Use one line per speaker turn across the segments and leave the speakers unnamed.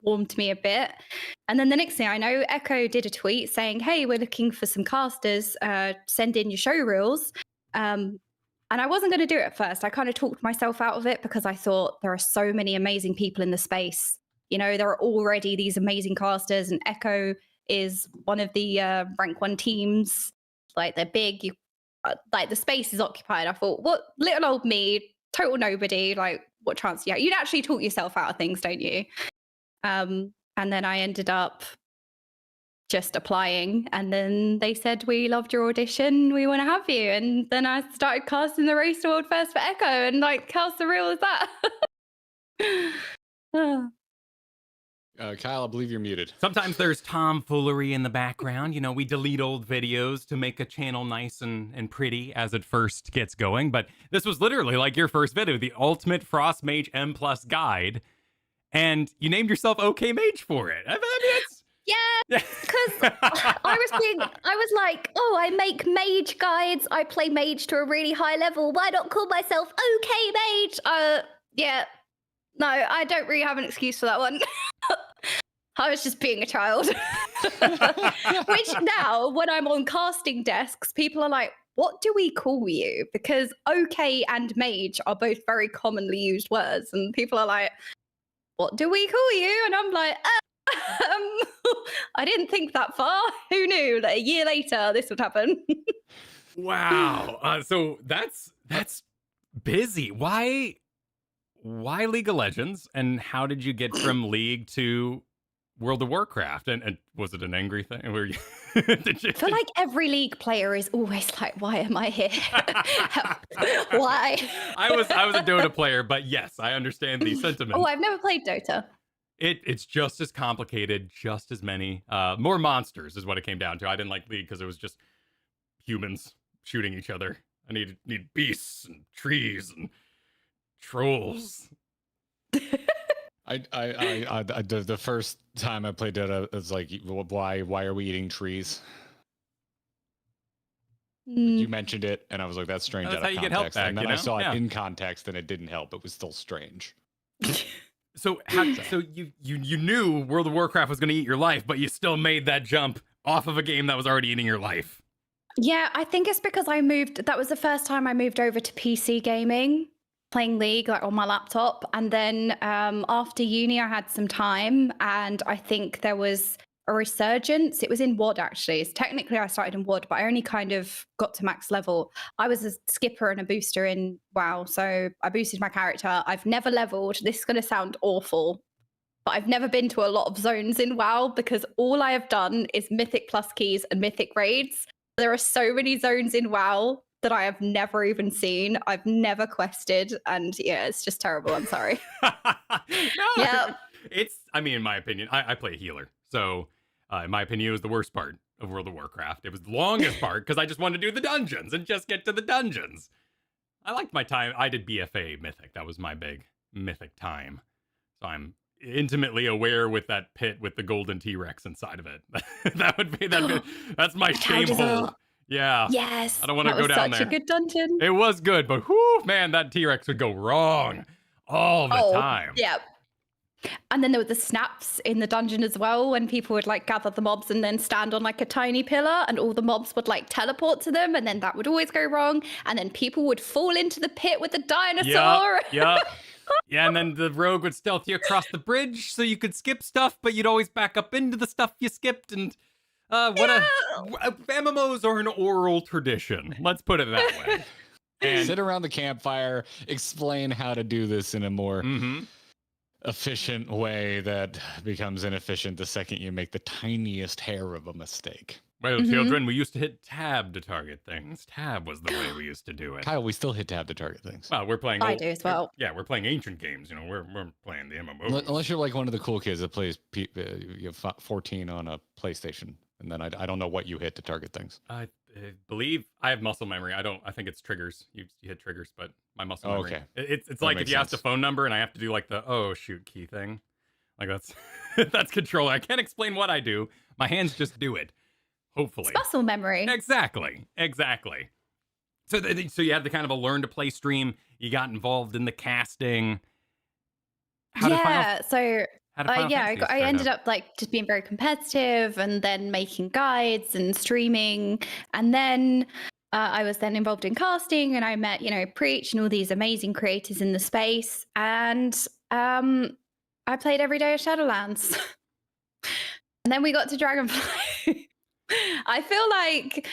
warmed me a bit. And then the next thing I know, Echo did a tweet saying, hey, we're looking for some casters, send in your show reels. And I wasn't going to do it at first. I kind of talked myself out of it because I thought there are so many amazing people in the space. You know, there are already these amazing casters, and Echo is one of the rank 1 teams. Like, they're big. Like, the space is occupied. I thought, what, little old me, total nobody, like, what chance do you have? You'd actually talk yourself out of things, don't you? And then I ended up just applying, and then they said, we loved your audition, we want to have you. And then I started casting the race to World First for Echo, and like, how surreal is that?
Kyle, I believe you're muted.
Sometimes there's tomfoolery in the background. You know, we delete old videos to make a channel nice and pretty as it first gets going. But this was literally like your first video, the Ultimate Frost Mage M+ Guide. And you named yourself Okaymage for it. I mean, it's...
Yeah, because I was like, oh, I make mage guides. I play mage to a really high level. Why not call myself Okaymage? Yeah. No, I don't really have an excuse for that one. I was just being a child. Which now, when I'm on casting desks, people are like, what do we call you? Because okay and mage are both very commonly used words. And people are like, what do we call you? And I'm like, I didn't think that far. Who knew that a year later this would happen?
Wow. So that's busy. Why League of Legends, and how did you get from League to World of Warcraft? And was it an angry thing? Were you,
I feel like every League player is always like, why am I here? Why?
I was a Dota player, but yes, I understand the sentiment.
Oh, I've never played Dota.
It's just as complicated, just as many, more monsters is what it came down to. I didn't like League because it was just humans shooting each other. I need beasts and trees and trolls.
The first time I played Dota, it was like, why are we eating trees? You mentioned it, and I was like, that's strange.
That's
out of
how you
context.
get help back,
and then
you know?
I saw it in context, and it didn't help. It was still strange.
So you knew World of Warcraft was going to eat your life, but you still made that jump off of a game that was already eating your life.
Yeah, I think it's because that was the first time I moved over to PC gaming, playing League like on my laptop. And then after uni, I had some time, and I think there was a resurgence. It was in WoD, actually. So technically, I started in WoD, but I only kind of got to max level. I was a skipper and a booster in WoW, so I boosted my character. I've never leveled. This is going to sound awful, but I've never been to a lot of zones in WoW because all I have done is Mythic plus keys and Mythic raids. There are so many zones in WoW that I have never even seen. I've never quested, and yeah, it's just terrible. I'm sorry.
Yeah, I mean, in my opinion, I play a healer, so in my opinion, it was the worst part of World of Warcraft. It was the longest part because I just wanted to do the dungeons and just get to the dungeons. I liked my time. I did BFA Mythic. That was my big Mythic time. So I'm intimately aware with that pit with the golden T-Rex inside of it. That's my shame hole. Yeah.
Yes.
I don't want to go down there.
Such a good dungeon.
It was good, but whoo, man, that T-Rex would go wrong all the time.
Yeah. And then there were the snaps in the dungeon as well, when people would like gather the mobs and then stand on like a tiny pillar, and all the mobs would like teleport to them, and then that would always go wrong, and then people would fall into the pit with the dinosaur.
Yeah. Yeah, and then the rogue would stealth you across the bridge so you could skip stuff, but you'd always back up into the stuff you skipped. And MMOs are an oral tradition. Let's put it that way.
And sit around the campfire, explain how to do this in a more efficient way that becomes inefficient the second you make the tiniest hair of a mistake.
Well, children, we used to hit tab to target things. Tab was the way we used to do it.
Kyle, we still hit tab to target things.
Well, we're playing...
I do as well.
Yeah, we're playing ancient games. You know, we're playing the MMO.
Unless you're like one of the cool kids that plays 14 on a PlayStation. And then I don't know what you hit to target things.
I believe I have muscle memory. I think it's triggers. You hit triggers, but my muscle memory.
Okay.
It's like if you ask the phone number and I have to do like the, oh, shoot key thing. Like that's control. I can't explain what I do. My hands just do it. Hopefully.
It's muscle memory.
Exactly. So you had the kind of a learn to play stream. You got involved in the casting.
So I ended up like just being very competitive and then making guides and streaming. And then I was then involved in casting and I met, Preach and all these amazing creators in the space. And I played every day of Shadowlands. And then we got to Dragonflight. I feel like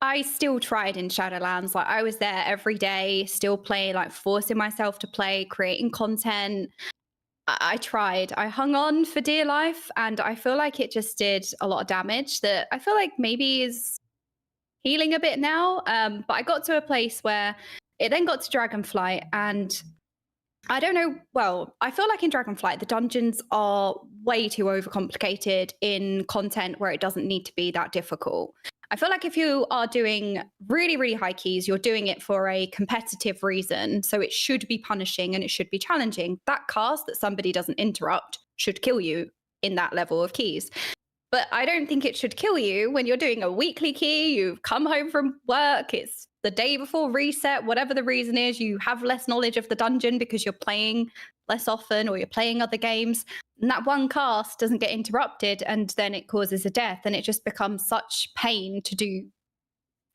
I still tried in Shadowlands. Like I was there every day, still playing, like forcing myself to play, creating content. I tried. I hung on for dear life, and I feel like it just did a lot of damage that I feel like maybe is healing a bit now. But I got to a place where it then got to Dragonflight, and I don't know. Well, I feel like in Dragonflight, the dungeons are way too overcomplicated in content where it doesn't need to be that difficult. I feel like if you are doing really, really high keys, you're doing it for a competitive reason. So it should be punishing and it should be challenging. That cast that somebody doesn't interrupt should kill you in that level of keys. But I don't think it should kill you when you're doing a weekly key, you've come home from work, it's the day before reset, whatever the reason is, you have less knowledge of the dungeon because you're playing less often or you're playing other games. And that one cast doesn't get interrupted and then it causes a death. And it just becomes such pain to do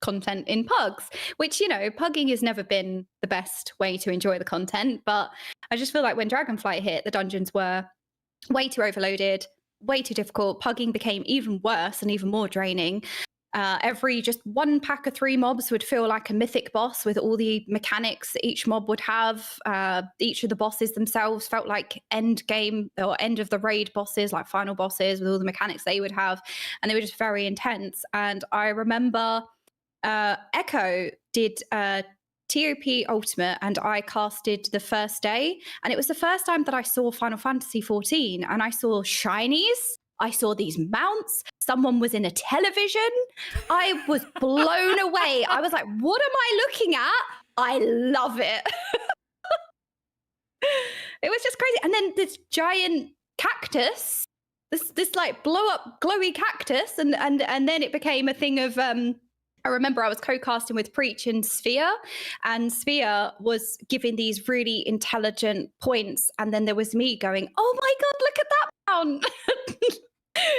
content in pugs, which, pugging has never been the best way to enjoy the content. But I just feel like when Dragonflight hit, the dungeons were way too overloaded, way too difficult. Pugging became even worse and even more draining. Every just one pack of 3 mobs would feel like a mythic boss with all the mechanics that each mob would have. Each of the bosses themselves felt like end game or end of the raid bosses, like final bosses with all the mechanics they would have. And they were just very intense. And I remember Echo did TOP Ultimate and I casted the first day. And it was the first time that I saw Final Fantasy 14 and I saw shinies. I saw these mounts. Someone was in a television. I was blown away. I was like, what am I looking at? I love it. It was just crazy. And then this giant cactus, this like blow up glowy cactus. And then it became a thing of, I remember I was co-casting with Preach and Sphere was giving these really intelligent points. And then there was me going, oh my God, look at that mount.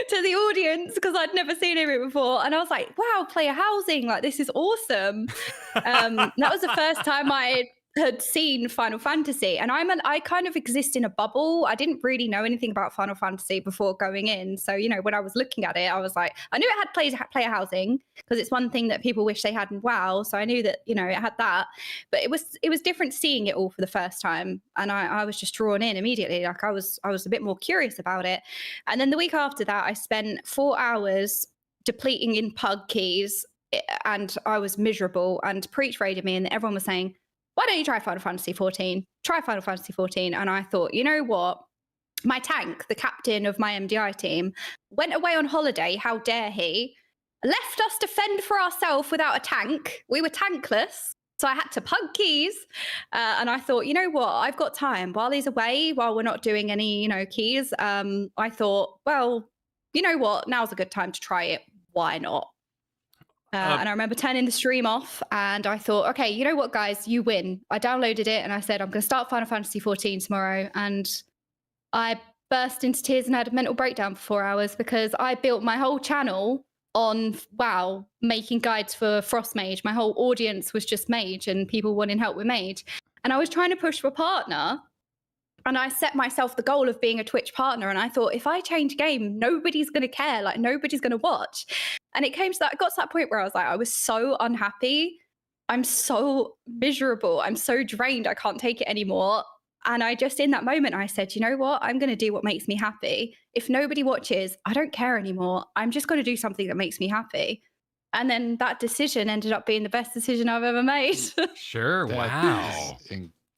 To the audience because I'd never seen it before, and I was like, "Wow, player housing! Like this is awesome." That was the first time I had seen Final Fantasy, and I kind of exist in a bubble. I didn't really know anything about Final Fantasy before going in, so when I was looking at it, I was like, I knew it had player housing because it's one thing that people wish they had in WoW. So I knew that it had that, but it was different seeing it all for the first time, and I was just drawn in immediately. Like I was a bit more curious about it, and then the week after that, I spent 4 hours depleting in pug keys, and I was miserable. And Preach raided me, and everyone was saying, why don't you try Final Fantasy 14? Try Final Fantasy 14. And I thought, you know what? My tank, the captain of my MDI team, went away on holiday. How dare he? Left us to fend for ourselves without a tank. We were tankless. So I had to pug keys. And I thought, you know what? I've got time. While he's away, while we're not doing any, keys, I thought, well, you know what? Now's a good time to try it. Why not? And I remember turning the stream off and I thought, okay, you know what, guys, you win. I downloaded it and I said, I'm going to start Final Fantasy 14 tomorrow. And I burst into tears and had a mental breakdown for 4 hours because I built my whole channel on WoW, making guides for Frost Mage. My whole audience was just Mage and people wanting help with Mage. And I was trying to push for a partner. And I set myself the goal of being a Twitch partner. And I thought, if I change game, nobody's going to care. Like, nobody's going to watch. And it got to that point where I was like, I was so unhappy. I'm so miserable. I'm so drained. I can't take it anymore. And I just, in that moment, I said, you know what? I'm going to do what makes me happy. If nobody watches, I don't care anymore. I'm just going to do something that makes me happy. And then that decision ended up being the best decision I've ever made.
Sure. Wow.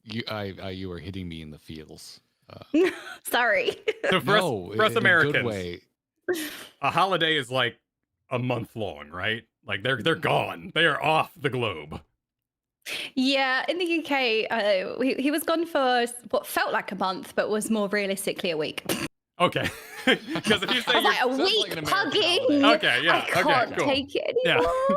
You were hitting me in the feels.
Sorry.
So for us Americans,
good way.
A holiday is like a month long, right? Like they're gone. They are off the globe.
Yeah, in the UK, he was gone for what felt like a month, but was more realistically a week.
Okay. Because if you say
I was like, a week pugging.
Okay, yeah.
I can't take it anymore.
Yeah.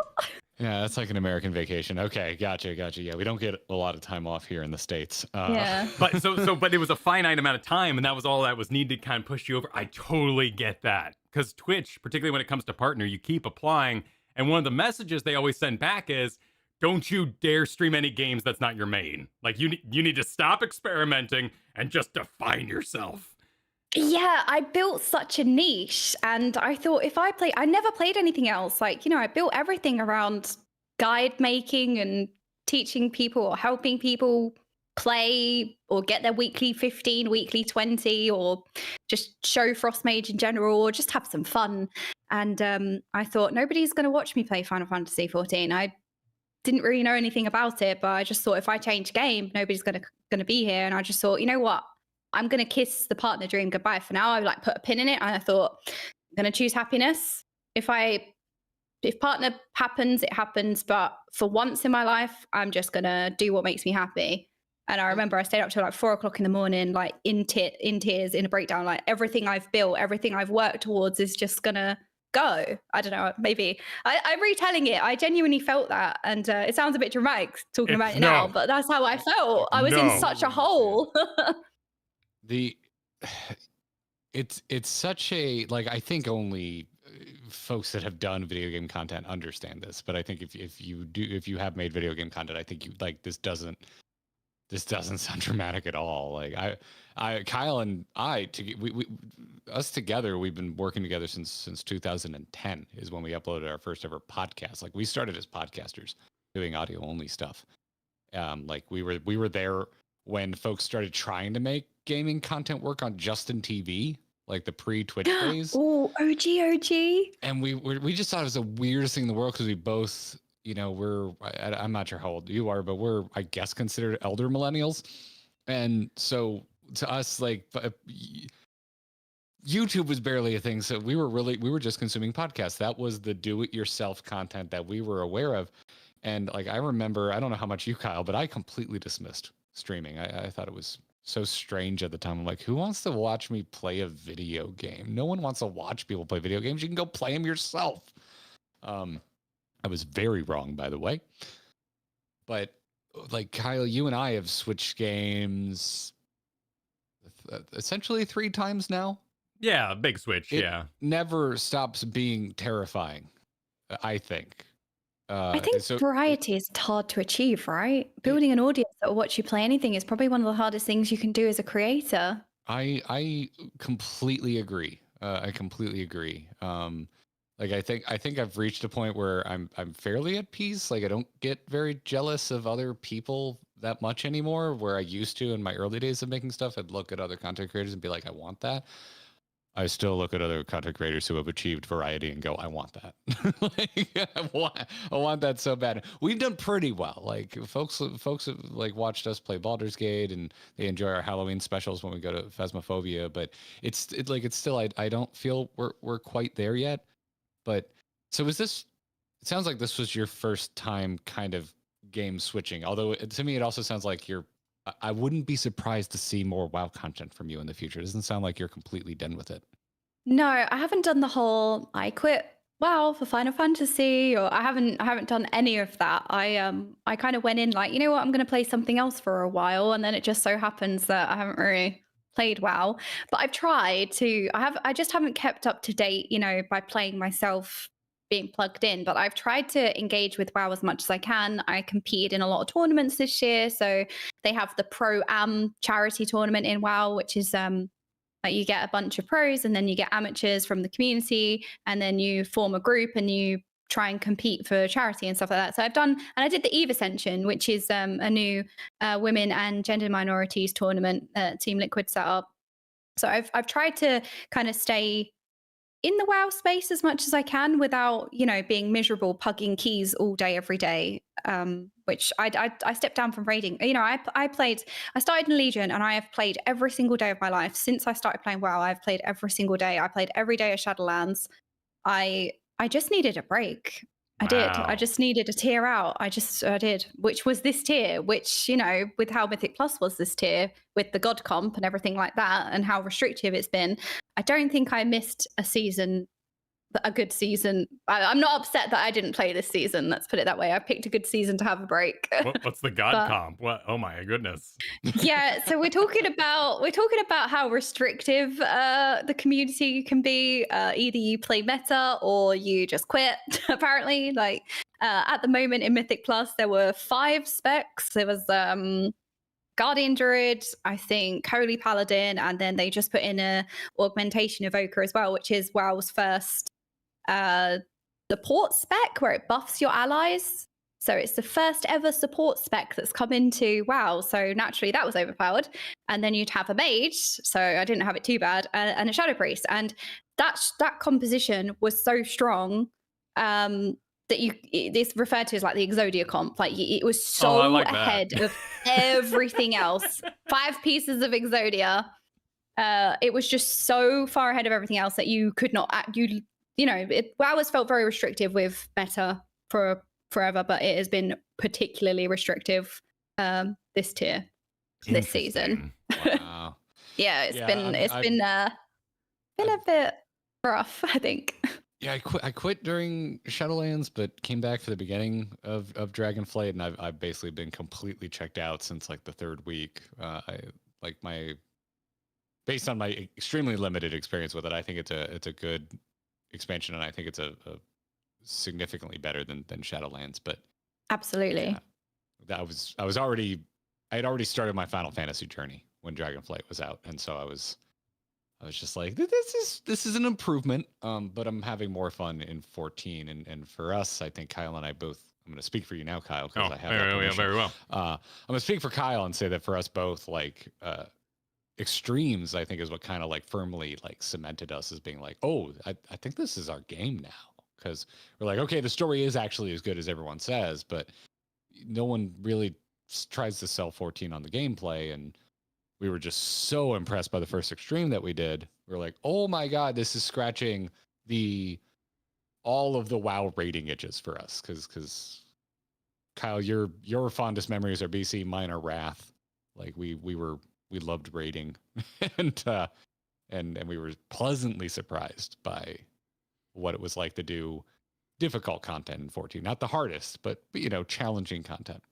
Yeah, that's like an American vacation. Okay, gotcha. Yeah, we don't get a lot of time off here in the States.
Yeah.
But it was a finite amount of time, and that was all that was needed to kind of push you over. I totally get that. Because Twitch, particularly when it comes to partner, you keep applying, and one of the messages they always send back is, don't you dare stream any games that's not your main. Like, you need to stop experimenting and just define yourself.
Yeah, I built such a niche, and I thought I never played anything else. Like, I built everything around guide making and teaching people or helping people play or get their weekly 15, weekly 20, or just show Frost Mage in general, or just have some fun. And I thought nobody's going to watch me play Final Fantasy 14. I didn't really know anything about it, but I just thought if I change game, nobody's going to be here. And I just thought, you know what? I'm going to kiss the partner dream goodbye for now. I put a pin in it, and I thought, I'm going to choose happiness. If partner happens, it happens. But for once in my life, I'm just going to do what makes me happy. And I remember I stayed up till like 4 o'clock in the morning, like in tears, in a breakdown. Like everything I've built, everything I've worked towards is just going to go. I don't know, maybe I'm retelling it. I genuinely felt that. And it sounds a bit dramatic talking about it now, but that's how I felt. I was in such a hole.
It's such a, like, I think only folks that have done video game content understand this, but I think if you have made video game content, I think you like this doesn't sound dramatic at all. Like Kyle and us together, we've been working together since 2010 is when we uploaded our first ever podcast. Like we started as podcasters doing audio only stuff. Like we were there when folks started trying to make gaming content work on Justin TV, like the pre-Twitch days.
Oh, OG.
And we just thought it was the weirdest thing in the world because we both, I'm not sure how old you are, but we're, I guess, considered elder millennials. And so to us, like, YouTube was barely a thing. So we were just consuming podcasts. That was the do-it-yourself content that we were aware of. And like, I remember, I don't know how much you, Kyle, but I completely dismissed streaming. I thought it was so strange at the time. I'm like, who wants to watch me play a video game? No one wants to watch people play video games. You can go play them yourself. I was very wrong, by the way. But like Kyle, you and I have switched games essentially 3 times now.
Yeah, big switch.
It never stops being terrifying, I think.
I think variety is hard to achieve, right? Building an audience that will watch you play anything is probably one of the hardest things you can do as a creator.
I completely agree. I completely agree. Like I think I've reached a point where I'm fairly at peace. Like I don't get very jealous of other people that much anymore. Where I used to in my early days of making stuff, I'd look at other content creators and be like, I want that. I still look at other content creators who have achieved variety and go, I want that. Like, I want that so bad. We've done pretty well. Like folks have like watched us play Baldur's Gate and they enjoy our Halloween specials when we go to Phasmophobia. But it's still I don't feel we're quite there yet. But so it sounds like this was your first time kind of game switching. Although to me, it also sounds like I wouldn't be surprised to see more WoW content from you in the future. It doesn't sound like you're completely done with it.
No, I haven't done the whole I quit WoW for Final Fantasy, or I haven't done any of that. I kind of went in like, you know what, I'm going to play something else for a while, and then it just so happens that I haven't really played WoW. But I've tried to. I just haven't kept up to date, by playing myself, being plugged in, but I've tried to engage with WoW as much as I can. I competed in a lot of tournaments this year. So they have the Pro-Am charity tournament in WoW, which is like you get a bunch of pros and then you get amateurs from the community, and then you form a group and you try and compete for charity and stuff like that. So I've done, and I did the Eve Ascension, which is a new women and gender minorities tournament Team Liquid set up. So I've tried to kind of stay in the WoW space as much as I can without, being miserable, pugging keys all day, every day, which I stepped down from raiding. I started in Legion and I have played every single day of my life. Since I started playing WoW, I've played every single day. I played every day of Shadowlands. I just needed a break. I did. I just needed a tier out. I did, which was this tier, which, with how Mythic Plus was this tier, with the God comp and everything like that, and how restrictive it's been, I don't think I missed a season a good season. I'm not upset that I didn't play this season. Let's put it that way. I picked a good season to have a break.
What's the god comp? What? Oh my goodness.
Yeah, so we're talking about how restrictive the community can be. Either you play meta or you just quit. Apparently, like at the moment in Mythic Plus, there were 5 specs. There was Guardian Druid, I think Holy Paladin, and then they just put in a Augmentation Evoker as well, which is WoW's first support spec where it buffs your allies. So it's the first ever support spec that's come into WoW. So naturally that was overpowered. And then you'd have a mage, so I didn't have it too bad, and a shadow priest. And that composition was so strong that this referred to as like the Exodia comp. Like it was so ahead of everything else. 5 pieces of Exodia. It was just so far ahead of everything else that you could not WoW has felt very restrictive with meta for forever, but it has been particularly restrictive this season.
Wow.
Yeah, it's been a bit rough, I think.
Yeah, I quit during Shadowlands, but came back for the beginning of Dragonflight, and I've basically been completely checked out since like the 3rd week. Based on my extremely limited experience with it, I think it's a good expansion, and I think it's a significantly better than Shadowlands. But
absolutely,
yeah, I had already started my Final Fantasy journey when Dragonflight was out, and so I was just like, this is an improvement, but I'm having more fun in 14, and for us, I think Kyle and I both. I'm going to speak for you now, Kyle, because I have
very well.
I'm going to speak for Kyle and say that for us both, like extremes, I think is what kind of like firmly like cemented us as being like, oh, I think this is our game now, because we're like, okay, the story is actually as good as everyone says, but no one really tries to sell 14 on the gameplay, and we were just so impressed by the first extreme that we did. We're like, oh my god, this is scratching all of the WoW rating itches for us, because Kyle, your fondest memories are BC, mine are Wrath. Like we loved raiding, and we were pleasantly surprised by what it was like to do difficult content in 14. Not the hardest, but challenging content.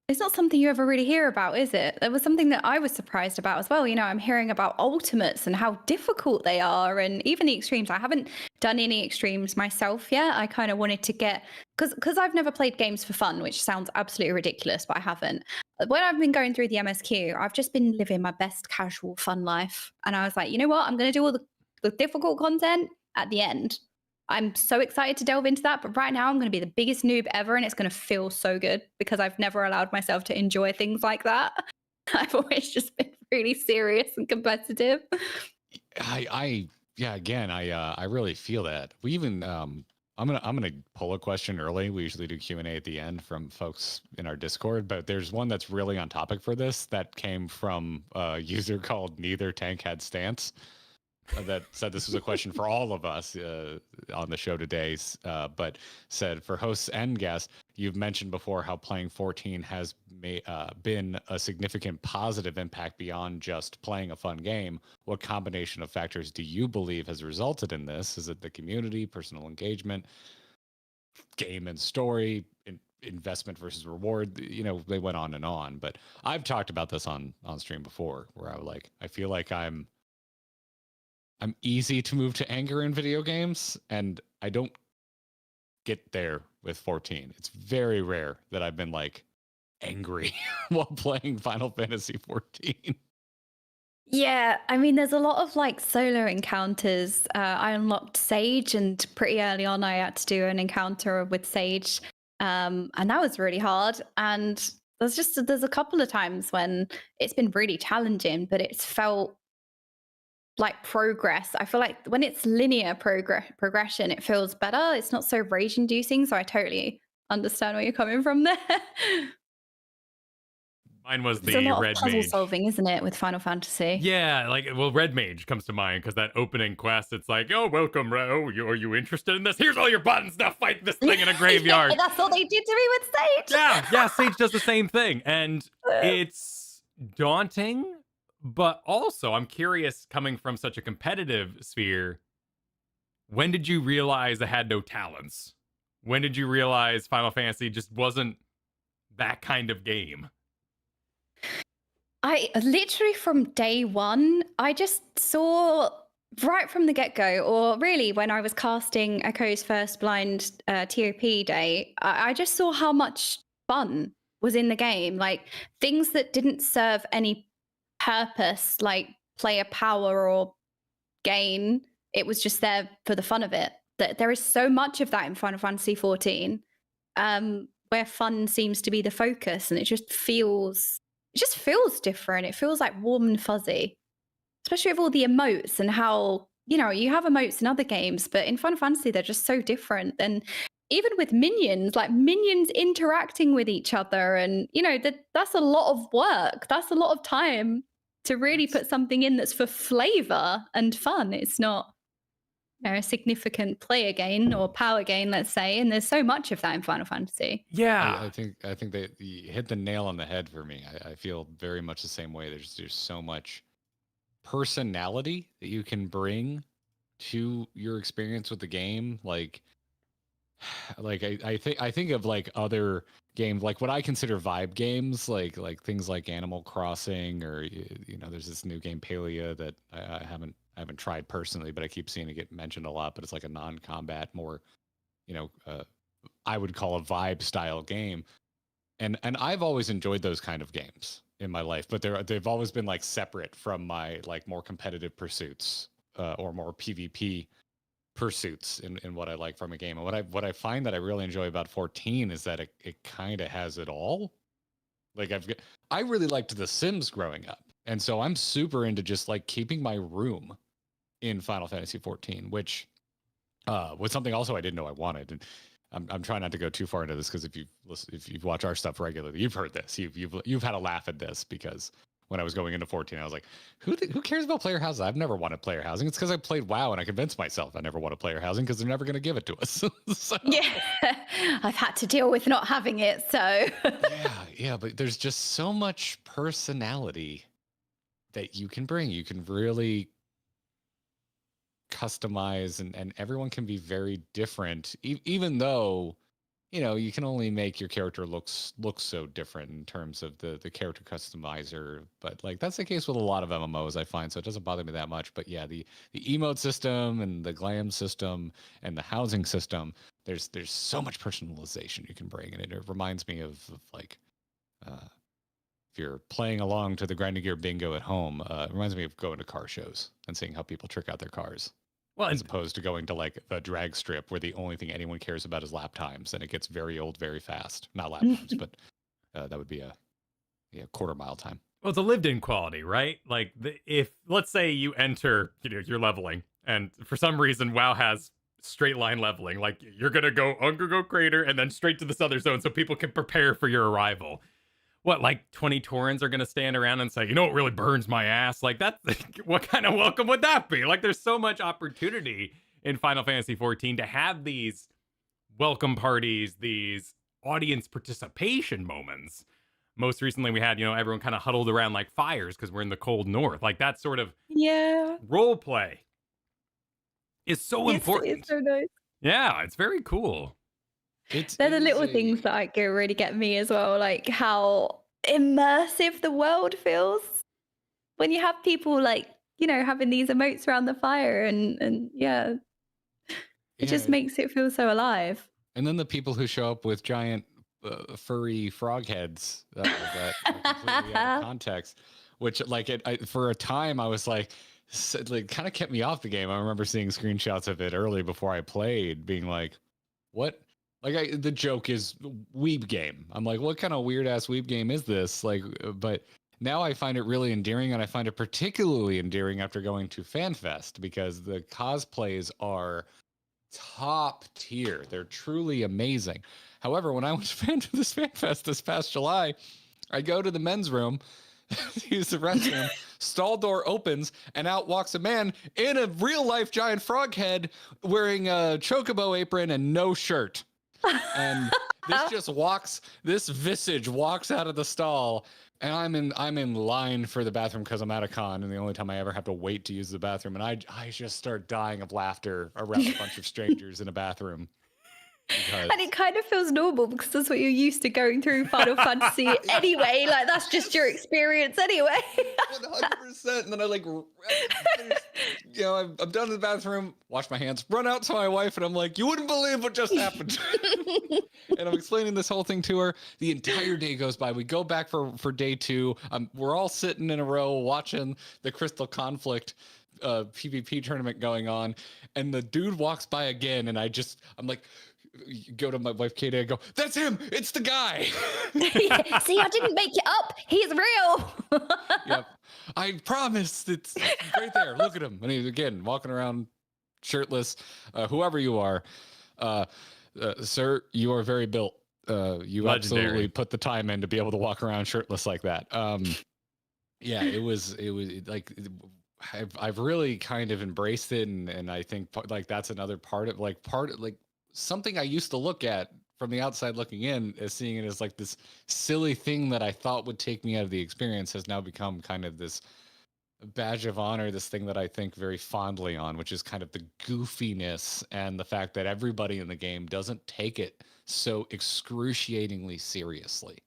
It's not something you ever really hear about, is it? It was something that I was surprised about as well. I'm hearing about ultimates and how difficult they are, and even the extremes. I haven't done any extremes myself yet. I kind of wanted to get, because I've never played games for fun, which sounds absolutely ridiculous, but I haven't. When I've been going through the MSQ, I've just been living my best casual fun life. And I was like, you know what? I'm going to do all the difficult content at the end. I'm so excited to delve into that, but right now I'm going to be the biggest noob ever, and it's going to feel so good because I've never allowed myself to enjoy things like that. I've always just been really serious and competitive.
I really feel that. We even I'm gonna pull a question early. We usually do Q&A at the end from folks in our Discord, but there's one that's really on topic for this that came from a user called Neither Tank Had Stance. That said this was a question for all of us on the show today, but said, for hosts and guests, you've mentioned before how playing 14 has been a significant positive impact beyond just playing a fun game. What combination of factors do you believe has resulted in this? Is it the community, personal engagement, game and story, investment versus reward? They went on, but I've talked about this on stream before, where I feel like I'm easy to move to anger in video games, and I don't get there with 14. It's very rare that I've been like angry while playing Final Fantasy 14.
Yeah, I mean, there's a lot of like solo encounters. I unlocked Sage, and pretty early on I had to do an encounter with Sage, and that was really hard. And there's a couple of times when it's been really challenging, but it's felt like progress. I feel like when it's linear progression, it feels better. It's not so rage inducing. So I totally understand where you're coming from there.
Mine was the
Red Mage.
Red
Puzzle
Mage.
solving, isn't it, with Final Fantasy?
Yeah, Red Mage comes to mind because that opening quest, it's like, oh, welcome, are you interested in this? Here's all your buttons. Now fight this thing in a graveyard.
Yeah, that's all they did to me with Sage.
Yeah, Sage does the same thing, and it's daunting. But also, I'm curious, coming from such a competitive sphere, when did you realize it had no talents? When did you realize Final Fantasy just wasn't that kind of game?
I literally from day one, I just saw right from the get-go, or really when I was casting Echo's first blind TOP day, I just saw how much fun was in the game. Like things that didn't serve any purpose, like player power or gain. It was just there for the fun of it. That there is so much of that in Final Fantasy 14, where fun seems to be the focus, and it just feels different. It feels like warm and fuzzy, especially with all the emotes and how, you have emotes in other games, but in Final Fantasy, they're just so different. And even with minions, like minions interacting with each other, and, that's a lot of work. That's a lot of time to really put something in that's for flavor and fun. It's not, a significant player gain or power gain, let's say. And there's so much of that in Final Fantasy.
Yeah.
I think that you hit the nail on the head for me. I feel very much the same way. There's so much personality that you can bring to your experience with the game. Like I think of like other games, like what I consider vibe games, like things like Animal Crossing, or there's this new game Palia that I haven't tried personally, but I keep seeing it get mentioned a lot. But it's like a non-combat, more I would call a vibe style game, and I've always enjoyed those kind of games in my life, but they've always been like separate from my like more competitive pursuits or more PvP pursuits in what I like from a game. And what I find that I really enjoy about 14 is that it kind of has it all. Like I really liked The Sims growing up, and so I'm super into just like keeping my room in Final Fantasy 14, which was something also I didn't know I wanted. And I'm trying not to go too far into this, because if you've watched our stuff regularly, you've heard this. You've had a laugh at this, because when I was going into 14, I was like, who cares about player housing? I've never wanted player housing. It's because I played WoW and I convinced myself I never wanted player housing because they're never going to give it to us. So,
yeah, I've had to deal with not having it. So
yeah, but there's just so much personality that you can bring. You can really customize, and everyone can be very different, even though you can only make your character look so different in terms of the character customizer. But like that's the case with a lot of MMOs, I find, so it doesn't bother me that much. But yeah, the emote system and the glam system and the housing system, there's so much personalization you can bring, and it reminds me of like if you're playing along to the grinding gear bingo at home, it reminds me of going to car shows and seeing how people trick out their cars. Well, as opposed to going to like a drag strip where the only thing anyone cares about is lap times, and it gets very old very fast. Not lap times, but that would be a quarter mile time.
Well, it's a lived-in quality, right? Like if let's say you enter, you're leveling, and for some reason WoW has straight line leveling, like you're gonna go Undergo Crater and then straight to this other zone so people can prepare for your arrival. What, like 20 Taurens are going to stand around and say, what really burns my ass? Like, that's what kind of welcome would that be? Like, there's so much opportunity in Final Fantasy 14 to have these welcome parties, these audience participation moments. Most recently, we had, everyone kind of huddled around like fires because we're in the cold north. Like, that sort of role play is so important.
It's so nice.
Yeah, it's very cool.
They're the little things that really get me as well, like how immersive the world feels when you have people like, having these emotes around the fire, and it just makes it feel so alive.
And then the people who show up with giant furry frog heads that are completely out of context, which for a time I was like kind of kept me off the game. I remember seeing screenshots of it early before I played, being like, what? Like the joke is weeb game. I'm like, what kind of weird ass weeb game is this? Like, but now I find it really endearing, and I find it particularly endearing after going to Fanfest, because the cosplays are top tier. They're truly amazing. However, when I went to this Fanfest this past July, I go to the men's room to use the restroom. Stall door opens, and out walks a man in a real life giant frog head wearing a chocobo apron and no shirt. And this visage walks out of the stall, And I'm in line for the bathroom because I'm at a con, and the only time I ever have to wait to use the bathroom, and I just start dying of laughter around a bunch of strangers in a bathroom. Because...
And it kind of feels normal because that's what you're used to going through Final Fantasy anyway. Like, that's just your experience anyway.
100%. And then I like, you know, I'm done in the bathroom, wash my hands, run out to my wife, and I'm like, you wouldn't believe what just happened. And I'm explaining this whole thing to her. The entire day goes by. We go back for day 2. We're all sitting in a row watching the Crystal Conflict PvP tournament going on. And the dude walks by again, and I'm like, go to my wife Katie, I go, that's him, it's the guy.
See, I didn't make it up, he's real.
Yep, I promise, it's right there, look at him. And he's again walking around shirtless. Whoever you are, sir, you are very built. You
Legendary.
Absolutely put the time in to be able to walk around shirtless like that. Yeah, it was like, I've really kind of embraced it, and I think like that's another part of something I used to look at from the outside looking in, as seeing it as like this silly thing that I thought would take me out of the experience, has now become kind of this badge of honor, this thing that I think very fondly on, which is kind of the goofiness and the fact that everybody in the game doesn't take it so excruciatingly seriously.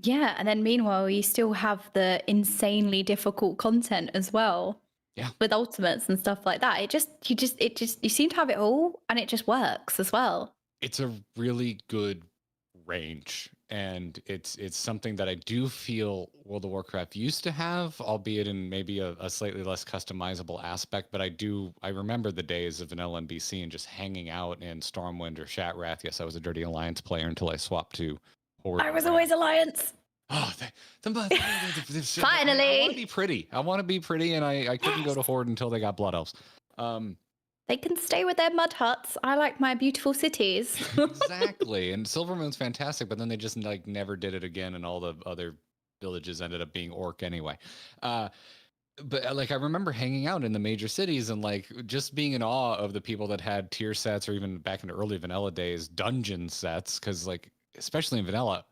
Yeah, and then meanwhile, you still have the insanely difficult content as well.
Yeah.
With ultimates and stuff like that. You seem to have it all, and it just works as well.
It's a really good range, and it's something that I do feel World of Warcraft used to have, albeit in maybe a slightly less customizable aspect. But I remember the days of vanilla NBC and just hanging out in Stormwind or Shattrath. Yes, I was a Dirty Alliance player until I swapped to Horde.
I was always Alliance.
Oh,
Finally!
I want to be pretty. I want to be pretty, and I couldn't go to Horde until they got Blood Elves.
They can stay with their mud huts. I like my beautiful cities.
Exactly. And Silvermoon's fantastic, but then they just like never did it again, and all the other villages ended up being orc anyway. But like I remember hanging out in the major cities and like just being in awe of the people that had tier sets, or even back in the early vanilla days, dungeon sets, because like especially in vanilla,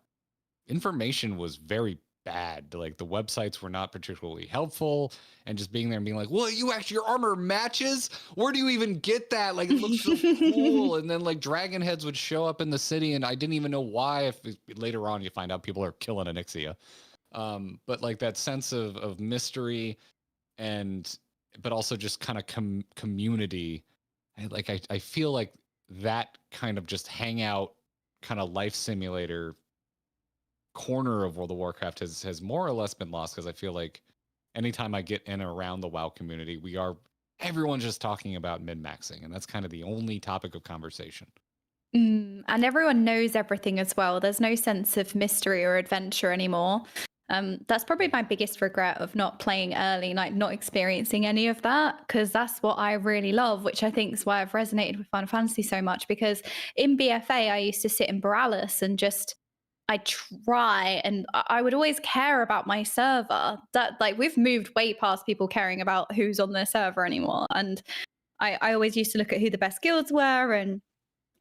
information was very bad. Like the websites were not particularly helpful, and just being there and being like, well, your armor matches, where do you even get that? Like it looks so cool. And then like dragon heads would show up in the city, and I didn't even know why. Later on you find out people are killing Onyxia. But like that sense of mystery, but also just kind of community. I feel like that kind of just hangout kind of life simulator corner of World of Warcraft has more or less been lost, because I feel like anytime I get in and around the WoW community, everyone's just talking about min-maxing, and that's kind of the only topic of conversation.
And everyone knows everything as well. There's no sense of mystery or adventure anymore. That's probably my biggest regret of not playing early, like not experiencing any of that, because that's what I really love, which I think is why I've resonated with Final Fantasy so much. Because in BFA, I used to sit in Borealis and I try, and I would always care about my server. That like we've moved way past people caring about who's on their server anymore. And I always used to look at who the best guilds were and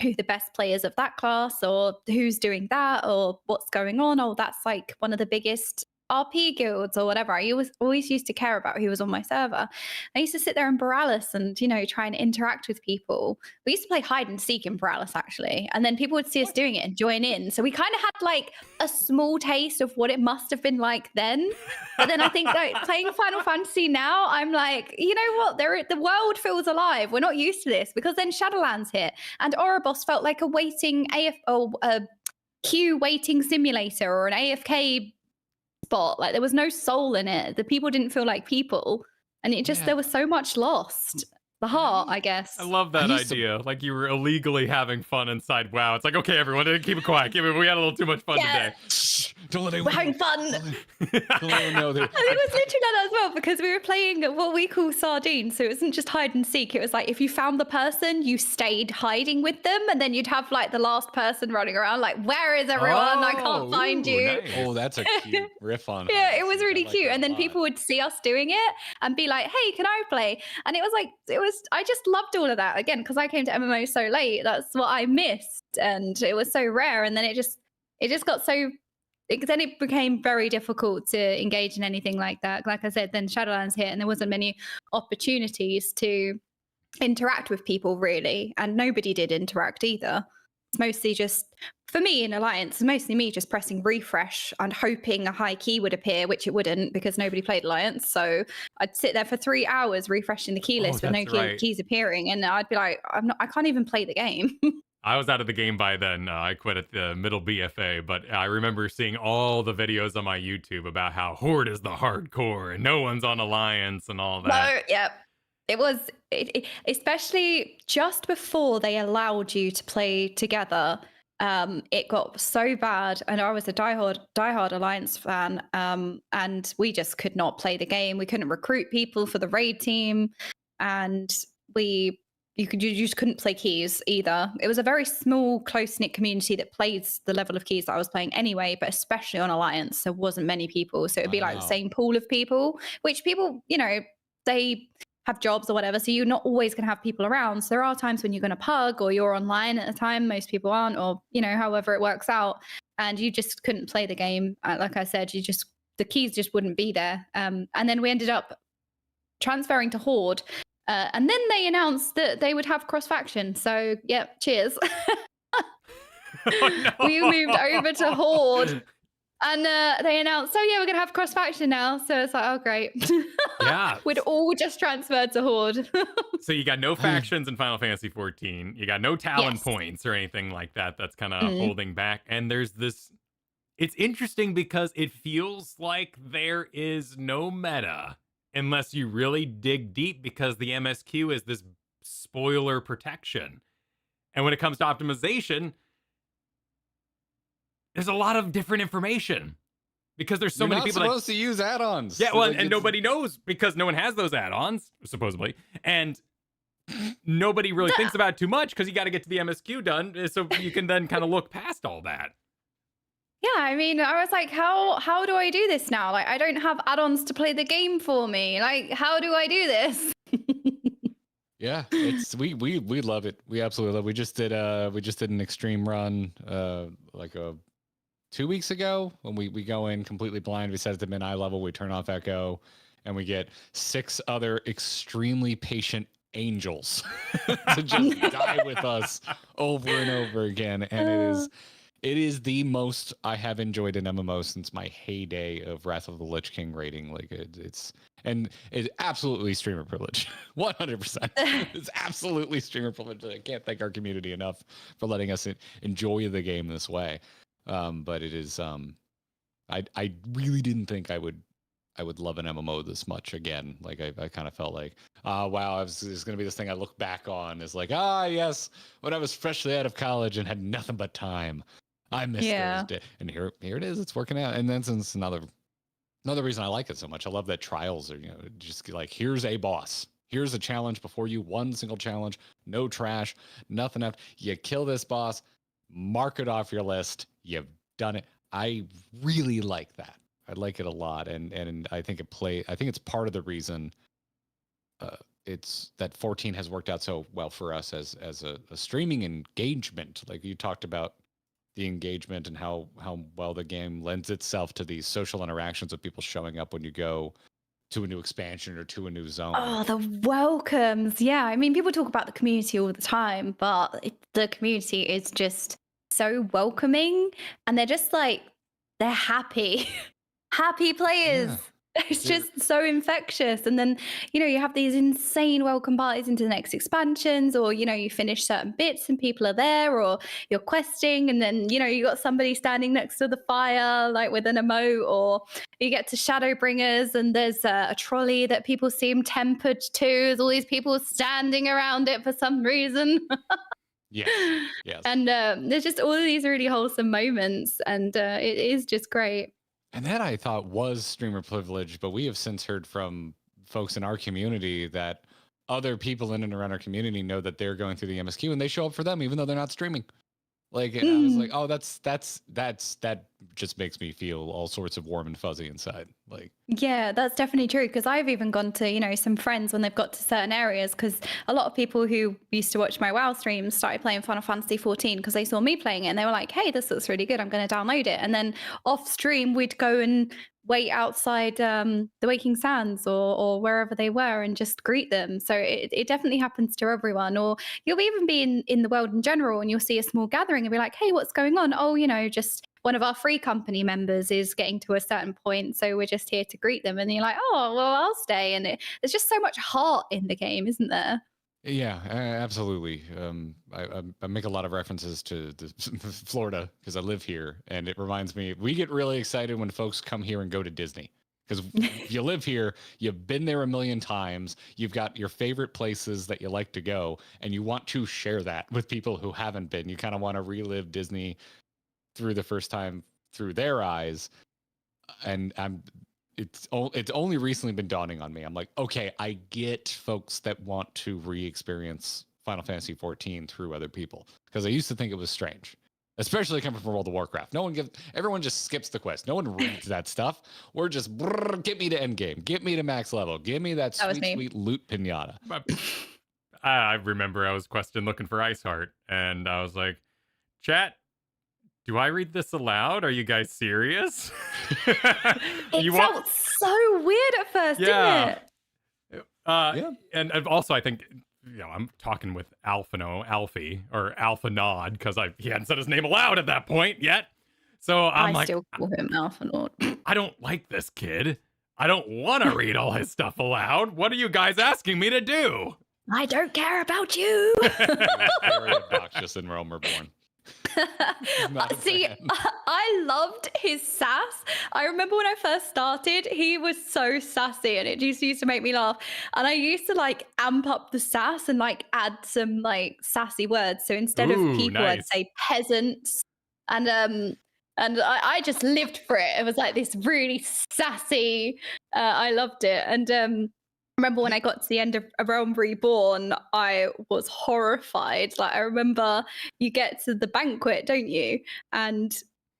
who the best players of that class, or who's doing that, or what's going on. Oh, that's like one of the biggest RP guilds or whatever. I always used to care about who was on my server. I used to sit there in Borealis and, try and interact with people. We used to play hide and seek in Borealis, actually. And then people would see us doing it and join in. So we kind of had like a small taste of what it must have been like then. But then I think like playing Final Fantasy now, I'm like, you know what? The world feels alive. We're not used to this, because then Shadowlands hit and Ouroboros felt like a queue waiting simulator or an AFK spot. Like there was no soul in it. The people didn't feel like people, and there was so much lost. The heart, I guess.
I love that idea. Like you were illegally having fun inside WoW. It's like, okay, everyone, keep it quiet. We had a little too much fun today.
Shh, don't let anyone
We're having fun.
Don't let them know that.
I mean, it was literally like that as well, because we were playing what we call sardines. So it wasn't just hide and seek. It was like if you found the person, you stayed hiding with them, and then you'd have like the last person running around like, where is everyone? I can't find you.
Nice.
Oh, that's a cute riff on.
Yeah, it was really cute. And then people would see us doing it and be like, hey, can I play? And I just loved all of that, again, because I came to MMO so late. That's what I missed, and it was so rare. And then it just got so then it became very difficult to engage in anything like that. Like I said, then Shadowlands hit and there wasn't many opportunities to interact with people really, and nobody did interact either. It's mostly just, for me in Alliance, mostly me just pressing refresh and hoping a high key would appear, which it wouldn't because nobody played Alliance. So I'd sit there for 3 hours refreshing the key list with no keys appearing, and I'd be like, I can't even play the game.
I was out of the game by then. I quit at the middle BFA, but I remember seeing all the videos on my YouTube about how Horde is the hardcore and no one's on Alliance and all that.
No, yeah. It was, especially just before they allowed you to play together, it got so bad. And I was a diehard Alliance fan, and we just could not play the game. We couldn't recruit people for the raid team, and you just couldn't play keys either. It was a very small, close-knit community that plays the level of keys that I was playing anyway, but especially on Alliance, there wasn't many people. So it'd be like the same pool of people, which people, they have jobs or whatever, so you're not always going to have people around. So there are times when you're going to pug or you're online at a time, most people aren't, or however it works out, and you just couldn't play the game. Like I said, the keys just wouldn't be there. And then we ended up transferring to Horde, and then they announced that they would have cross faction. So yeah, cheers.
Oh, no.
We moved over to Horde. And they announced, yeah, we're going to have cross-faction now. So it's like, oh, great.
Yeah.
We'd all just transferred to Horde.
So you got no factions in Final Fantasy 14. You got no Talon points or anything like that. That's kind of holding back. And there's this... It's interesting because it feels like there is no meta unless you really dig deep, because the MSQ is this spoiler protection. And when it comes to optimization... there's a lot of different information because there's so many people
supposed to use add-ons.
Yeah, well, and nobody knows because no one has those add-ons, supposedly. And nobody really thinks about it too much because you got to get to the MSQ done so you can then kind of look past all that.
Yeah, I mean, I was like, how do I do this now? Like, I don't have add-ons to play the game for me. Like, how do I do this?
Yeah, it's we love it. We absolutely love it. We just did an extreme run like 2 weeks ago when we go in completely blind. We set it to min eye level, we turn off echo, and we get 6 other extremely patient angels to just die with us over and over again. And it is the most I have enjoyed an MMO since my heyday of Wrath of the Lich King rating. Like it's absolutely streamer privilege. 100%. It's absolutely streamer privilege. I can't thank our community enough for letting us enjoy the game this way. But it is I really didn't think I would love an MMO this much again. Like I kind of felt like, wow, there's going to be this thing I look back on is like, yes, when I was freshly out of college and had nothing but time, I missed those days. And here it is. It's working out. And then since another reason I like it so much, I love that trials are, just like, here's a boss. Here's a challenge before you, one single challenge, no trash, nothing else. You kill this boss, mark it off your list. You've done it. I really like that. I like it a lot, and I think it's part of the reason it's that 14 has worked out so well for us as a streaming engagement. Like you talked about the engagement and how well the game lends itself to these social interactions of people showing up when you go to a new expansion or to a new zone.
Oh, the welcomes. Yeah, I mean, people talk about the community all the time, but the community is just so welcoming, and they're just like, they're happy players. Yeah. It's just so infectious. And then, you have these insane welcome parties into the next expansions, or, you finish certain bits and people are there, or you're questing and then, you got somebody standing next to the fire, like with an emote, or you get to Shadowbringers and there's a trolley that people seem tempered to. There's all these people standing around it for some reason.
Yes.
And there's just all of these really wholesome moments, and it is just great.
And that I thought was streamer privilege, but we have since heard from folks in our community that other people in and around our community know that they're going through the MSQ and they show up for them even though they're not streaming. Like, and I was like, oh, that just makes me feel all sorts of warm and fuzzy inside. Like,
Yeah, that's definitely true. Because I've even gone to, some friends when they've got to certain areas. Because a lot of people who used to watch my WoW streams started playing Final Fantasy 14 because they saw me playing it and they were like, hey, this looks really good. I'm going to download it. And then off stream, we'd go and wait outside the Waking Sands or wherever they were and just greet them. So it definitely happens to everyone. Or you'll even be in the world in general and you'll see a small gathering and be like, hey, what's going on? Oh, just one of our free company members is getting to a certain point, so we're just here to greet them. And you're like, oh, well, I'll stay. And there's just so much heart in the game, isn't there?
yeah, absolutely. I make a lot of references to Florida because I live here, and it reminds me, we get really excited when folks come here and go to Disney. Because you live here, you've been there a million times, you've got your favorite places that you like to go, and you want to share that with people who haven't been. You kind of want to relive Disney through the first time through their eyes, and it's only recently been dawning on me. I'm like, okay, I get folks that want to re-experience Final Fantasy 14 through other people, because I used to think it was strange, especially coming from World of Warcraft. Everyone just skips the quest. No one reads that stuff. We're just get me to end game, get me to max level, give me that sweet loot pinata.
I remember I was questing looking for Iceheart, and I was like, chat, do I read this aloud? Are you guys serious?
It felt so weird at first, didn't it?
Yeah. And also, I think, I'm talking with Alfie, or Alpha Nod, because he hadn't said his name aloud at that point yet. So I
still call him Alpha Nod.
I don't like this kid. I don't want to read all his stuff aloud. What are you guys asking me to do?
I don't care about you.
Very obnoxious in Realm Reborn.
See, I loved his sass. I remember when I first started, he was so sassy and it just used to make me laugh. And I used to amp up the sass and add some sassy words. So instead of people,
nice.
I'd say peasants. And I just lived for it. It was this really sassy. I loved it. And remember when I got to the end of A Realm Reborn, I was horrified. I remember you get to the banquet, don't you? And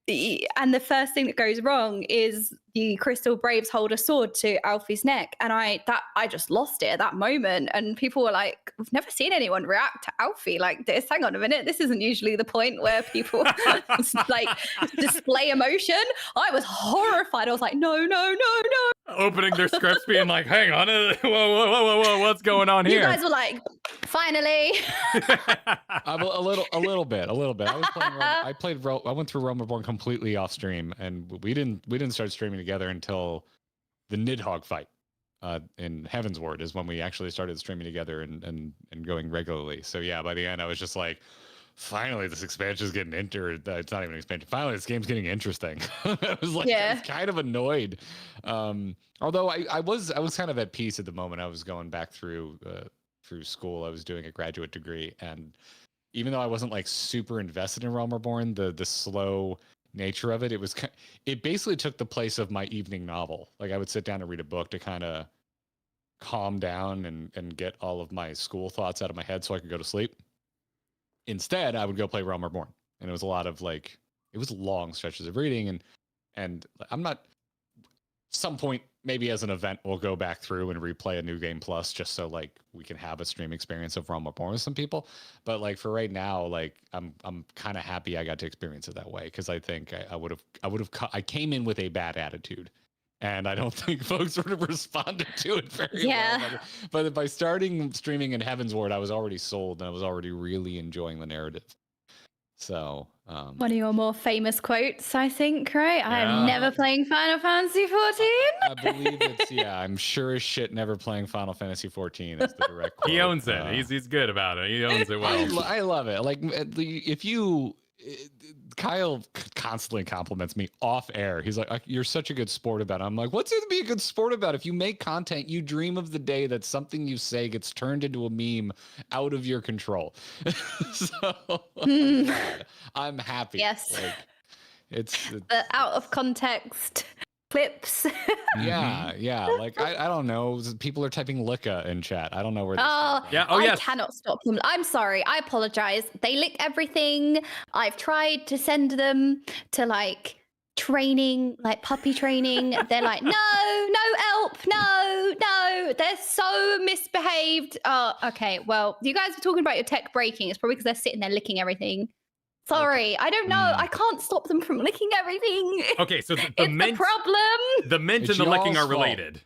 the first thing that goes wrong is the Crystal Braves hold a sword to Alfie's neck, and I just lost it at that moment. And people were like, "We've never seen anyone react to Alfie like this. Hang on a minute, this isn't usually the point where people display emotion." I was horrified. I was like, "No, no, no, no!"
Opening their scripts, being like, "Hang on, whoa, what's going on here?"
You guys were like, "Finally."
A little bit. I was playing. I went through Realm Reborn completely off stream, and we didn't start streaming together until the Nidhogg fight in Heaven's Ward is when we actually started streaming together and going regularly. So yeah, by the end I was just like, finally this expansion is getting entered. It's not even an expansion. Finally this game's getting interesting. I was like, I was kind of annoyed. Although I was kind of at peace at the moment. I was going back through school. I was doing a graduate degree, and even though I wasn't super invested in Realm Reborn, the slow nature of it basically took the place of my evening novel. I would sit down and read a book to kind of calm down and get all of my school thoughts out of my head so I could go to sleep. Instead, I would go play Realm Reborn, and it was a lot of it was long stretches of reading, and I'm not. Some point, maybe as an event, we'll go back through and replay a New Game Plus just so we can have a stream experience of Realm Reborn with some people. But for right now, I'm kind of happy I got to experience it that way, because I think I came in with a bad attitude, and I don't think folks sort of responded to it very well. But by starting streaming in Heaven's Ward, I was already sold, and I was already really enjoying the narrative. So
one of your more famous quotes, I think, right? Yeah. I'm never playing Final Fantasy 14.
I believe it's I'm sure as shit never playing Final Fantasy 14. That's the direct quote.
He owns it. He's good about it. He owns it well.
I love it. Kyle constantly compliments me off air. He's like, "You're such a good sport about it." I'm like, "What's it to be a good sport about? If you make content, you dream of the day that something you say gets turned into a meme out of your control." So I'm happy.
Yes.
It's
the out of context clips.
Yeah. I don't know. People are typing "licka" in chat. I don't know where.
I cannot stop them. I'm sorry. I apologize. They lick everything. I've tried to send them to training, like puppy training. They're like, no help, no. They're so misbehaved. Oh, okay. Well, you guys were talking about your tech breaking. It's probably because they're sitting there licking everything. Sorry, I don't know. I can't stop them from licking everything.
Okay, so the
it's
mint,
the problem.
the mint and the licking are related.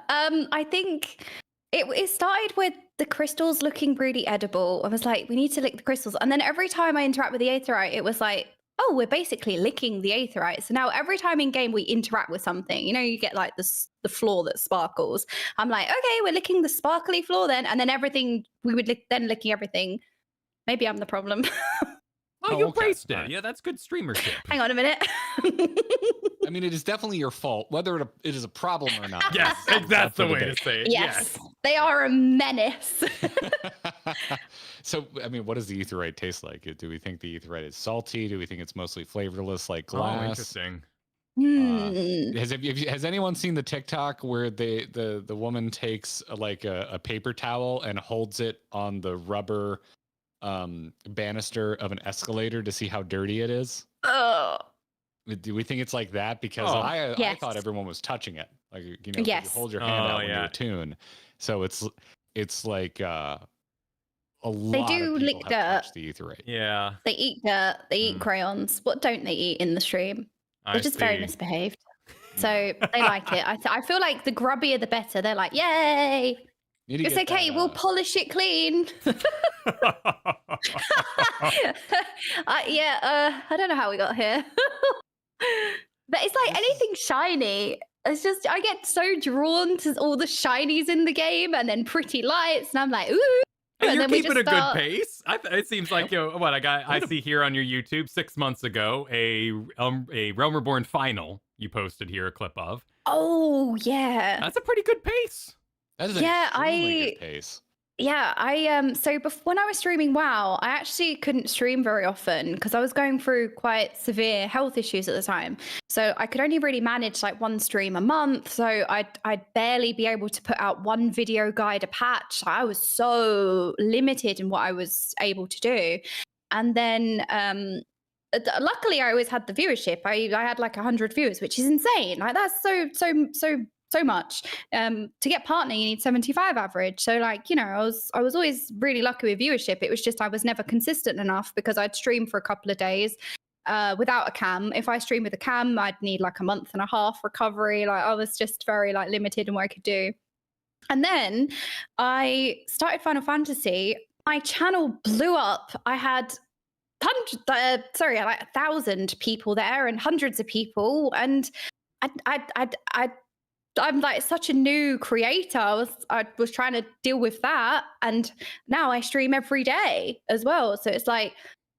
I think it started with the crystals looking really edible. I was like, we need to lick the crystals. And then every time I interact with the Aetheryte, it was like, oh, we're basically licking the Aetheryte. So now every time in game we interact with something, you know, you get like the floor that sparkles. I'm like, okay, we're licking the sparkly floor then. And then everything, we would licking everything. Maybe I'm the problem.
Oh, you embraced it. Yeah, that's good streamership.
Hang on a minute.
I mean, it is definitely your fault, whether it is a problem or not.
Yes, that's the way to say it.
Yes, they are a menace.
So, I mean, what does the Aetheryte taste like? Do we think the Aetheryte is salty? Do we think it's mostly flavorless like glass?
Oh, interesting.
Has anyone seen the TikTok where the woman takes a paper towel and holds it on the rubber banister of an escalator to see how dirty it is?
Oh.
Do we think it's like that? Because I thought everyone was touching it. Like, you know, you hold your hand out when you attune. So it's like a lot
they do
of people
lick
have
dirt.
The Aetheryte.
Yeah.
They eat dirt. They eat crayons. What don't they eat in the stream? They're just very misbehaved. So they like it. I feel like the grubbier the better. They're like, yay. It's okay. We'll polish it clean. I don't know how we got here. But it's like anything shiny. It's just, I get so drawn to all the shinies in the game and then pretty lights. And I'm like, ooh.
And you're keeping a good pace. It seems like, I see here on your YouTube 6 months ago, a Realm Reborn final you posted here a clip of.
Oh, yeah.
That's a pretty good pace.
That is an extremely good pace.
Yeah, so when I was streaming WoW, I actually couldn't stream very often because I was going through quite severe health issues at the time. So I could only really manage like one stream a month. So I'd barely be able to put out one video guide a patch. I was so limited in what I was able to do. And then luckily I always had the viewership. I had like 100 viewers, which is insane. Like that's so much. To get partner, you need 75 average. So like, you know, I was always really lucky with viewership. It was just I was never consistent enough because I'd stream for a couple of days without a cam. If I stream with a cam, I'd need like a month and a half recovery. Like I was just very like limited in what I could do. And then I started Final Fantasy. My channel blew up. I had like 1,000 people there and hundreds of people. And I'm like such a new creator. I was trying to deal with that. And now I stream every day as well. So it's like,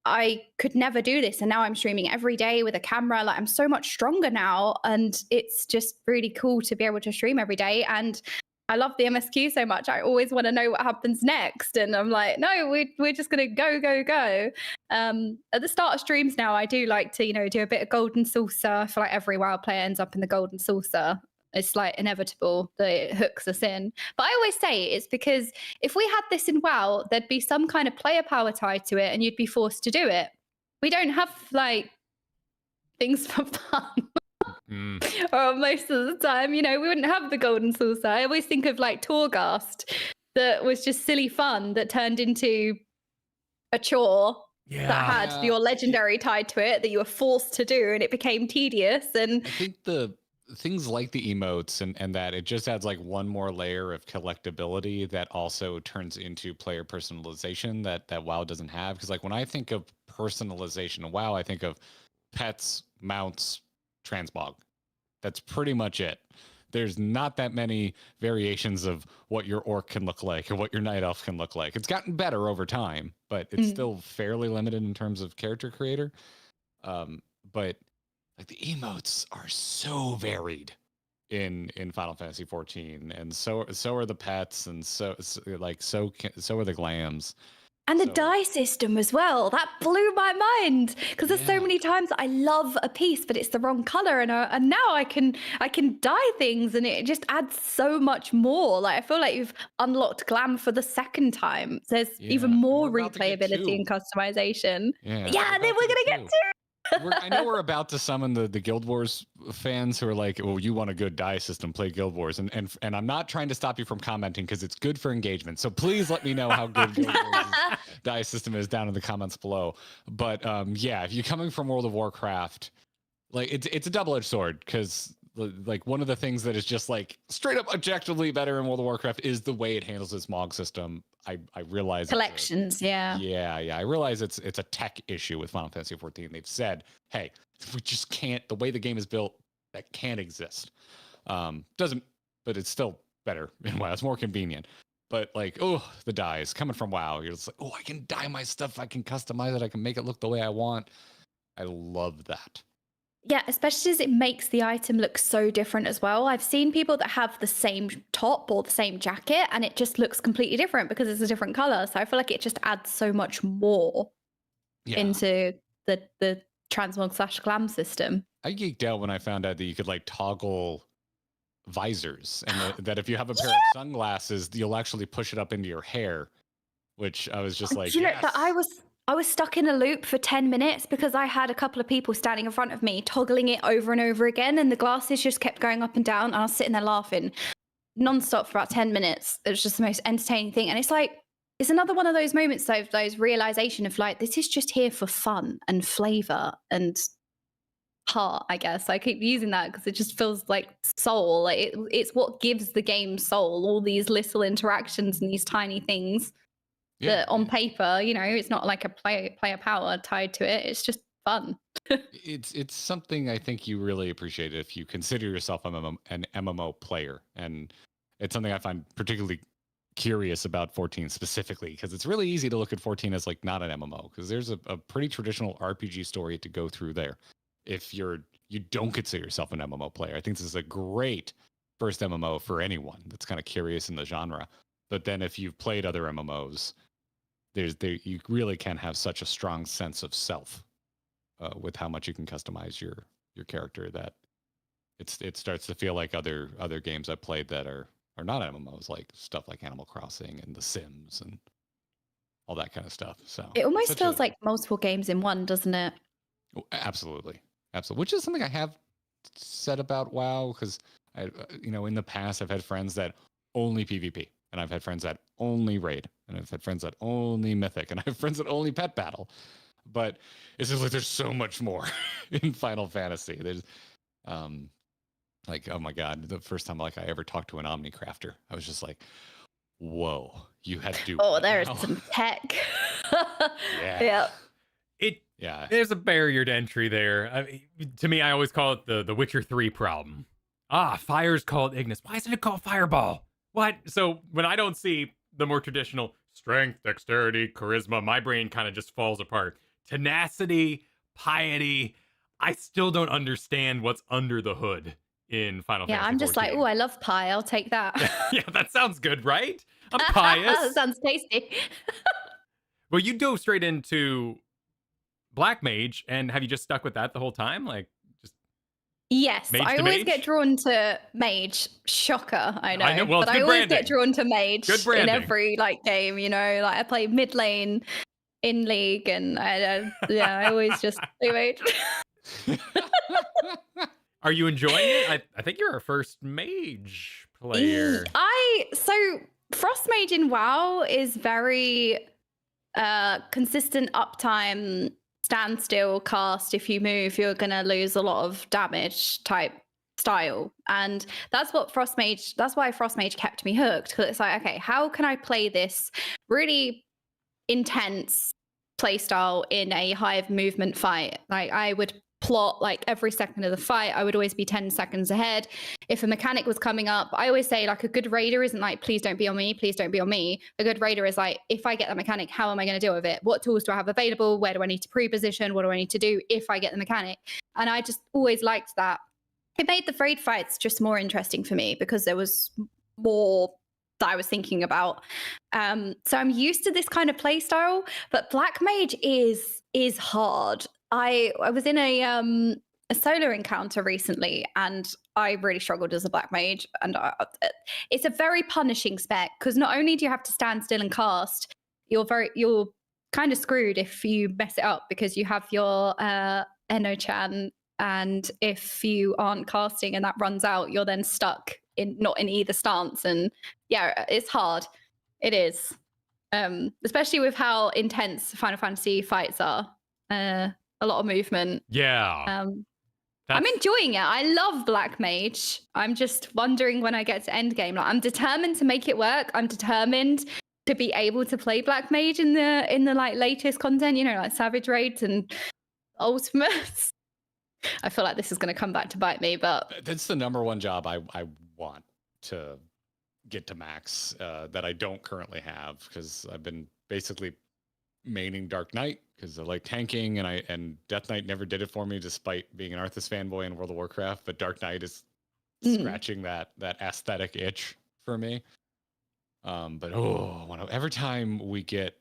I could never do this. And now I'm streaming every day with a camera. Like I'm so much stronger now. And it's just really cool to be able to stream every day. And I love the MSQ so much. I always want to know what happens next. And I'm like, no, we're just going to go. At the start of streams now, I do like to, you know, do a bit of golden saucer. I feel like every WoW player ends up in the golden saucer. It's like inevitable that it hooks us in. But I always say it's because if we had this in WoW, there'd be some kind of player power tied to it and you'd be forced to do it. We don't have like things for fun. Or most of the time, you know, we wouldn't have the golden saucer. I always think of like Torghast that was just silly fun that turned into a chore that had your legendary tied to it that you were forced to do and it became tedious. And
I think the things like the emotes and that it just adds like one more layer of collectability that also turns into player personalization that WoW doesn't have. Because like when I think of personalization in WoW, I think of pets, mounts, transmog. That's pretty much it. There's not that many variations of what your orc can look like or what your night elf can look like. It's gotten better over time, but it's still fairly limited in terms of character creator. But like the emotes are so varied in Final Fantasy 14, and so are the pets, and so are the glams.
And the dye system as well. That blew my mind because there's so many times I love a piece, but it's the wrong color, and now I can dye things, and it just adds so much more. Like I feel like you've unlocked glam for the second time. So there's even more replayability and customization. Yeah, and then we're gonna get to.
I know we're about to summon the Guild Wars fans who are like, "Oh, you want a good die system? Play Guild Wars." And I'm not trying to stop you from commenting because it's good for engagement. So please let me know how good Guild Wars' die system is down in the comments below. But yeah, if you're coming from World of Warcraft, like it's a double-edged sword because like one of the things that is just like straight up objectively better in World of Warcraft is the way it handles its MOG system. I realize
Collections, yeah.
I realize it's a tech issue with Final Fantasy 14. They've said, hey, we just can't. The way the game is built, that can't exist. Doesn't, but it's still better in WoW. It's more convenient. But like, oh, the dies coming from WoW. You're just like, oh, I can dye my stuff. I can customize it. I can make it look the way I want. I love that.
Yeah, especially as it makes the item look so different as well. I've seen people that have the same top or the same jacket and it just looks completely different because it's a different color. So I feel like it just adds so much more into the transmog / glam system.
I geeked out when I found out that you could like toggle visors and that if you have a pair of sunglasses, you'll actually push it up into your hair, which I was just like,
you know, that I was stuck in a loop for 10 minutes because I had a couple of people standing in front of me toggling it over and over again, and the glasses just kept going up and down, and I was sitting there laughing nonstop for about 10 minutes. It was just the most entertaining thing. And it's like, it's another one of those moments, though, those realization of like, this is just here for fun and flavor and heart, I guess. I keep using that because it just feels like soul. Like it's what gives the game soul, all these little interactions and these tiny things. That on paper, you know, it's not like a player power tied to it. It's just fun.
It's something I think you really appreciate if you consider yourself an MMO player. And it's something I find particularly curious about 14 specifically, because it's really easy to look at 14 as like not an MMO, because there's a pretty traditional RPG story to go through there. If you don't consider yourself an MMO player, I think this is a great first MMO for anyone that's kind of curious in the genre. But then if you've played other MMOs, you really can have such a strong sense of self with how much you can customize your character that it starts to feel like other games I've played that are not MMOs, like stuff like Animal Crossing and The Sims and all that kind of stuff. So
it almost feels like multiple games in one, doesn't it?
Absolutely, which is something I have said about WoW, because in the past I've had friends that only PvP. And I've had friends that only raid, and I've had friends that only mythic, and I have friends that only pet battle. But it's just like there's so much more in Final Fantasy. There's like, oh my god, the first time like I ever talked to an Omnicrafter, I was just like, whoa, you had to do
there's some tech.
Yeah.
There's a barrier to entry there. To me, I always call it the Witcher 3 problem. Fire's called Ignis. Why isn't it called Fireball? What? So when I don't see the more traditional strength, dexterity, charisma, my brain kind of just falls apart. Tenacity, piety, I still don't understand what's under the hood in Final Fantasy 14.
I'm just like, I love pie. I'll take that.
Yeah, that sounds good, right? I'm pious.
That sounds tasty.
Well, you dove straight into Black Mage, and have you just stuck with that the whole time? Like,
yes, I always get drawn to Mage. Shocker, I know. Well, but I always get drawn to Mage in every game. You know, like I play mid lane in League, and I always just do Mage.
Are you enjoying it? I think you're our first Mage player.
So Frost Mage in WoW is very consistent uptime. Standstill cast. If you move, you're gonna lose a lot of damage type style, and that's why Frost Mage kept me hooked, because it's like, okay, how can I play this really intense playstyle in a hive movement fight? Like I would plot like every second of the fight. I would always be 10 seconds ahead. If a mechanic was coming up, I always say like a good raider isn't like, please don't be on me, please don't be on me. A good raider is like, if I get that mechanic, how am I going to deal with it? What tools do I have available? Where do I need to pre-position? What do I need to do if I get the mechanic? And I just always liked that. It made the raid fights just more interesting for me because there was more that I was thinking about. So I'm used to this kind of play style, but Black Mage is hard. I was in a solo encounter recently, and I really struggled as a Black Mage. And it's a very punishing spec, because not only do you have to stand still and cast, you're kind of screwed if you mess it up, because you have your Eno-chan, and if you aren't casting and that runs out, you're then stuck in not in either stance. And yeah, it's hard. It is. Especially with how intense Final Fantasy fights are. A lot of movement.
Yeah.
I'm enjoying it. I love Black Mage. I'm just wondering when I get to endgame. Like, I'm determined to make it work. I'm determined to be able to play Black Mage in the like latest content, you know, like Savage Raids and Ultimates. I feel like this is going to come back to bite me, but
that's the number one job I want to get to max that I don't currently have, because I've been basically maining Dark Knight because I like tanking, and Death Knight never did it for me despite being an Arthas fanboy in World of Warcraft, but Dark Knight is scratching that aesthetic itch for me. But every time we get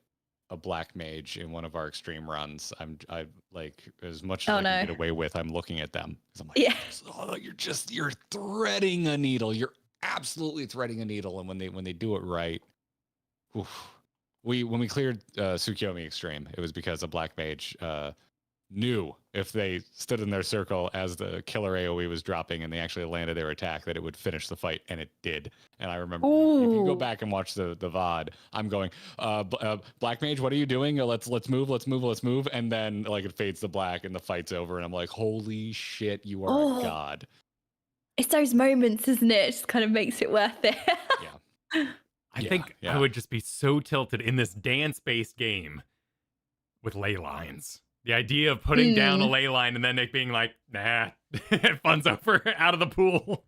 a Black Mage in one of our extreme runs, I like, as much as I can get away with, I'm looking at them because I'm like, you're threading a needle. You're absolutely threading a needle. And when they do it right, when we cleared Tsukiyomi Extreme, it was because a Black Mage knew if they stood in their circle as the killer AoE was dropping and they actually landed their attack, that it would finish the fight, and it did. And I remember, if you go back and watch the VOD, I'm going, Black Mage, what are you doing? Let's move. And then like it fades to black and the fight's over, and I'm like, holy shit, you are a god.
It's those moments, isn't it? It just kind of makes it worth it.
Yeah.
I think I would just be so tilted in this dance-based game with ley lines. The idea of putting down a ley line and then it being like, nah, fun's over, out of the pool.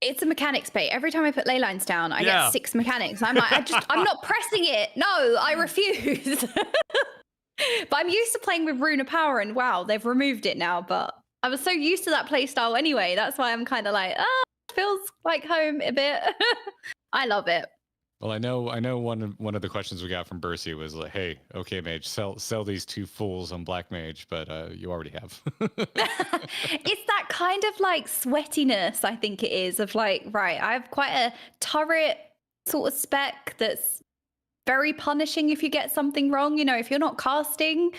It's a mechanics bait. Every time I put ley lines down, I get 6 mechanics. I'm like, I'm not pressing it. No, I refuse. But I'm used to playing with Rune of Power, and wow, they've removed it now. But I was so used to that playstyle anyway. That's why I'm kind of like, it feels like home a bit. I love it.
Well, I know one of the questions we got from Bercy was like, hey, Okaymage, sell these 2 fools on Black Mage, but you already have.
It's that kind of like sweatiness, I think it is, of like, right, I have quite a turret sort of spec that's very punishing if you get something wrong. You know, if you're not casting,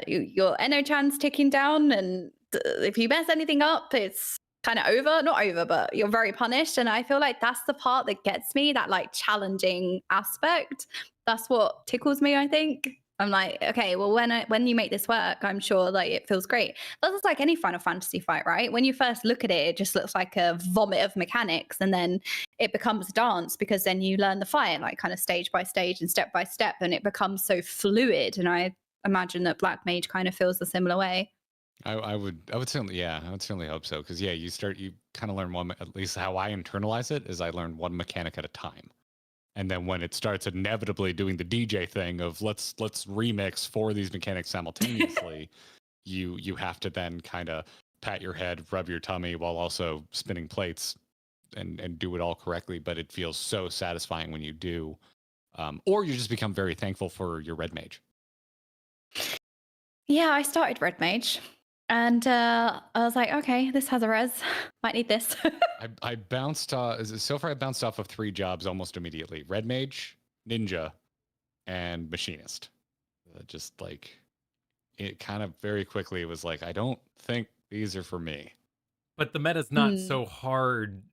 your Eno-chan's ticking down, and if you mess anything up, it's kind of not over, but you're very punished. And I feel like that's the part that gets me, that like challenging aspect. That's what tickles me, I think. I'm like, okay, well, when you make this work, I'm sure like it feels great. That's like any Final Fantasy fight, right? When you first look at it, it just looks like a vomit of mechanics, and then it becomes a dance, because then you learn the fight like kind of stage by stage and step by step, and it becomes so fluid. And I imagine that Black Mage kind of feels the similar way.
I would certainly hope so, because you kind of learn one, at least how I internalize it is I learn one mechanic at a time, and then when it starts inevitably doing the DJ thing of let's remix 4 of these mechanics simultaneously, you have to then kind of pat your head, rub your tummy while also spinning plates and do it all correctly. But it feels so satisfying when you do, or you just become very thankful for your Red Mage.
Yeah, I started Red Mage. And I was like, okay, this has a res. Might need this.
I bounced so far I bounced off of 3 jobs almost immediately: Red Mage, Ninja, and Machinist. Just like, it kind of very quickly was like, I don't think these are for me.
But the meta's not so hard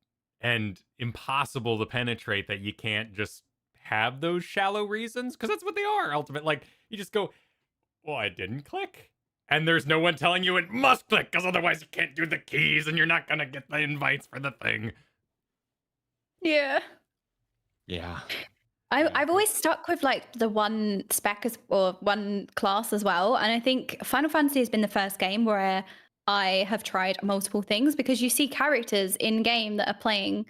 and impossible to penetrate that you can't just have those shallow reasons, because that's what they are ultimately. Like, you just go, well, I didn't click. And there's no one telling you it must click, because otherwise you can't do the keys and you're not going to get the invites for the thing.
Yeah. I've always stuck with like the one spec or one class as well. And I think Final Fantasy has been the first game where I have tried multiple things, because you see characters in game that are playing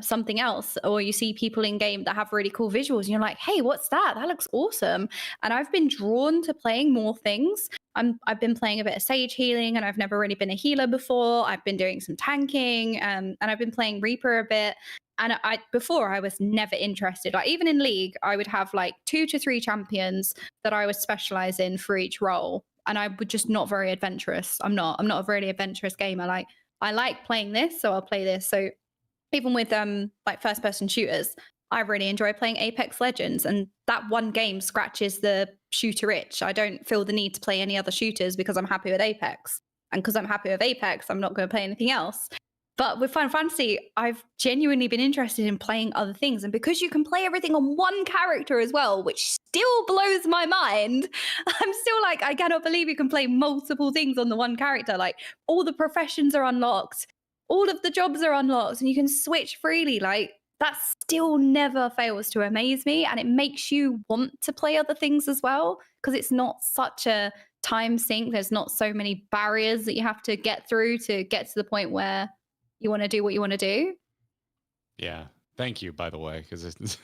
something else, or you see people in game that have really cool visuals, and you're like, hey, what's that? That looks awesome. And I've been drawn to playing more things. I've been playing a bit of Sage healing, and I've never really been a healer before. I've been doing some tanking, and I've been playing Reaper a bit. And before I was never interested. Like, even in League, I would have like 2 to 3 champions that I would specialize in for each role, and I would just not very adventurous. I'm not a really adventurous gamer. I like playing this, so I'll play this. So even with like first person shooters, I really enjoy playing Apex Legends, and that one game scratches the shooter itch. I don't feel the need to play any other shooters because I'm happy with Apex. And because I'm happy with Apex, I'm not going to play anything else. But with Final Fantasy, I've genuinely been interested in playing other things. And because you can play everything on one character as well, which still blows my mind, I'm still like, I cannot believe you can play multiple things on the one character. Like, all the professions are unlocked, all of the jobs are unlocked, and you can switch freely. Like, that still never fails to amaze me. And it makes you want to play other things as well, because it's not such a time sink. There's not so many barriers that you have to get through to get to the point where you want to do what you want to do.
Yeah. Thank you, by the way, because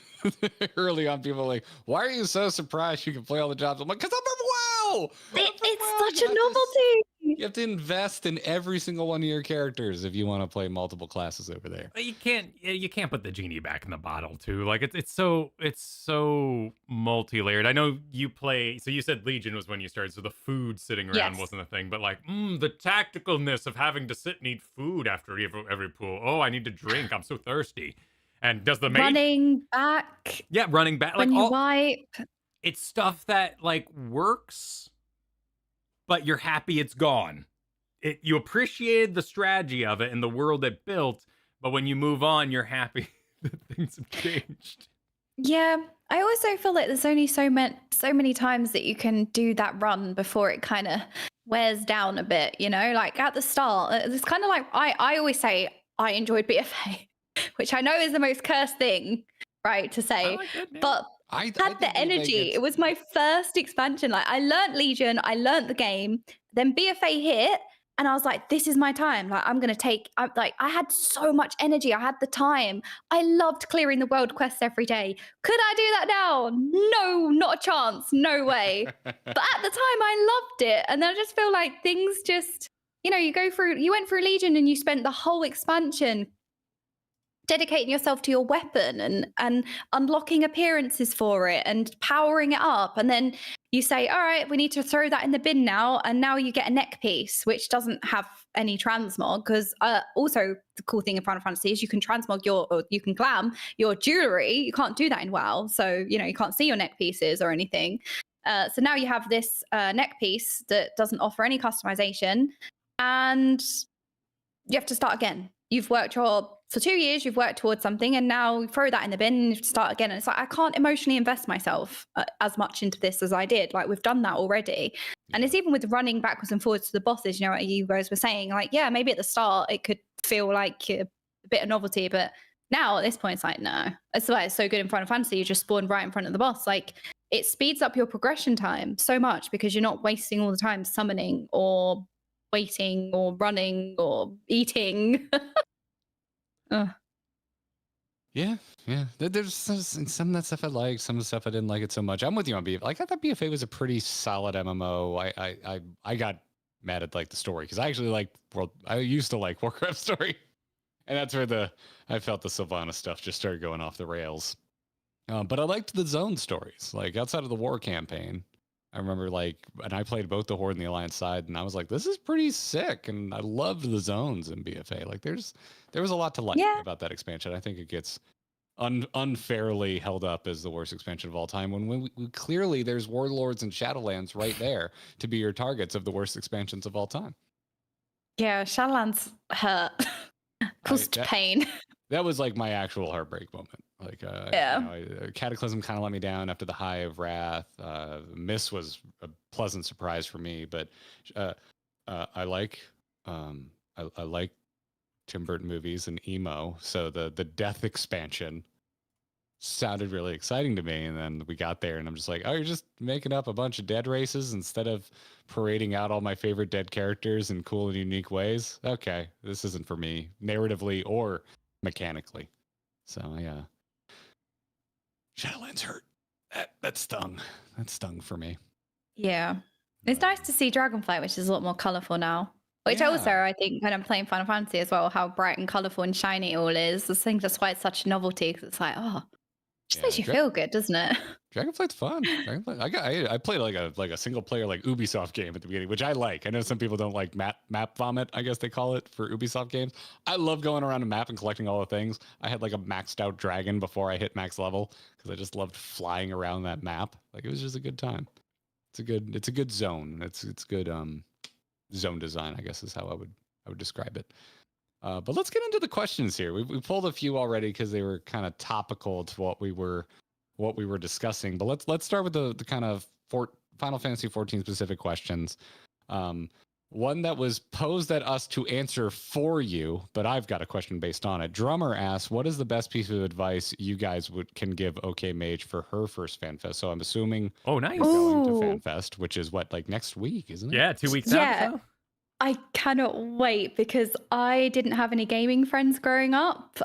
early on people are like, why are you so surprised you can play all the jobs? I'm like, because I'm from WoW!
It's such a novelty.
You have to invest in every single one of your characters if you want to play multiple classes over there.
You can't put the genie back in the bottle too. Like it's so multi-layered. I know you play, so you said Legion was when you started, so the food sitting around wasn't a thing, but like the tacticalness of having to sit and eat food after every pool. Oh, I need to drink. I'm so thirsty. And does the mage
running back?
Yeah, running back.
When you wipe.
It's stuff that like works, but you're happy it's gone. You appreciated the strategy of it and the world it built, but when you move on, you're happy that things have changed.
Yeah, I also feel like there's only so many times that you can do that run before it kind of wears down a bit, you know? Like at the start, it's kind of like, I always say I enjoyed BFA, which I know is the most cursed thing, right, to say, but I had the energy. It was my first expansion. Like I learned Legion, I learned the game, then BFA hit, and I was like, this is my time. Like I'm gonna take. I had so much energy. I had the time. I loved clearing the world quests every day. Could I do that now? No, not a chance. No way. But at the time, I loved it, and I just feel like things just, you know, you went through Legion and you spent the whole expansion dedicating yourself to your weapon and unlocking appearances for it and powering it up. And then you say, all right, we need to throw that in the bin now. And now you get a neck piece, which doesn't have any transmog. Because also the cool thing in Final Fantasy is you can transmog you can glam your jewelry. You can't do that in WoW. So, you know, you can't see your neck pieces or anything. So now you have this neck piece that doesn't offer any customization. And you have to start again. You've worked for 2 years, you've worked towards something, and now you throw that in the bin and you have to start again. And it's like, I can't emotionally invest myself as much into this as I did. Like, we've done that already. And it's even with running backwards and forwards to the bosses, you know, what you guys were saying, like, yeah, maybe at the start it could feel like a bit of novelty, but now at this point, it's like, no. That's why it's so good in Final Fantasy. You just spawn right in front of the boss. Like, it speeds up your progression time so much because you're not wasting all the time summoning or waiting or running or eating.
Yeah. There's some of that stuff I like, some of the stuff I didn't like it so much. I'm with you on BFA. Like, I thought BFA was a pretty solid MMO. I got mad at like the story because I actually I used to like Warcraft story, and that's where I felt the Sylvanas stuff just started going off the rails. But I liked the zone stories, like outside of the war campaign. I remember and I played both the Horde and the Alliance side, and I was like, this is pretty sick. And I loved the zones in BFA. Like there was a lot to like about that expansion. I think it gets unfairly held up as the worst expansion of all time when we clearly there's Warlords and Shadowlands right there to be your targets of the worst expansions of all time. Yeah,
Shadowlands hurt. Caused pain.
That was like my actual heartbreak moment. Like, Cataclysm kind of let me down after the High of Wrath. Miss was a pleasant surprise for me, but I like Tim Burton movies and emo, so the Death expansion sounded really exciting to me. And then we got there, and I'm just like, oh, you're just making up a bunch of dead races instead of parading out all my favorite dead characters in cool and unique ways. Okay, this isn't for me, narratively or mechanically. So yeah. Shadowlands hurt. That stung. That stung for me.
Yeah. It's nice to see Dragonflight, which is a lot more colorful now. Which also, I think, when I'm playing Final Fantasy as well, how bright and colorful and shiny it all is. I think that's why it's such a novelty, because it's like, oh, it just makes you feel good, doesn't it?
Dragonflight's fun. I played like a single player like Ubisoft game at the beginning, which I like. I know some people don't like map vomit, I guess they call it for Ubisoft games. I love going around a map and collecting all the things. I had like a maxed out dragon before I hit max level because I just loved flying around that map. Like it was just a good time. It's a good zone. It's good zone design, I guess is how I would describe it. But let's get into the questions here. We pulled a few already because they were kind of topical to what we were discussing. But let's start with the kind of Final Fantasy 14 specific questions. One that was posed at us to answer for you, but I've got a question based on it. Drummer asks, what is the best piece of advice you guys can give Okaymage for her first FanFest? So I'm assuming
nice.
you're going to FanFest, which is what, like next week, isn't it?
Yeah, 2 weeks out. So?
I cannot wait because I didn't have any gaming friends growing up.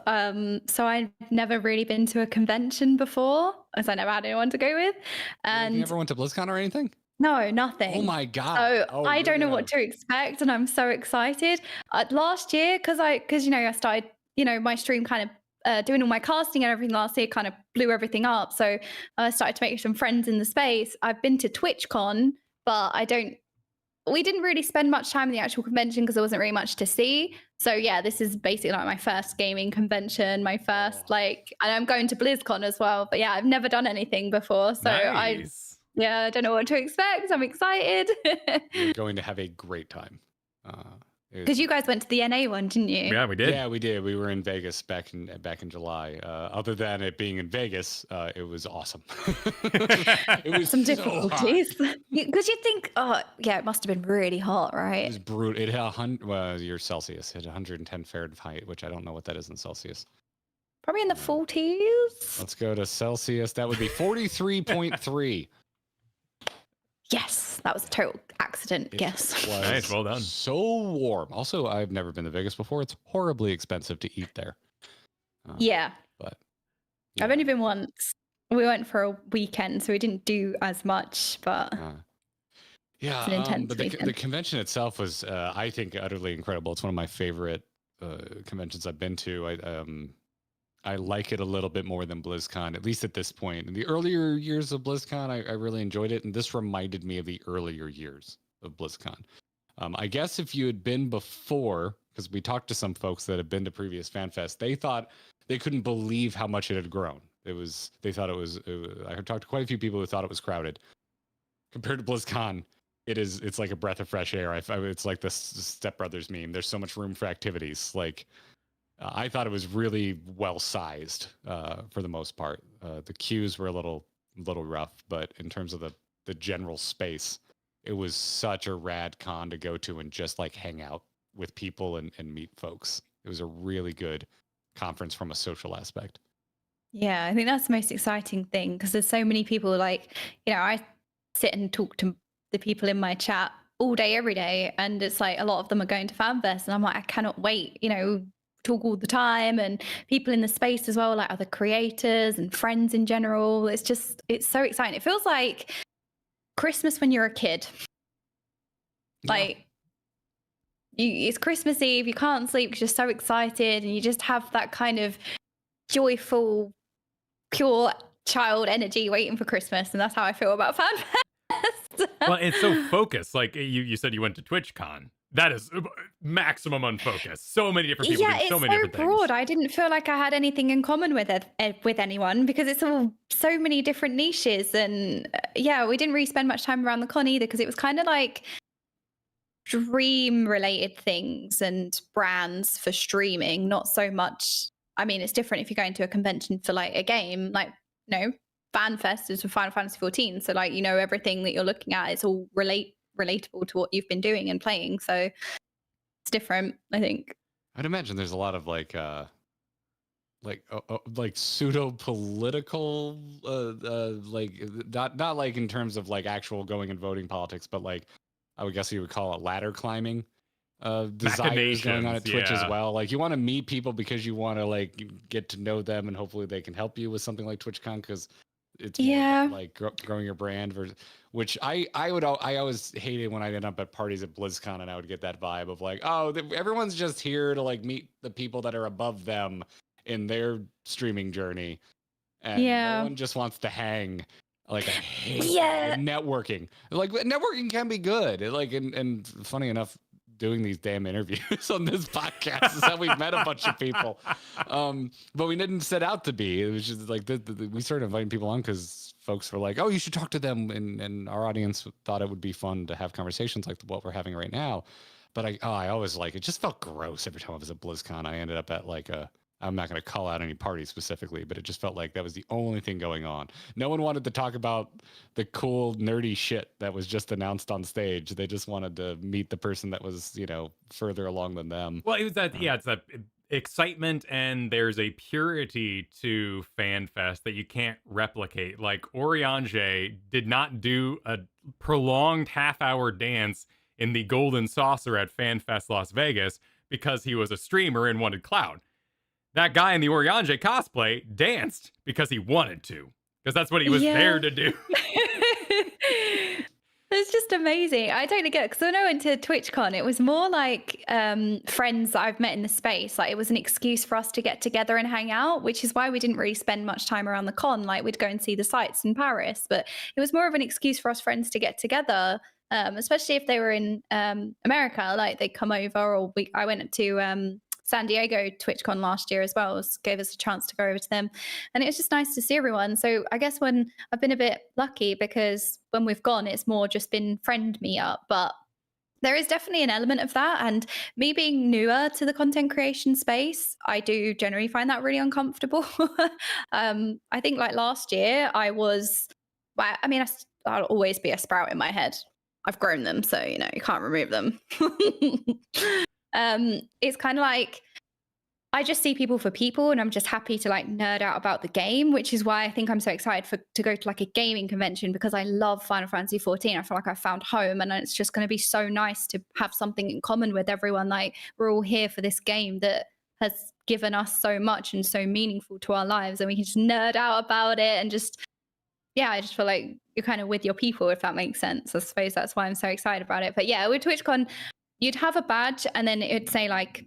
So I've never really been to a convention before, as I never had anyone to go with. And
you ever went to BlizzCon or anything?
No, nothing.
Oh my God.
So I don't know what to expect, and I'm so excited. Last year, because I started, my stream kind of doing all my casting and everything last year kind of blew everything up. So I started to make some friends in the space. I've been to TwitchCon, but we didn't really spend much time in the actual convention because there wasn't really much to see. So yeah, this is basically like my first gaming convention, my first and I'm going to BlizzCon as well. But yeah, I've never done anything before. So
nice.
I don't know what to expect. I'm excited.
You're going to have a great time.
Because you guys went to the NA one, didn't you?
Yeah, we did.
Yeah, we did. We were in Vegas back in July. Other than it being in Vegas, it was awesome. It was
some difficulties. Because you think, it must have been really hot, right?
It was brutal. It hit 100. Well, your Celsius hit 110 Fahrenheit, which I don't know what that is in Celsius.
Probably in the 40s.
Let's go to Celsius. That would be 43.3.
Yes, that was a total accident guess.
Nice, well done.
So warm. Also, I've never been to Vegas before. It's horribly expensive to eat there. But
I've only been once. We went for a weekend, so we didn't do as much, but it's an intense
but the convention itself was, I think, utterly incredible. It's one of my favorite conventions I've been to. I like it a little bit more than BlizzCon, at least at this point. In the earlier years of BlizzCon, I really enjoyed it, and this reminded me of the earlier years of BlizzCon. I guess if you had been before, because we talked to some folks that had been to previous FanFest, they thought they couldn't believe how much it had grown. They thought it was. I talked to quite a few people who thought it was crowded. Compared to BlizzCon, it's like a breath of fresh air. It's like the Step Brothers meme. There's so much room for activities. I thought it was really well sized for the most part. The queues were a little rough, but in terms of the general space, it was such a rad con to go to and just hang out with people and meet folks. It was a really good conference from a social aspect.
Yeah, I think that's the most exciting thing because there's so many people I sit and talk to the people in my chat all day, every day. And it's a lot of them are going to FanFest and I'm I cannot wait, talk all the time, and people in the space as well, other creators and friends in general. It's so exciting. It feels like Christmas when you're a kid. It's Christmas Eve, you can't sleep because you're so excited and you just have that kind of joyful, pure child energy waiting for Christmas. And that's how I feel about FanFest.
Well, it's so focused. You said you went to TwitchCon. That is maximum unfocused. So many different people doing so many different things. Yeah, it's so broad.
I didn't feel like I had anything in common with anyone because it's all so many different niches. And we didn't really spend much time around the con either because it was kind of stream-related things and brands for streaming, not so much. I mean, it's different if you're going to a convention for a game. FanFest is for Final Fantasy 14, so everything that you're looking at, it's all relatable to what you've been doing and playing, so it's different, I think.
I'd imagine there's a lot of pseudo political not in terms of actual going and voting politics, but I would guess you would call it ladder climbing desires going on at Twitch as well. You want to meet people because you want to get to know them and hopefully they can help you with something like TwitchCon because it's more about, growing your brand versus, which I always hated when I end up at parties at BlizzCon and I would get that vibe of everyone's just here to meet the people that are above them in their streaming journey and no one just wants to hang Like I hate
Yeah.
networking. Like networking can be good. And funny enough, doing these damn interviews on this podcast is how we met a bunch of people. But we didn't set out to be. It was just like we started inviting people on because folks were like, "Oh, you should talk to them," and our audience thought it would be fun to have conversations like what we're having right now. But I always like it. Just felt gross every time I was at BlizzCon. I ended up at like I'm not going to call out any party specifically, but it just felt like that was the only thing going on. No one wanted to talk about the cool, nerdy shit that was just announced on stage. They just wanted to meet the person that was, further along than them.
Well, it was that, it's that excitement, and there's a purity to FanFest that you can't replicate. Like, Oriange did not do a prolonged half-hour dance in the Golden Saucer at FanFest Las Vegas because he was a streamer and wanted clout. That guy in the Oriange cosplay danced because he wanted to, because that's what he was there to do.
It's just amazing. I totally get it, because when I went to TwitchCon, it was more like friends that I've met in the space. Like, it was an excuse for us to get together and hang out, which is why we didn't really spend much time around the con. Like, we'd go and see the sites in Paris, but it was more of an excuse for us friends to get together, especially if they were in America. Like, they'd come over, or I went to San Diego TwitchCon last year as well. Gave us a chance to go over to them, and it was just nice to see everyone. So I guess when I've been a bit lucky, because when we've gone, it's more just been friend meetup, but there is definitely an element of that. And me being newer to the content creation space, I do generally find that really uncomfortable. I think like last year I'll always be a sprout in my head. I've grown them, so you can't remove them. It's kind of like I just see people for people, and I'm just happy to like nerd out about the game, which is why I think I'm so excited to go to like a gaming convention, because I love Final Fantasy 14. I feel like I found home, and it's just going to be so nice to have something in common with everyone. Like, we're all here for this game that has given us so much and so meaningful to our lives, and we can just nerd out about it and just, yeah, I just feel like you're kind of with your people, if that makes sense. I suppose that's why I'm so excited about it. But yeah, with TwitchCon, you'd have a badge, and then it'd say like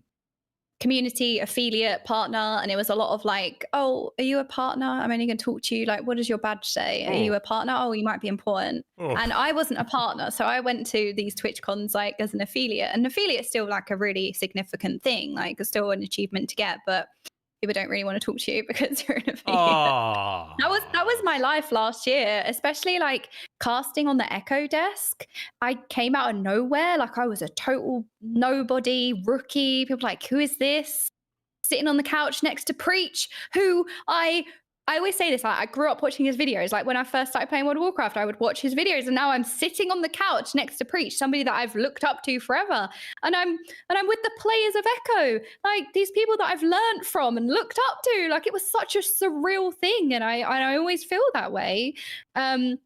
community, affiliate, partner, and it was a lot of like, oh, are you a partner? I'm only going to talk to you. Like, what does your badge say? Are you a partner? Oh, you might be important. And I wasn't a partner, so I went to these TwitchCons like as an affiliate, and affiliate is still like a really significant thing. Like, it's still an achievement to get, but people don't really want to talk to you because you're an affiliate. That was my life last year, especially like casting on the Echo desk. I came out of nowhere. Like, I was a total nobody, rookie. People were like, who is this? Sitting on the couch next to Preach, who I always say this, like, I grew up watching his videos. Like, when I first started playing World of Warcraft, I would watch his videos, and now I'm sitting on the couch next to Preach, somebody that I've looked up to forever. And I'm with the players of Echo, like these people that I've learned from and looked up to. Like, it was such a surreal thing, and I always feel that way. And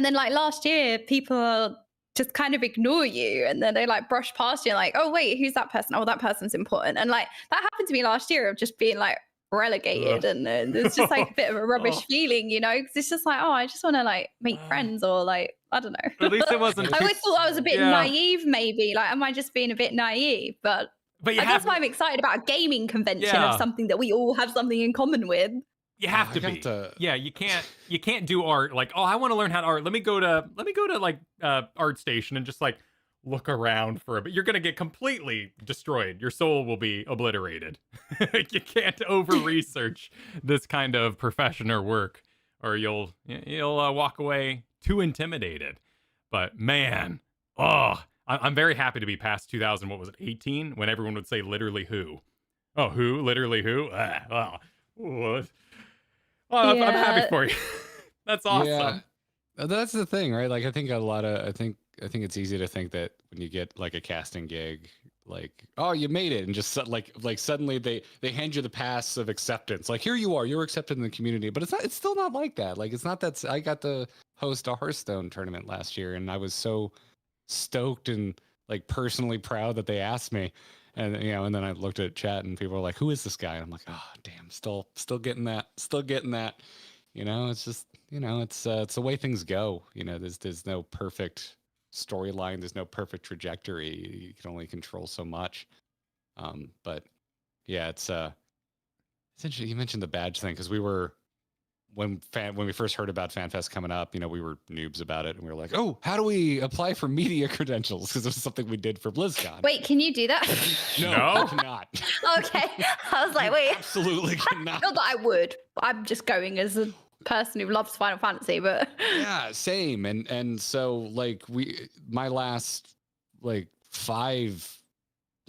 then like last year, people just kind of ignore you, and then they like brush past you, like, oh wait, who's that person? Oh, that person's important. And like that happened to me last year, of just being like relegated. And it's just like a bit of a rubbish feeling, because it's just like, oh, I just want to like make friends, or like, I don't know.
At least it wasn't.
I always thought I was a bit naive, maybe. Like, am I just being a bit naive? But that's why I'm excited about a gaming convention of something that we all have something in common with.
You have to be. Yeah, you can't do art like, oh, I want to learn how to art. Let me go to like Art Station and just like look around for a bit. You're gonna get completely destroyed. Your soul will be obliterated. You can't over research this kind of profession or work, or you'll walk away too intimidated. But man, I'm very happy to be past 2000. What was it, 18? When everyone would say literally who? Oh, who? Literally who? I'm happy for you. That's awesome.
Yeah, that's the thing, right? Like, I think I think it's easy to think that when you get like a casting gig, like, oh, you made it, and just like suddenly they hand you the pass of acceptance. Like, here you are, you're accepted in the community. But it's still not like that. Like, it's not that. I got to host a Hearthstone tournament last year, and I was so stoked and like personally proud that they asked me. And and then I looked at chat, and people were like, who is this guy? And I'm like, oh damn, still getting that. It's just, it's the way things go. There's no perfect storyline, there's no perfect trajectory. You can only control so much. But yeah, it's interesting you mentioned the badge thing, because we were when we first heard about FanFest coming up, we were noobs about it, and we were like, "Oh, how do we apply for media credentials?" Because it was something we did for BlizzCon.
Wait, can you do that?
No, I cannot.
Okay, I was like, wait,
Absolutely cannot.
not that I would. I'm just going as a person who loves Final Fantasy, but
yeah, same. And so like my last like 5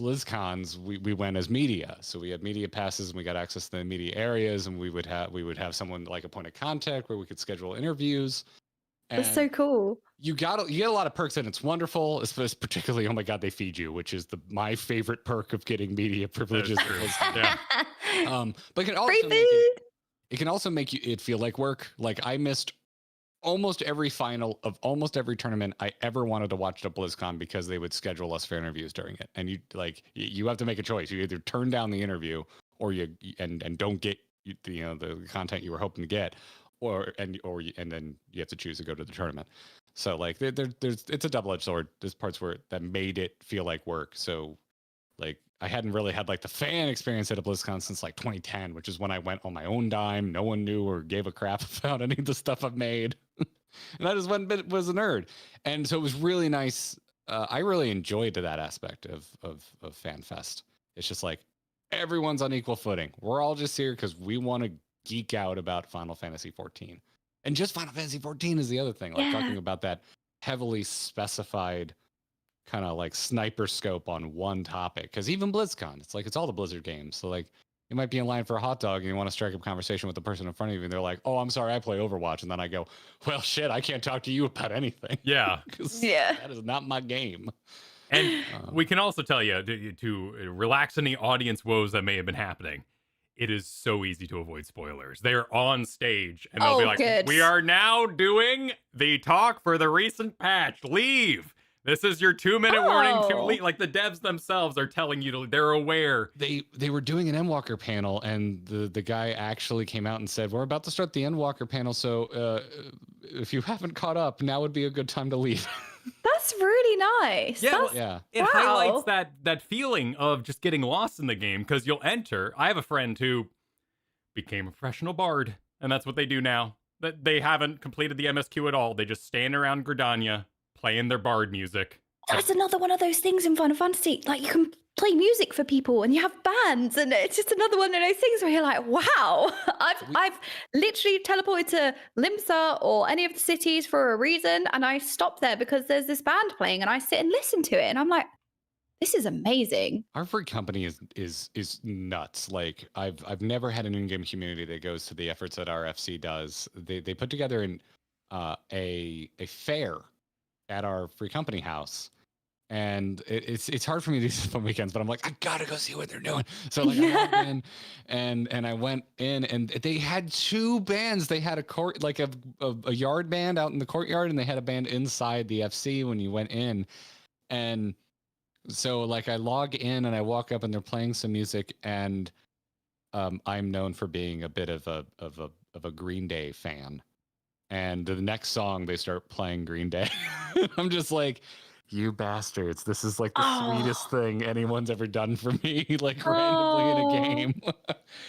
BlizzCons, we went as media. So we had media passes and we got access to the media areas, and we would have someone like a point of contact where we could schedule interviews. And
that's so cool.
You get a lot of perks, and it's wonderful. Especially particularly, oh my god, they feed you, which is my favorite perk of getting media privileges.
Yeah.
But it can also make it feel like work. Like I missed almost every final of almost every tournament I ever wanted to watch at BlizzCon because they would schedule us for interviews during it. And you have to make a choice. You either turn down the interview or you don't get the content you were hoping to get, and then you have to choose to go to the tournament. So like there's it's a double-edged sword. There's parts where that made it feel like work. So like I hadn't really had like the fan experience at a BlizzCon since like 2010, which is when I went on my own dime. No one knew or gave a crap about any of the stuff I've made. And I just was a nerd. And so it was really nice. I really enjoyed that aspect of FanFest. It's just like everyone's on equal footing. We're all just here because we want to geek out about Final Fantasy 14. And just Final Fantasy 14 is the other thing. Like talking about that heavily specified kind of like sniper scope on one topic, because even BlizzCon, it's all the Blizzard games. So like you might be in line for a hot dog and you want to strike up conversation with the person in front of you, and they're like, "Oh, I'm sorry, I play Overwatch," and then I go, "Well, shit, I can't talk to you about anything."
Yeah,
that is not my game.
And we can also tell you to relax any audience woes that may have been happening. It is so easy to avoid spoilers. They're on stage and they'll be like,
good.
"We are now doing the talk for the recent patch. Leave. This is your 2-minute warning to leave." Like the devs themselves are telling you to. They're aware.
They were doing an Endwalker panel, and the guy actually came out and said, "We're about to start the Endwalker panel, so if you haven't caught up, now would be a good time to leave."
That's really nice.
Yeah, It highlights that feeling of just getting lost in the game, because you'll enter. I have a friend who became a professional bard, and that's what they do now. That they haven't completed the MSQ at all. They just stand around Gridania playing their bard music.
That's another one of those things in Final Fantasy. Like you can play music for people and you have bands, and it's just another one of those things where you're like, wow, I've literally teleported to Limsa or any of the cities for a reason, and I stop there because there's this band playing and I sit and listen to it, and I'm like, this is amazing.
Our free company is nuts. Like I've never had an in-game community that goes to the efforts that our FC does. They put together a fair at our free company house, and it's hard for me to do this on weekends, but I'm like, I gotta go see what they're doing. So like I logged in and I went in, and they had 2 bands. They had a yard band out in the courtyard, and they had a band inside the FC when you went in. And so like I log in and I walk up and they're playing some music, and I'm known for being a bit of a Green Day fan. And the next song they start playing Green Day. I'm just like, you bastards, this is like the sweetest thing anyone's ever done for me, like randomly in a game.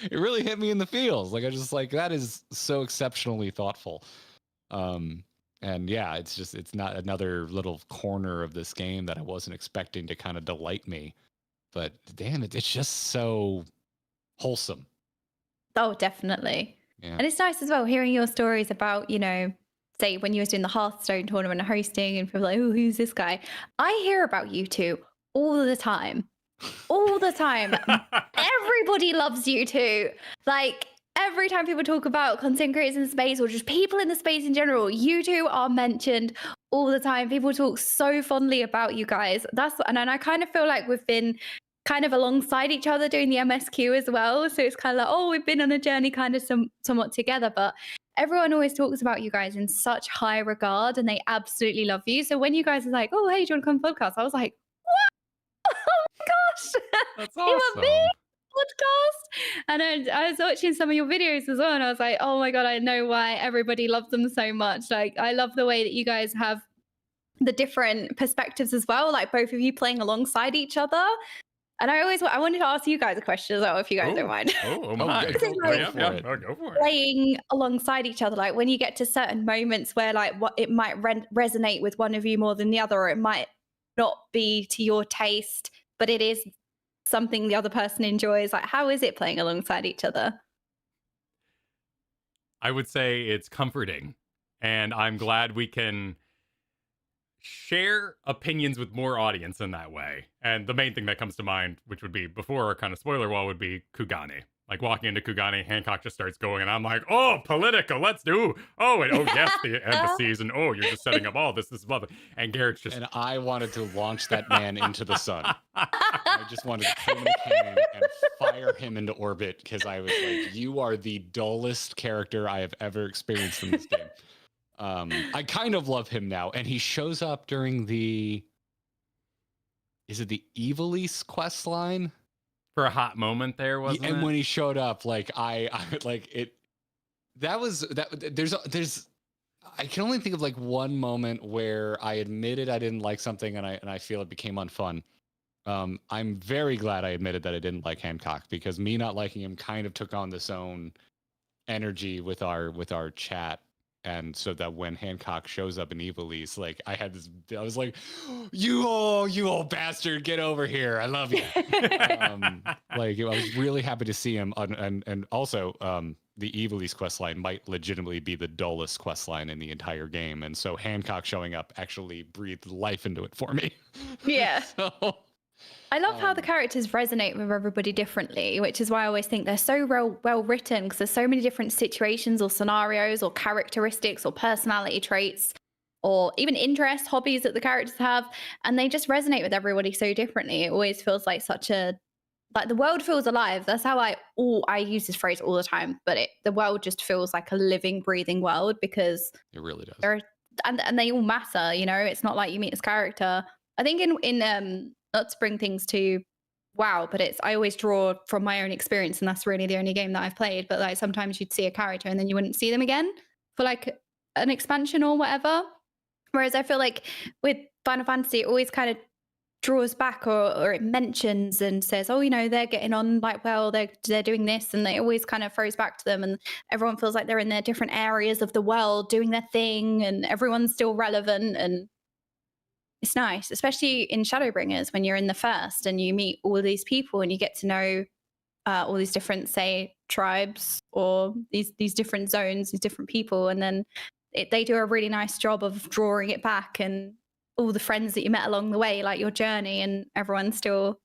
It really hit me in the feels. Like I just like, that is so exceptionally thoughtful. And yeah, it's not another little corner of this game that I wasn't expecting to kind of delight me. But damn it, it's just so wholesome.
Oh, definitely.
Yeah.
And it's nice as well hearing your stories about, say when you were doing the Hearthstone tournament and hosting, and people are like, oh, who's this guy? I hear about you two all the time. All the time. Everybody loves you two. Like every time people talk about content creators in space or just people in the space in general, you two are mentioned all the time. People talk so fondly about you guys. And I kind of feel like we've been kind of alongside each other doing the MSQ as well. So it's kind of like, oh, we've been on a journey kind of somewhat together, but everyone always talks about you guys in such high regard, and they absolutely love you. So when you guys are like, oh, hey, do you want to come to the podcast? I was like, what? Oh my gosh.
That's
You
awesome.
were me? Podcast. And I was watching some of your videos as well, and I was like, oh my God, I know why everybody loves them so much. Like, I love the way that you guys have the different perspectives as well, like both of you playing alongside each other. And I wanted to ask you guys a question as well, if you guys don't mind.
Oh my.
go for it.
Go for it.
Playing alongside each other, like when you get to certain moments where like what it might resonate with one of you more than the other, or it might not be to your taste, but it is something the other person enjoys. Like, how is it playing alongside each other?
I would say it's comforting, and I'm glad we can share opinions with more audience in that way. And the main thing that comes to mind, which would be before our kind of spoiler wall, would be Kugane. Like walking into Kugane, Hancock just starts going, and I'm like, oh, Politica, let's do. Oh, and oh, yes, the embassies, and oh, you're just setting up all this is above it. And Garrett's just.
And I wanted to launch that man into the sun. I just wanted to put him in a cannon and fire him into orbit because I was like, you are the dullest character I have ever experienced in this game. I kind of love him now, and he shows up during the. Is it the Evilise quest line?
For a hot moment there, wasn't it?
And when he showed up, like I like it. That was that. There's. I can only think of like one moment where I admitted I didn't like something, and I feel it became unfun. I'm very glad I admitted that I didn't like Hancock because me not liking him kind of took on this own energy with our chat. And so that when Hancock shows up in Evilise, like I was like, you old bastard, get over here. I love you. Like I was really happy to see him. And also the Evilise quest line might legitimately be the dullest quest line in the entire game. And so Hancock showing up actually breathed life into it for me.
Yeah.
So,
I love how the characters resonate with everybody differently, which is why I always think they're so well written because there's so many different situations or scenarios or characteristics or personality traits or even interests, hobbies that the characters have, and they just resonate with everybody so differently. It always feels like like the world feels alive. That's how I use this phrase all the time, but the world just feels like a living, breathing world because
it really does.
And they all matter, you know. It's not like you meet this character. I think in not to bring things to WoW, but I always draw from my own experience, and that's really the only game that I've played. But like sometimes you'd see a character and then you wouldn't see them again for like an expansion or whatever. Whereas I feel like with Final Fantasy, it always kind of draws back or it mentions and says, oh, you know, they're getting on like well, they're doing this, and it always kind of throws back to them, and everyone feels like they're in their different areas of the world doing their thing, and everyone's still relevant. And it's nice, especially in Shadowbringers when you're in the first and you meet all these people and you get to know all these different, say, tribes or these different zones, these different people. And then they do a really nice job of drawing it back and all the friends that you met along the way, like your journey, and everyone still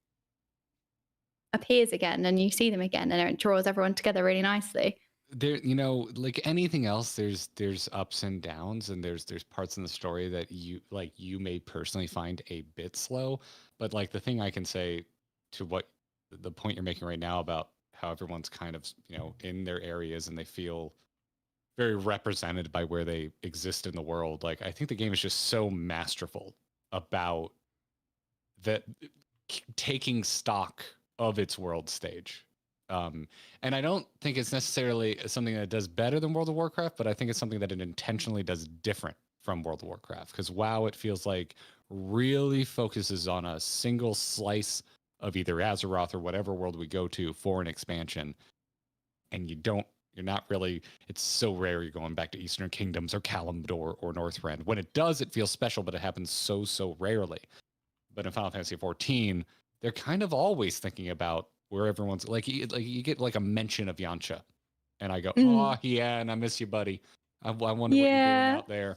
appears again and you see them again, and it draws everyone together really nicely.
There, you know, like anything else, there's ups and downs, and there's parts in the story that you may personally find a bit slow. But like the thing I can say to what the point you're making right now about how everyone's kind of, you know, in their areas and they feel very represented by where they exist in the world. Like I think the game is just so masterful about that, taking stock of its world stage. And I don't think it's necessarily something that it does better than World of Warcraft, but I think it's something that it intentionally does different from World of Warcraft. Because WoW, it feels like, really focuses on a single slice of either Azeroth or whatever world we go to for an expansion. And you're not really, it's so rare you're going back to Eastern Kingdoms or Kalimdor or Northrend. When it does, it feels special, but it happens so rarely. But in Final Fantasy XIV, they're kind of always thinking about where everyone's like you get like a mention of Yancha, and I go, oh yeah, and I miss you, buddy. I wonder what you're doing out there.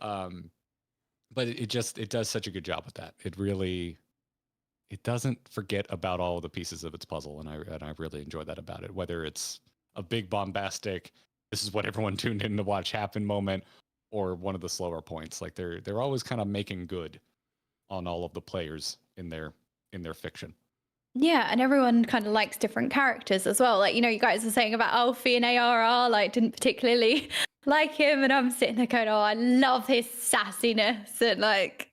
But it does such a good job with that. It doesn't forget about all the pieces of its puzzle, and I really enjoy that about it. Whether it's a big bombastic, this is what everyone tuned in to watch happen moment, or one of the slower points. Like they're always kind of making good on all of the players in their fiction.
Yeah, and everyone kind of likes different characters as well. Like, you know, you guys were saying about Alfie and ARR, like, didn't particularly like him. And I'm sitting there going, oh, I love his sassiness and, like,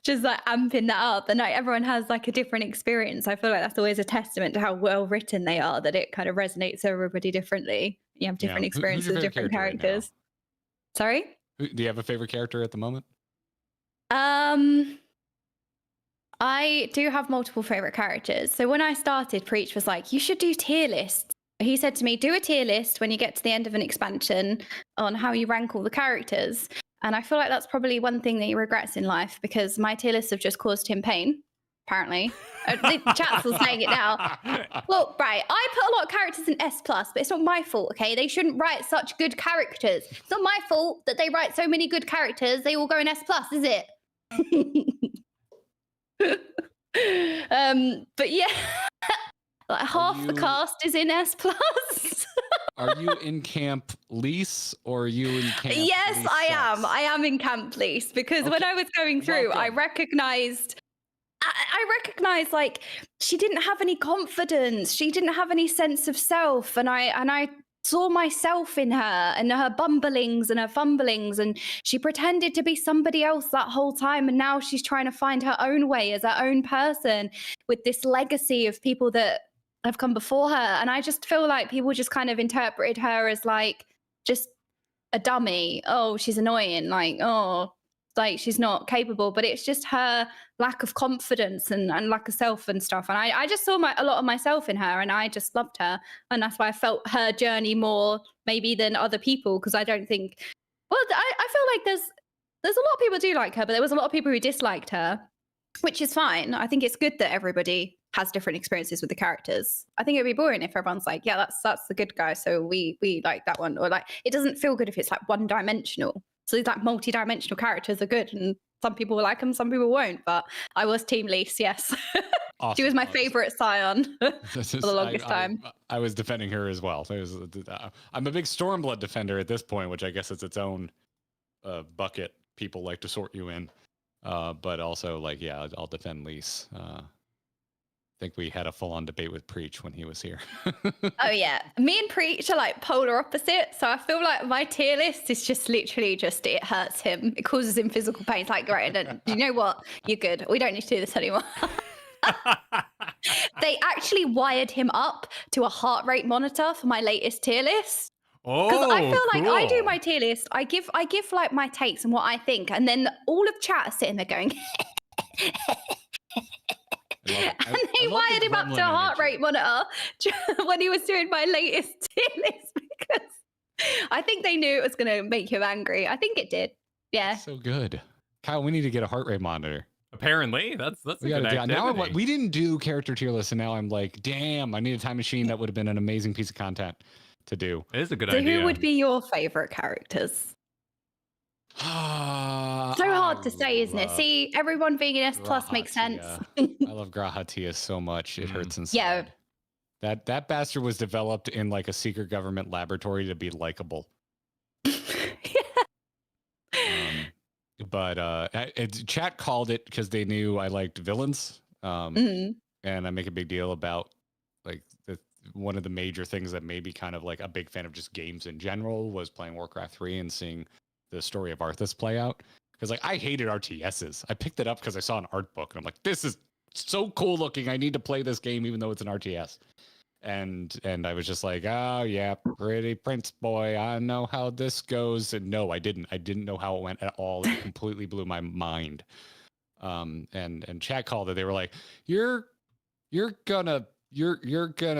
just, like, amping that up. And, like, everyone has, like, a different experience. I feel like that's always a testament to how well written they are, that it kind of resonates with everybody differently. You have different experiences with different characters. Right. Sorry?
Do you have a favorite character at the moment?
I do have multiple favorite characters. So when I started, Preach was like, you should do tier lists. He said to me, do a tier list when you get to the end of an expansion on how you rank all the characters. And I feel like that's probably one thing that he regrets in life, because my tier lists have just caused him pain, apparently. The chat's all saying it now. Well, right, I put a lot of characters in S+, but it's not my fault, okay? They shouldn't write such good characters. It's not my fault that they write so many good characters. They all go in S+, is it? But yeah, like half the cast is in S+.
Are you in camp Lise, or are you in camp
Yes,
Lise
I am.
sucks?
I am in camp Lise, because when I was going through, I recognized like she didn't have any confidence. She didn't have any sense of self, and I saw myself in her and her bumblings and her fumblings, and she pretended to be somebody else that whole time, and now she's trying to find her own way as her own person with this legacy of people that have come before her. And I just feel like people just kind of interpreted her as like just a dummy. Oh, she's annoying, like, oh, like she's not capable. But it's just her lack of confidence and lack of self and stuff. And I just saw a lot of myself in her, and I just loved her. And that's why I felt her journey more maybe than other people, because I don't think, well, I feel like there's a lot of people who do like her, but there was a lot of people who disliked her, which is fine. I think it's good that everybody has different experiences with the characters. I think it'd be boring if everyone's like, yeah, that's the good guy, so we like that one. Or like, it doesn't feel good if it's like one dimensional. So these like multi-dimensional characters are good, and some people will like them, some people won't. But I was Team Lise, yes.
Awesome,
She was my favorite Scion for the longest time.
I was defending her as well. I'm a big Stormblood defender at this point, which I guess is its own bucket people like to sort you in. But also, like, yeah, I'll defend Lise. I think we had a full-on debate with Preach when he was here.
Oh yeah, me and Preach are like polar opposite. So I feel like my tier list is just literally just, it hurts him. It causes him physical pain. It's like, right, you know what? You're good. We don't need to do this anymore. They actually wired him up to a heart rate monitor for my latest tier list. Because I feel like I do my tier list. I give like my takes and what I think, and then all of chat are sitting there going. And they wired him up to a heart rate monitor when he was doing my latest tier list, because I think they knew it was going to make him angry. I think it did. Yeah.
So good. Kyle, we need to get a heart rate monitor.
Apparently, that's a good activity.
Now we didn't do character tier lists, and now I'm like, damn, I need a time machine. That would have been an amazing piece of content to do.
It is a good
so
idea.
Who would be your favorite characters? So hard to say, isn't it? See, everyone being an S+ makes sense.
I love Grahatia so much. It hurts inside.
Yeah.
That bastard was developed in like a secret government laboratory to be likable. But chat called it because they knew I liked villains. And I make a big deal about like one of the major things that made me kind of like a big fan of just games in general was playing Warcraft 3 and seeing the story of Arthas play out. Because like I hated RTSs. I picked it up because I saw an art book and I'm like, this is so cool looking. I need to play this game even though it's an RTS. And I was just like, oh yeah, pretty prince boy. I know how this goes. And no, I didn't. I didn't know how it went at all. It completely blew my mind. And chat called it. They were like, you're gonna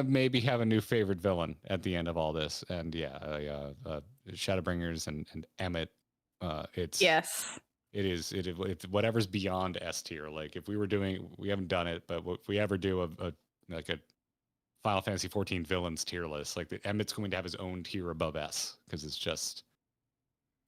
maybe have a new favorite villain at the end of all this. And yeah, Shadowbringers and Emmett. It's it's whatever's beyond S tier. Like if we haven't done it, but if we ever do a Final Fantasy 14 villains tier list, like Emmett's going to have his own tier above S because it's just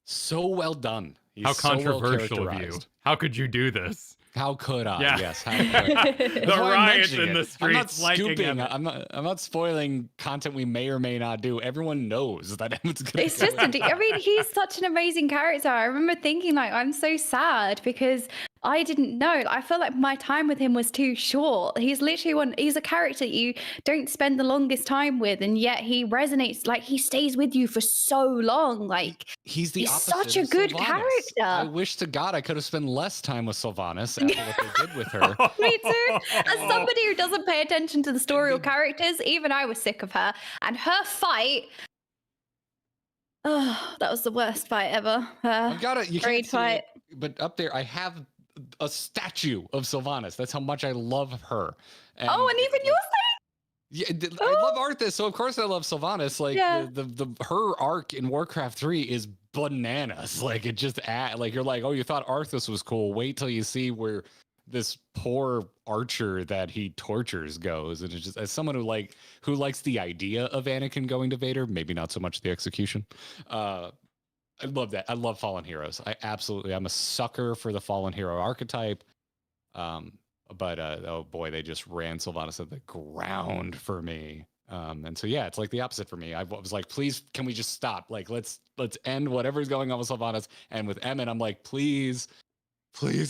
so well done. He's
How
so
controversial of you. How could you do this?
How could I?
Yeah.
Yes. How could I?
The riots in the streets.
I'm not scooping.
Like
I'm not spoiling content we may or may not do. Everyone knows that Emmett's going to.
It's just, I mean, he's such an amazing character. I remember thinking like, I'm so sad because I didn't know. I feel like my time with him was too short. He's literally he's a character you don't spend the longest time with, and yet he resonates, like he stays with you for so long. Like
he's
such a good character.
I wish to God I could have spent less time with Sylvanas after what they did with her.
Me too. As somebody who doesn't pay attention to the story or characters, even I was sick of her. And her fight, oh, that was the worst fight ever.
I've got it. You can't see
fight.
it, but up there I have a statue of Sylvanas. That's how much I love her.
And even you're
saying? Yeah, I love Arthas, so of course I love Sylvanas. Like her arc in Warcraft 3 is bananas. Like it just like you're like, oh, you thought Arthas was cool. Wait till you see where this poor archer that he tortures goes. And it's just, as someone who likes the idea of Anakin going to Vader, maybe not so much the execution. I love that. I love fallen heroes. I'm a sucker for the fallen hero archetype. But oh boy, they just ran Sylvanas at the ground for me. And so yeah, it's like the opposite for me. I was like, please, can we just stop? Like, let's end whatever's going on with Sylvanas. And with Emmett, I'm like, please,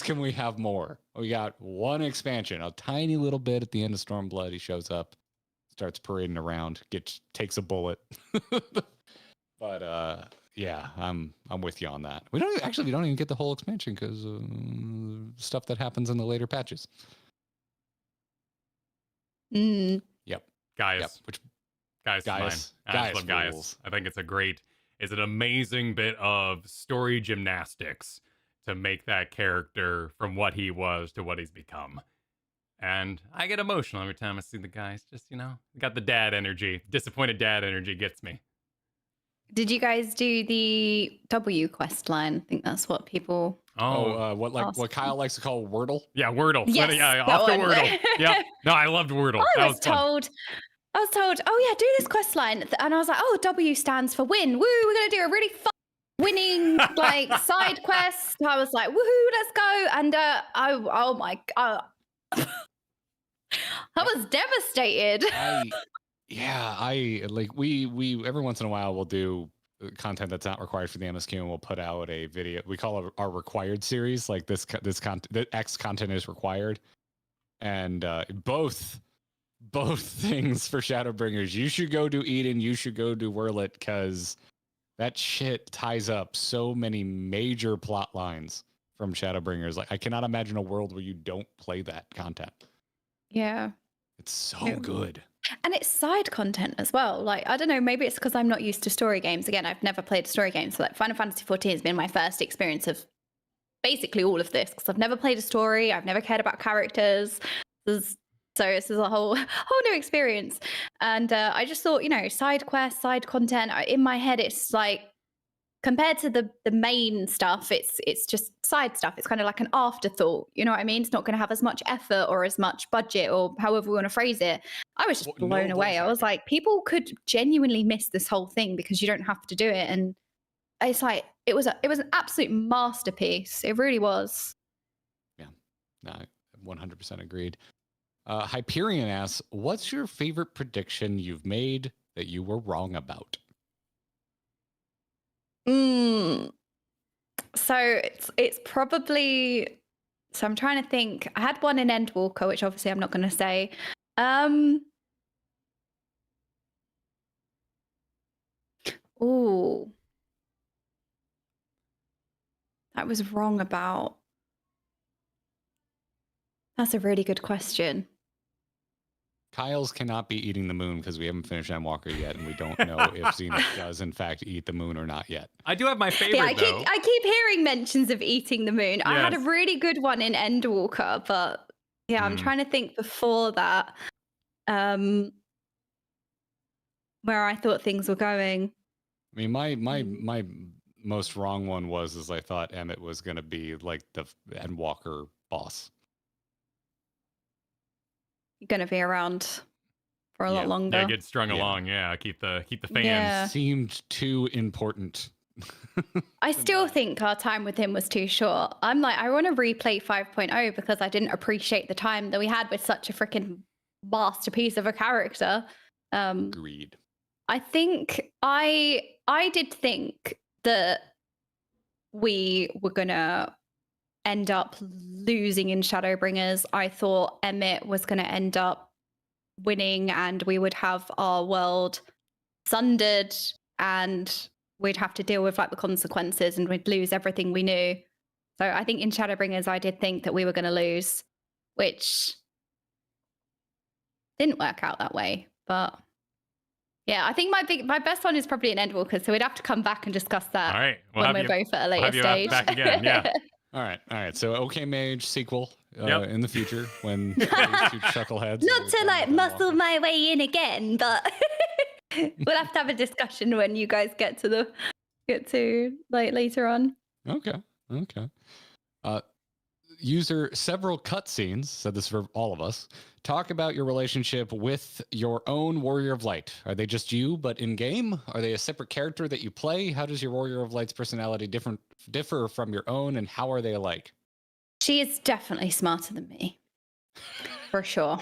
can we have more? We got one expansion, a tiny little bit at the end of Stormblood. He shows up, starts parading around, takes a bullet. But yeah, I'm with you on that. We don't even get the whole expansion because stuff that happens in the later patches. Yep.
Gaius.
Yep.
Gaius. I love Gaius. I think it's an amazing bit of story gymnastics to make that character from what he was to what he's become. And I get emotional every time I see the guys. Just, got the dad energy. Disappointed dad energy gets me.
Did you guys do the W quest line? I think that's what people.
What Kyle likes to call Wordle?
Yeah, Wordle.
Yes,
off to Wordle. Yeah. No, I loved Wordle.
I was told, oh yeah, do this quest line, and I was like, oh, W stands for win. Woo! We're gonna do a really fun winning side quest. I was like, woohoo, let's go! And oh my god, I was devastated.
We every once in a while we'll do content that's not required for the MSQ, and we'll put out a video. We call it our required series. Like this content, the X content is required, and both things for Shadowbringers. You should go do Eden. You should go do Wurlet, because that shit ties up so many major plot lines from Shadowbringers. Like I cannot imagine a world where you don't play that content.
Yeah,
it's so good.
And it's side content as well. Like, I don't know, maybe it's because I'm not used to story games. Again, I've never played a story game. So like Final Fantasy 14 has been my first experience of basically all of this, because I've never played a story. I've never cared about characters. This is a whole new experience. And I just thought, side quests, side content, in my head, it's like, compared to the main stuff, it's just side stuff. It's kind of like an afterthought. You know what I mean? It's not going to have as much effort or as much budget, or however we want to phrase it. I was just blown away. I was like, people could genuinely miss this whole thing because you don't have to do it. And it's like, it was an absolute masterpiece. It really was.
Yeah, no, 100% agreed. Hyperion asks, what's your favorite prediction you've made that you were wrong about?
So it's probably, so I'm trying to think. I had one in Endwalker, which obviously I'm not going to say. Ooh, that was wrong about. That's a really good question.
Kyle's cannot be eating the moon because we haven't finished Endwalker yet, and we don't know if Zenith does in fact eat the moon or not yet.
I do have my favorite.
Yeah, I keep hearing mentions of eating the moon. Yes. I had a really good one in Endwalker, but yeah, I'm trying to think before that, where I thought things were going.
I mean, my most wrong one was I thought Emmett was going to be like the Endwalker boss.
You're going to be around for a lot longer.
Yeah, get strung along. Yeah, keep the fans. Yeah.
Seemed too important.
I still think our time with him was too short. I'm like, I want to replay 5.0 because I didn't appreciate the time that we had with such a freaking masterpiece of a character.
Agreed.
I think I did think that we were gonna end up losing in Shadowbringers. I thought Emmett was gonna end up winning, and we would have our world sundered, and we'd have to deal with like the consequences, and we'd lose everything we knew. So I think in Shadowbringers, I did think that we were gonna lose, which didn't work out that way, but. Yeah, I think my best one is probably an Endwalker, so we'd have to come back and discuss that
all right.
when we're both at a later stage.
Back again, yeah.
All right. So Okaymage sequel
Yep.
in the future when these two chuckleheads.
Not to like muscle my way in again, but we'll have to have a discussion when you guys get to like later on.
Okay. User several cutscenes, said this for all of us. Talk about your relationship with your own Warrior of Light. Are they just you, but in game? Are they a separate character that you play? How does your Warrior of Light's personality differ from your own, and how are they alike?
She is definitely smarter than me, for sure.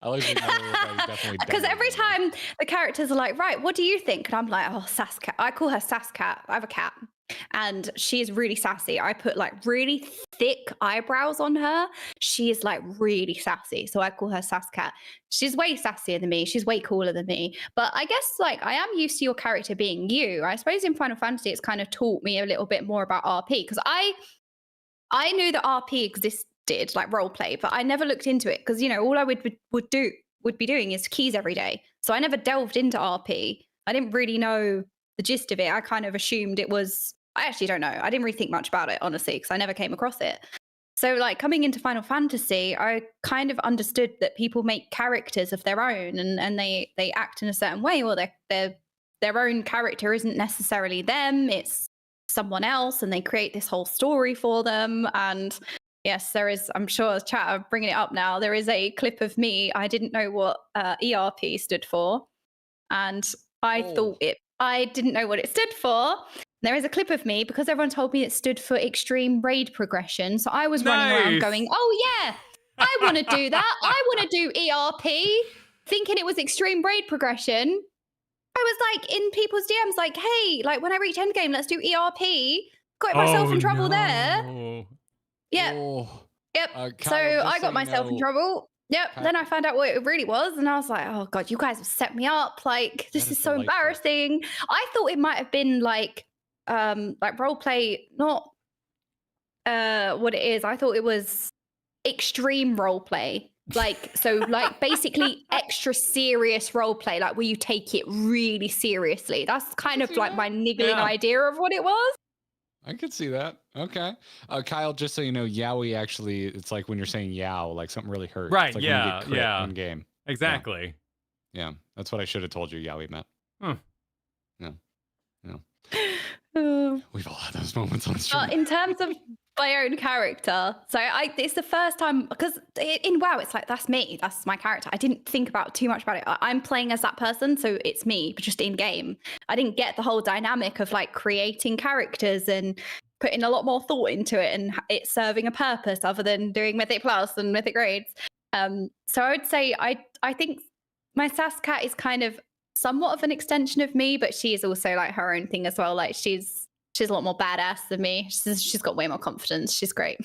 I like definitely
Because every time the characters are like, right, what do you think? And I'm like, oh, Sasscat. I call her Sasscat. I have a cat. And she's really sassy. I put like really thick eyebrows on her. She is like really sassy. So I call her Sasscat. She's way sassier than me. She's way cooler than me. But I guess like I am used to your character being you. I suppose in Final Fantasy, it's kind of taught me a little bit more about RP. Because I knew that RP existed, like role play, but I never looked into it because, you know, all I would be doing is keys every day. So I never delved into RP. I didn't really know the gist of it. I kind of assumed it was, I actually don't know. I didn't really think much about it, honestly, because I never came across it. So like coming into Final Fantasy, I kind of understood that people make characters of their own and they act in a certain way, or their own character isn't necessarily them. It's someone else, and they create this whole story for them. And yes, there is, I'm sure chat are bringing it up now, there is a clip of me. I didn't know what ERP stood for, and I didn't know what it stood for. There is a clip of me because everyone told me it stood for extreme raid progression. So I was running around going, oh yeah, I want to do that. I want to do ERP, thinking it was extreme raid progression. I was like in people's DMs like, hey, like when I reach endgame, let's do ERP. Got myself in trouble there. Yeah. Yep. So I got myself in trouble. Yep. Then I found out what it really was, and I was like, oh God, you guys have set me up. Like, this is so embarrassing. I thought it might have been like role play, not what it is. I thought it was extreme role play. Like, so like basically extra serious role play, like where you take it really seriously. That's kind of like my niggling idea of what it was.
I could see that. Okay. Kyle, just so you know, Yowie actually, it's like when you're saying yow, like something really hurts.
Right,
it's like
yeah,
when you get crit in game.
Exactly.
Yeah. That's what I should have told you Yowie meant. No. We've all had those moments on stream.
In terms of my own character, so it's the first time, because in WoW, it's like, that's me, that's my character. I didn't think about too much about it. I'm playing as that person, so it's me, but just in game. I didn't get the whole dynamic of like creating characters and putting a lot more thought into it and it serving a purpose other than doing Mythic Plus and Mythic Raids. So I would say I think my Sasscat is kind of somewhat of an extension of me, but she is also like her own thing as well. Like she's a lot more badass than me. She's got way more confidence. She's great.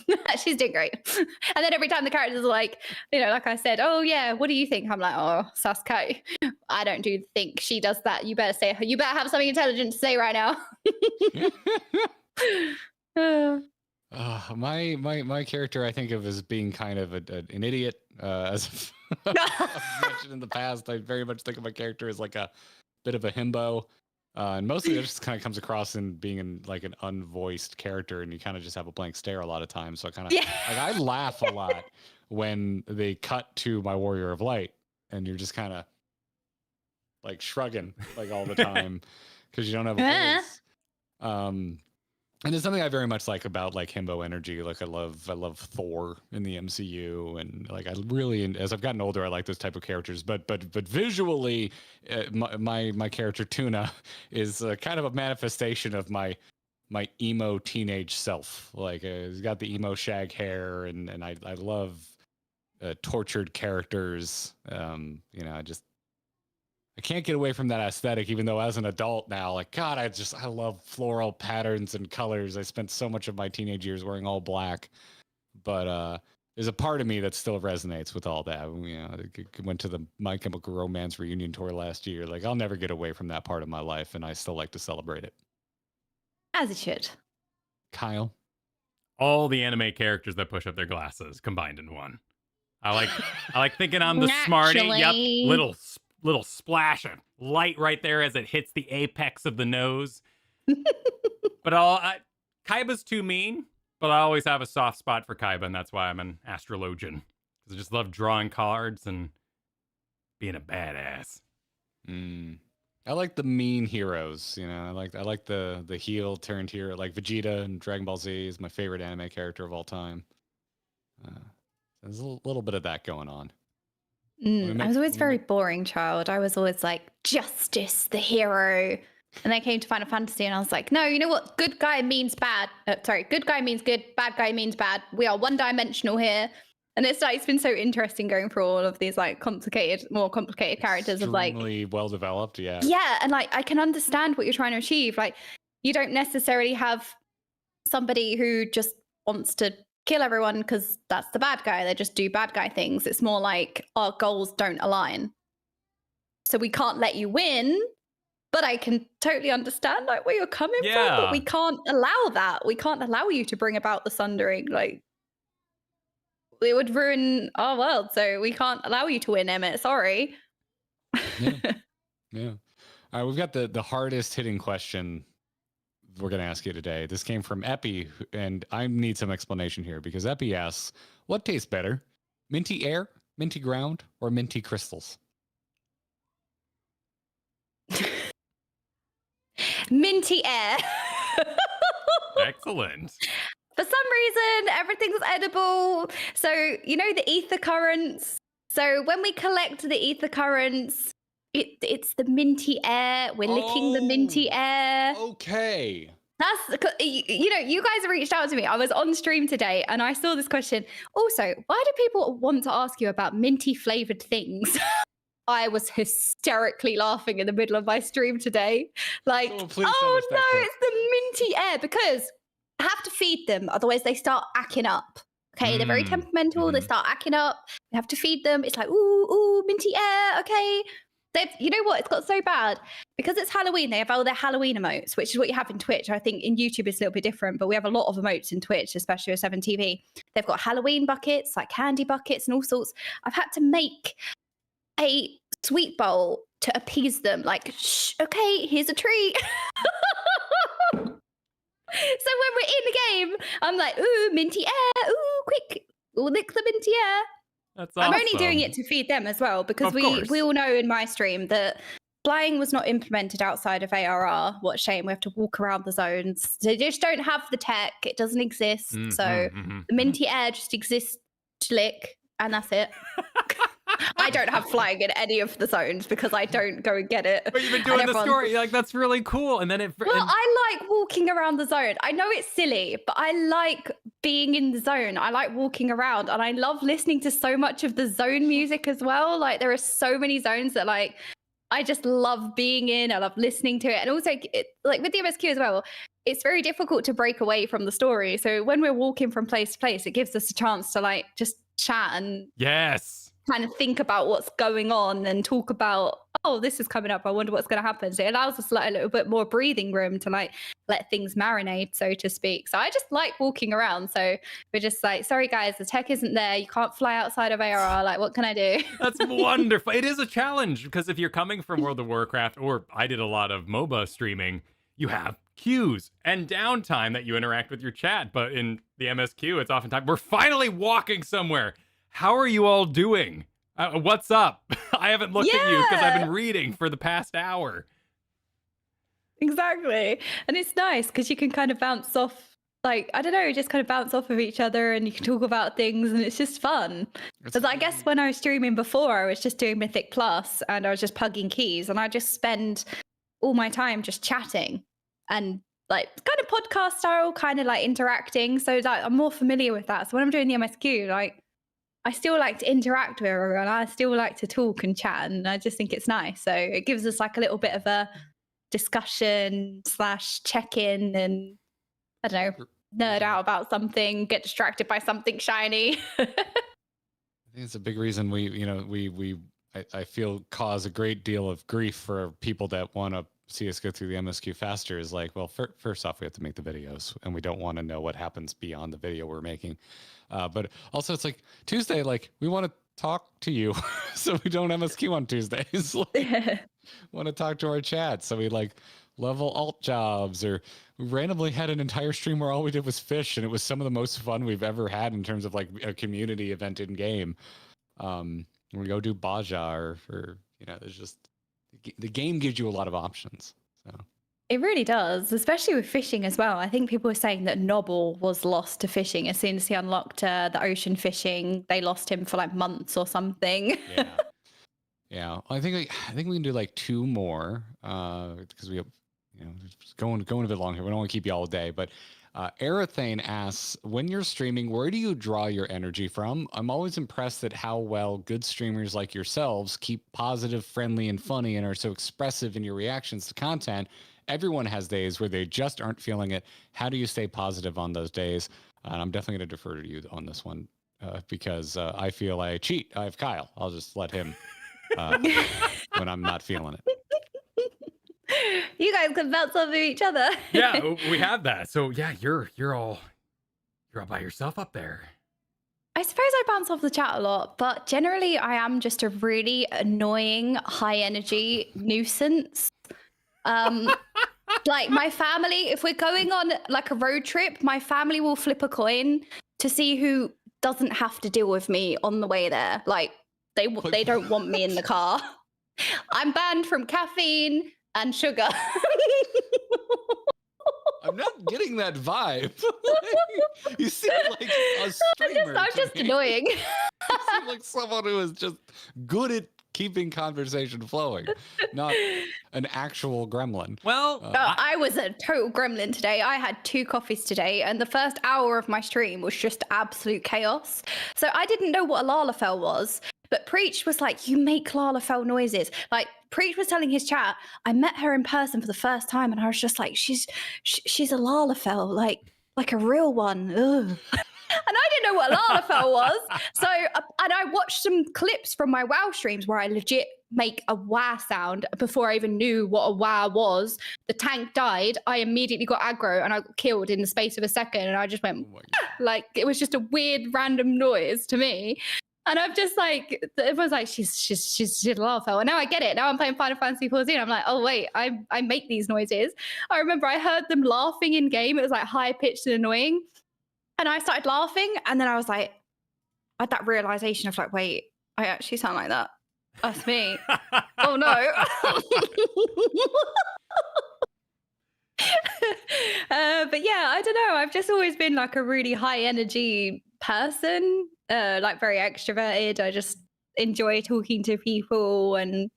She's doing great. And then every time the characters are like, you know, like I said, oh yeah, what do you think? I'm like, oh, Sasscat, I don't think she does that. You better have something intelligent to say right now.
My character I think of as being kind of an idiot. As I've mentioned in the past, I very much think of my character as like a bit of a himbo. And mostly it just kind of comes across in being like an unvoiced character, and you kind of just have a blank stare a lot of times. So I kind of like I laugh a lot when they cut to my Warrior of Light, and you're just kind of like shrugging like all the time because you don't have a voice. And there's something I very much like about like himbo energy. Like I love Thor in the MCU, and like I really, as I've gotten older, I like those type of characters. But visually, my character Tuna is kind of a manifestation of my emo teenage self. Like he's got the emo shag hair, and I love tortured characters. You know, I can't get away from that aesthetic, even though as an adult now, like, God, I love floral patterns and colors. I spent so much of my teenage years wearing all black, but there's a part of me that still resonates with all that. You know, I went to the My Chemical Romance reunion tour last year. Like, I'll never get away from that part of my life, and I still like to celebrate it.
As it should.
Kyle?
All the anime characters that push up their glasses combined in one. I like thinking I'm the smarty. Yep, little splash of light right there as it hits the apex of the nose. But Kaiba's too mean, But I always have a soft spot for Kaiba, and that's why I'm an astrologian. Because I just love drawing cards and being a badass.
I like the mean heroes, you know. I like the heel turned hero, like Vegeta in Dragon Ball Z is my favorite anime character of all time. There's a little bit of that going on.
I was always very boring child. I was always like, justice, the hero. And then I came to Final Fantasy and I was like, no, you know what? Good guy means bad. Good guy means good. Bad guy means bad. We are one-dimensional here. And it's been so interesting going through all of these like more complicated characters of like
well developed, yeah.
Yeah, and like I can understand what you're trying to achieve. Like you don't necessarily have somebody who just wants to kill everyone because that's the bad guy. They just do bad guy things. It's more like our goals don't align. So we can't let you win, but I can totally understand like where you're coming from, but we can't allow that. We can't allow you to bring about the sundering. Like it would ruin our world. So we can't allow you to win, Emmett. Sorry.
Yeah. All right, we've got the hardest hitting question we're going to ask you today. This came from Epi, and I need some explanation here because Epi asks, what tastes better? Minty air, minty ground, or minty crystals?
Minty air.
Excellent.
For some reason, everything's edible. So, you know, the ether currents. So when we collect the ether currents, it's the minty air. We're licking the minty air.
Okay.
That's, you know, you guys reached out to me. I was on stream today and I saw this question. Also, why do people want to ask you about minty flavored things? I was hysterically laughing in the middle of my stream today. Like, oh no, it's the minty air because I have to feed them. Otherwise they start acting up. Okay, they're very temperamental. They start acting up. We have to feed them. It's like, ooh, minty air. Okay. You know what? It's got so bad because it's Halloween. They have all their Halloween emotes, which is what you have in Twitch. I think in YouTube it's a little bit different, but we have a lot of emotes in Twitch, especially with 7TV. They've got Halloween buckets, like candy buckets and all sorts. I've had to make a sweet bowl to appease them. Like, shh, okay, here's a treat. So when we're in the game, I'm like, ooh, minty air, ooh, quick, lick the minty air.
That's awesome.
I'm only doing it to feed them as well because we all know in my stream that flying was not implemented outside of ARR. What a shame. We have to walk around the zones. They just don't have the tech. It doesn't exist. So the minty air just exists to lick and that's it. I don't have flying in any of the zones because I don't go and get it.
But you've been doing the story. Like, that's really cool. And then
I like walking around the zone. I know it's silly, but I like being in the zone. I like walking around and I love listening to so much of the zone music as well. Like there are so many zones that like, I just love being in. I love listening to it. And also like with the MSQ as well, it's very difficult to break away from the story. So when we're walking from place to place, it gives us a chance to like just chat and kind of think about what's going on and talk about, oh, this is coming up. I wonder what's going to happen. So it allows us like a little bit more breathing room to like let things marinate, so to speak. So I just like walking around. So we're just like, sorry guys, the tech isn't there. You can't fly outside of ARR. Like, what can I do?
That's wonderful. It is a challenge because if you're coming from World of Warcraft, or I did a lot of MOBA streaming, you have queues and downtime that you interact with your chat. But in the MSQ, it's oftentimes, we're finally walking somewhere. How are you all doing? What's up? I haven't looked at you because I've been reading for the past hour.
Exactly. And it's nice because you can kind of bounce off, like, I don't know, just kind of bounce off of each other and you can talk about things and it's just fun. Because I guess when I was streaming before, I was just doing Mythic Plus and I was just plugging keys and I just spend all my time just chatting and like kind of podcast style, kind of like interacting. So that I'm more familiar with that. So when I'm doing the MSQ, like, I still like to interact with everyone. I still like to talk and chat, and I just think it's nice. So it gives us like a little bit of a discussion / check-in, and I don't know, nerd out about something, get distracted by something shiny.
I think it's a big reason I feel cause a great deal of grief for people that want to see us go through the MSQ faster. Is like, well, first off, we have to make the videos, and we don't want to know what happens beyond the video we're making. But also, it's like Tuesday, like we want to talk to you, so we don't MSQ on Tuesdays. Like, want to talk to our chat, so we like level alt jobs, or we randomly had an entire stream where all we did was fish, and it was some of the most fun we've ever had in terms of like a community event in game. We go do Baja, or there's just the game gives you a lot of options. So
it really does, especially with fishing as well. I think people were saying that Nobble was lost to fishing as soon as he unlocked the ocean fishing. They lost him for like months or something.
Yeah. I think we can do like 2 more because we have just going a bit long here. We don't want to keep you all day, but Aetheryte asks, when you're streaming, where do you draw your energy from? I'm always impressed at how well good streamers like yourselves keep positive, friendly, and funny, and are so expressive in your reactions to content. Everyone has days where they just aren't feeling it. How do you stay positive on those days? And I'm definitely going to defer to you on this one because I feel I cheat. I have Kyle. I'll just let him when I'm not feeling it.
You guys can bounce off of each other.
Yeah, we have that. So yeah, you're all by yourself up there.
I suppose I bounce off the chat a lot, but generally I am just a really annoying, high energy nuisance. Like my family, if we're going on like a road trip, my family will flip a coin to see who doesn't have to deal with me on the way there. Like they don't want me in the car. I'm banned from caffeine and sugar.
I'm not getting that vibe. You seem like a streamer.
I'm just annoying.
You seem like someone who is just good at keeping conversation flowing, not an actual gremlin.
Well,
I was a total gremlin today. I had 2 coffees today, and the first hour of my stream was just absolute chaos. So I didn't know what a Lalafell was. But Preach was like, you make Lalafell noises. Like Preach was telling his chat, I met her in person for the first time, and I was just like, she's a Lalafell, like a real one. Ugh. And I didn't know what a Lalafell was. So, and I watched some clips from my WoW streams where I legit make a wah sound before I even knew what a wah was. The tank died. I immediately got aggro and I got killed in the space of a second. And I just went, like, it was just a weird random noise to me. And I'm just like, it was like, she's a Lalafell. And now I get it. Now I'm playing Final Fantasy 14. I'm like, oh wait, I make these noises. I remember I heard them laughing in game. It was like high pitched and annoying. And I started laughing. And then I was like, I had that realization of like, wait, I actually sound like that. That's me. Oh no. But yeah, I don't know. I've just always been like a really high energy person, like very extroverted. I just enjoy talking to people, and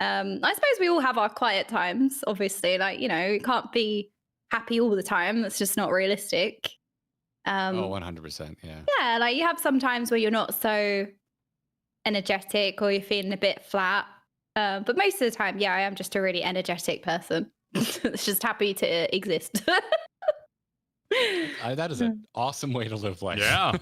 I suppose we all have our quiet times, obviously. Like, you know, you can't be happy all the time. That's just not realistic.
100%. Yeah.
Yeah, like you have some times where you're not so energetic or you're feeling a bit flat. But most of the time, yeah, I am just a really energetic person. It's just happy to exist.
That is an awesome way to live life.
Yeah.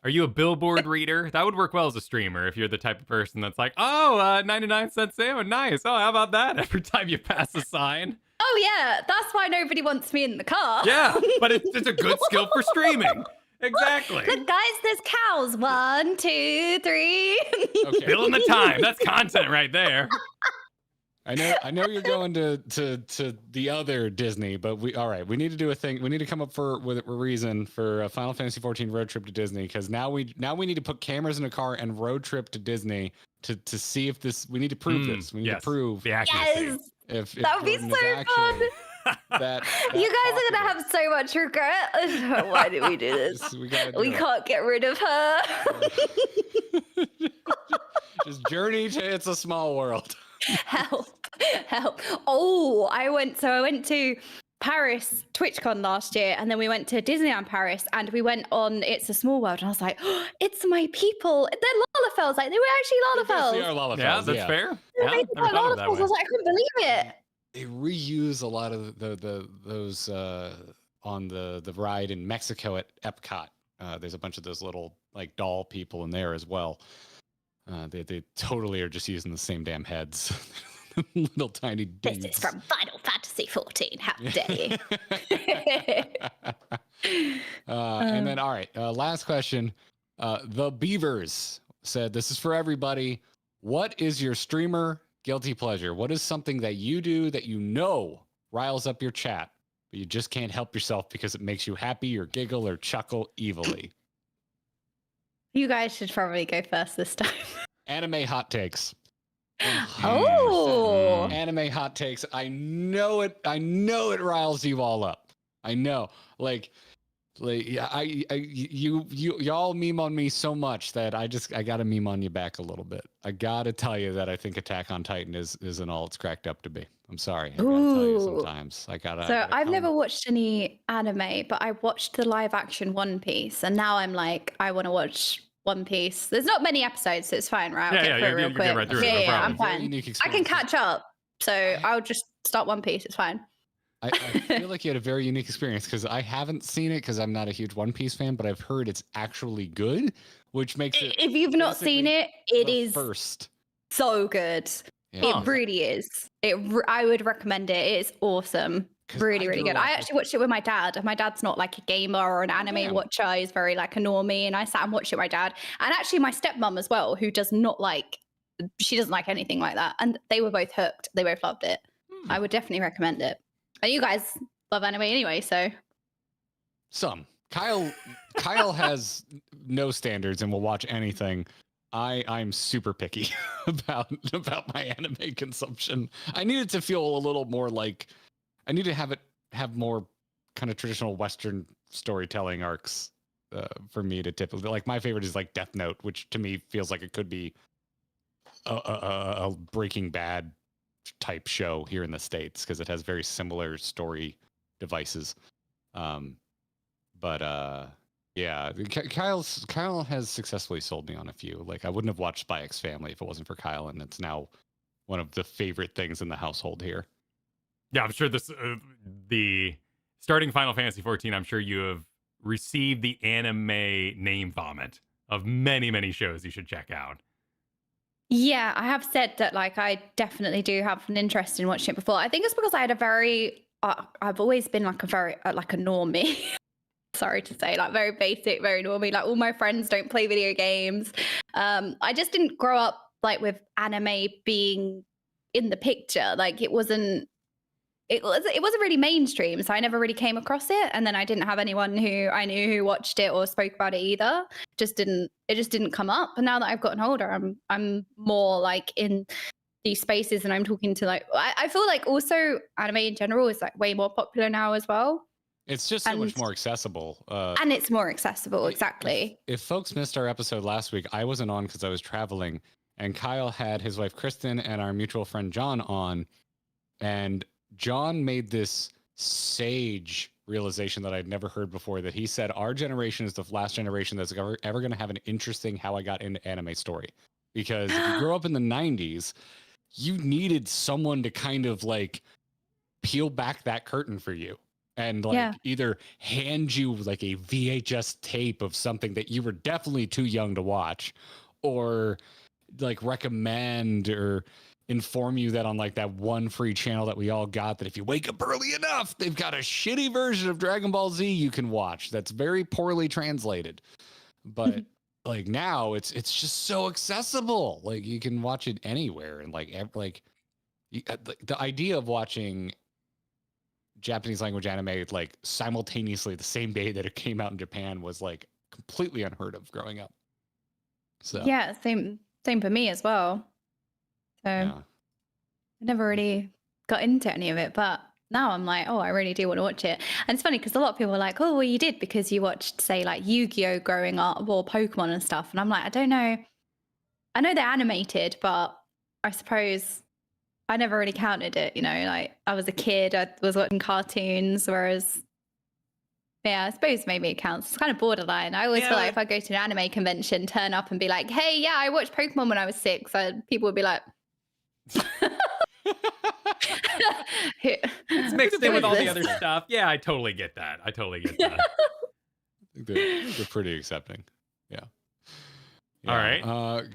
Are you a billboard reader? That would work well as a streamer if you're the type of person that's like, oh, 99-cent salmon, nice. Oh, how about that? Every time you pass a sign.
Oh yeah, that's why nobody wants me in the car.
Yeah, but it's a good skill for streaming. Exactly.
Look, guys, there's cows. 1, 2, 3.
Okay.
Filling the time. That's content right there.
I know you're going to the other Disney, but we need to do a thing. We need to come up with a reason for a Final Fantasy 14 road trip to Disney, because now we need to put cameras in a car and road trip to Disney to see if this. We need to prove this. We need to prove
the accuracy.
Yes.
If
that would be so fun.
That
you guys are gonna have so much regret. Why did we do this? We can't get rid of her.
Just journey to It's a Small World.
Help. Oh, I went to Paris TwitchCon last year, and then we went to Disneyland Paris, and we went on It's a Small World, and I was like, oh, it's my people. They're Lalafells. Like, they were actually Lalafells.
They are Lalafells.
Yeah, that's fair. Yeah,
I was like, I couldn't believe it.
They reuse a lot of those on the ride in Mexico at Epcot. There's a bunch of those little like doll people in there as well. They totally are just using the same damn heads. Little tiny dudes.
This is from Final Fantasy 14. How dare you?
And then, all right, last question. The Beavers said, this is for everybody. What is your streamer guilty pleasure. What is something that you do that you know riles up your chat, but you just can't help yourself because it makes you happy or giggle or chuckle evilly?
You guys should probably go first this time.
Anime hot takes. 100%.
Oh,
Anime hot takes. I know it riles you all up. I know. Like yeah, y'all meme on me so much that I gotta meme on you back a little bit. I gotta tell you that I think Attack on Titan isn't all it's cracked up to be. I'm sorry. I gotta tell you sometimes.
So I've never watched any anime, but I watched the live action One Piece, and now I'm like, I want to watch One Piece. There's not many episodes, so it's fine, right? I'll get through it real quick.
Right through it, no
I'm fine. I can catch up, so I'll just start One Piece. It's fine.
I feel like you had a very unique experience because I haven't seen it because I'm not a huge One Piece fan, but I've heard it's actually good, which makes it.
If you've not seen it, it is
first.
So good. Yeah. It really is. I would recommend it. It is awesome. Really, really good. I actually watched it with my dad. My dad's not like a gamer or an anime watcher. He's very like a normie. And I sat and watched it with my dad. And actually my stepmom as well, who does not like, she doesn't like anything like that. And they were both hooked. They both loved it. I would definitely recommend it. And you guys love anime anyway, so.
Some. Kyle has no standards and will watch anything. I'm super picky about my anime consumption. I need it to feel a little more like I need to have more kind of traditional Western storytelling arcs for me to typically like. My favorite is like Death Note, which to me feels like it could be a Breaking Bad type show here in the States because it has very similar story devices. Yeah, Kyle has successfully sold me on a few. Like I wouldn't have watched Spy X Family if it wasn't for Kyle, and it's now one of the favorite things in the household here.
Yeah, I'm sure the starting Final Fantasy 14. I'm sure you have received the anime name vomit of many, many shows you should check out.
Yeah, I have said that like I definitely do have an interest in watching it before. I think it's because I had a very I've always been like a very like a normie. Sorry to say, like very basic, very normie. Like all my friends don't play video games. I just didn't grow up like with anime being in the picture. Like it wasn't really mainstream, so I never really came across it. And then I didn't have anyone who I knew who watched it or spoke about it either. It just didn't come up. And now that I've gotten older, I'm more like in these spaces, and I'm talking to like I feel like also anime in general is like way more popular now as well.
It's just so much more accessible.
And it's more accessible, exactly.
If folks missed our episode last week, I wasn't on because I was traveling, and Kyle had his wife Kristen and our mutual friend John on, and John made this sage realization that I'd never heard before, that he said our generation is the last generation that's ever going to have an interesting how I got into anime story. Because if you grew up in the 90s, you needed someone to kind of like peel back that curtain for you and like either hand you like a VHS tape of something that you were definitely too young to watch, or like recommend or inform you that on like that one free channel that we all got, that if you wake up early enough, they've got a shitty version of Dragon Ball Z you can watch that's very poorly translated. But like now it's just so accessible. Like you can watch it anywhere, and the idea of watching Japanese language anime like simultaneously the same day that it came out in Japan was like completely unheard of growing up. So
yeah, same for me as well. So I never really got into any of it, but now I'm like, oh, I really do want to watch it. And it's funny because a lot of people are like, oh, well, you did because you watched, say, like Yu-Gi-Oh growing up or Pokemon and stuff. And I'm like, I don't know. I know they're animated, but I suppose I never really counted it. You know, like I was a kid, I was watching cartoons, whereas, yeah, I suppose maybe it counts. It's kind of borderline. I always feel like if I go to an anime convention, turn up and be like, hey, yeah, I watched Pokemon when I was 6, people would be like,
it's mixed in with all the other stuff. Yeah, I totally get that. I think
they're pretty accepting. Yeah.
All right.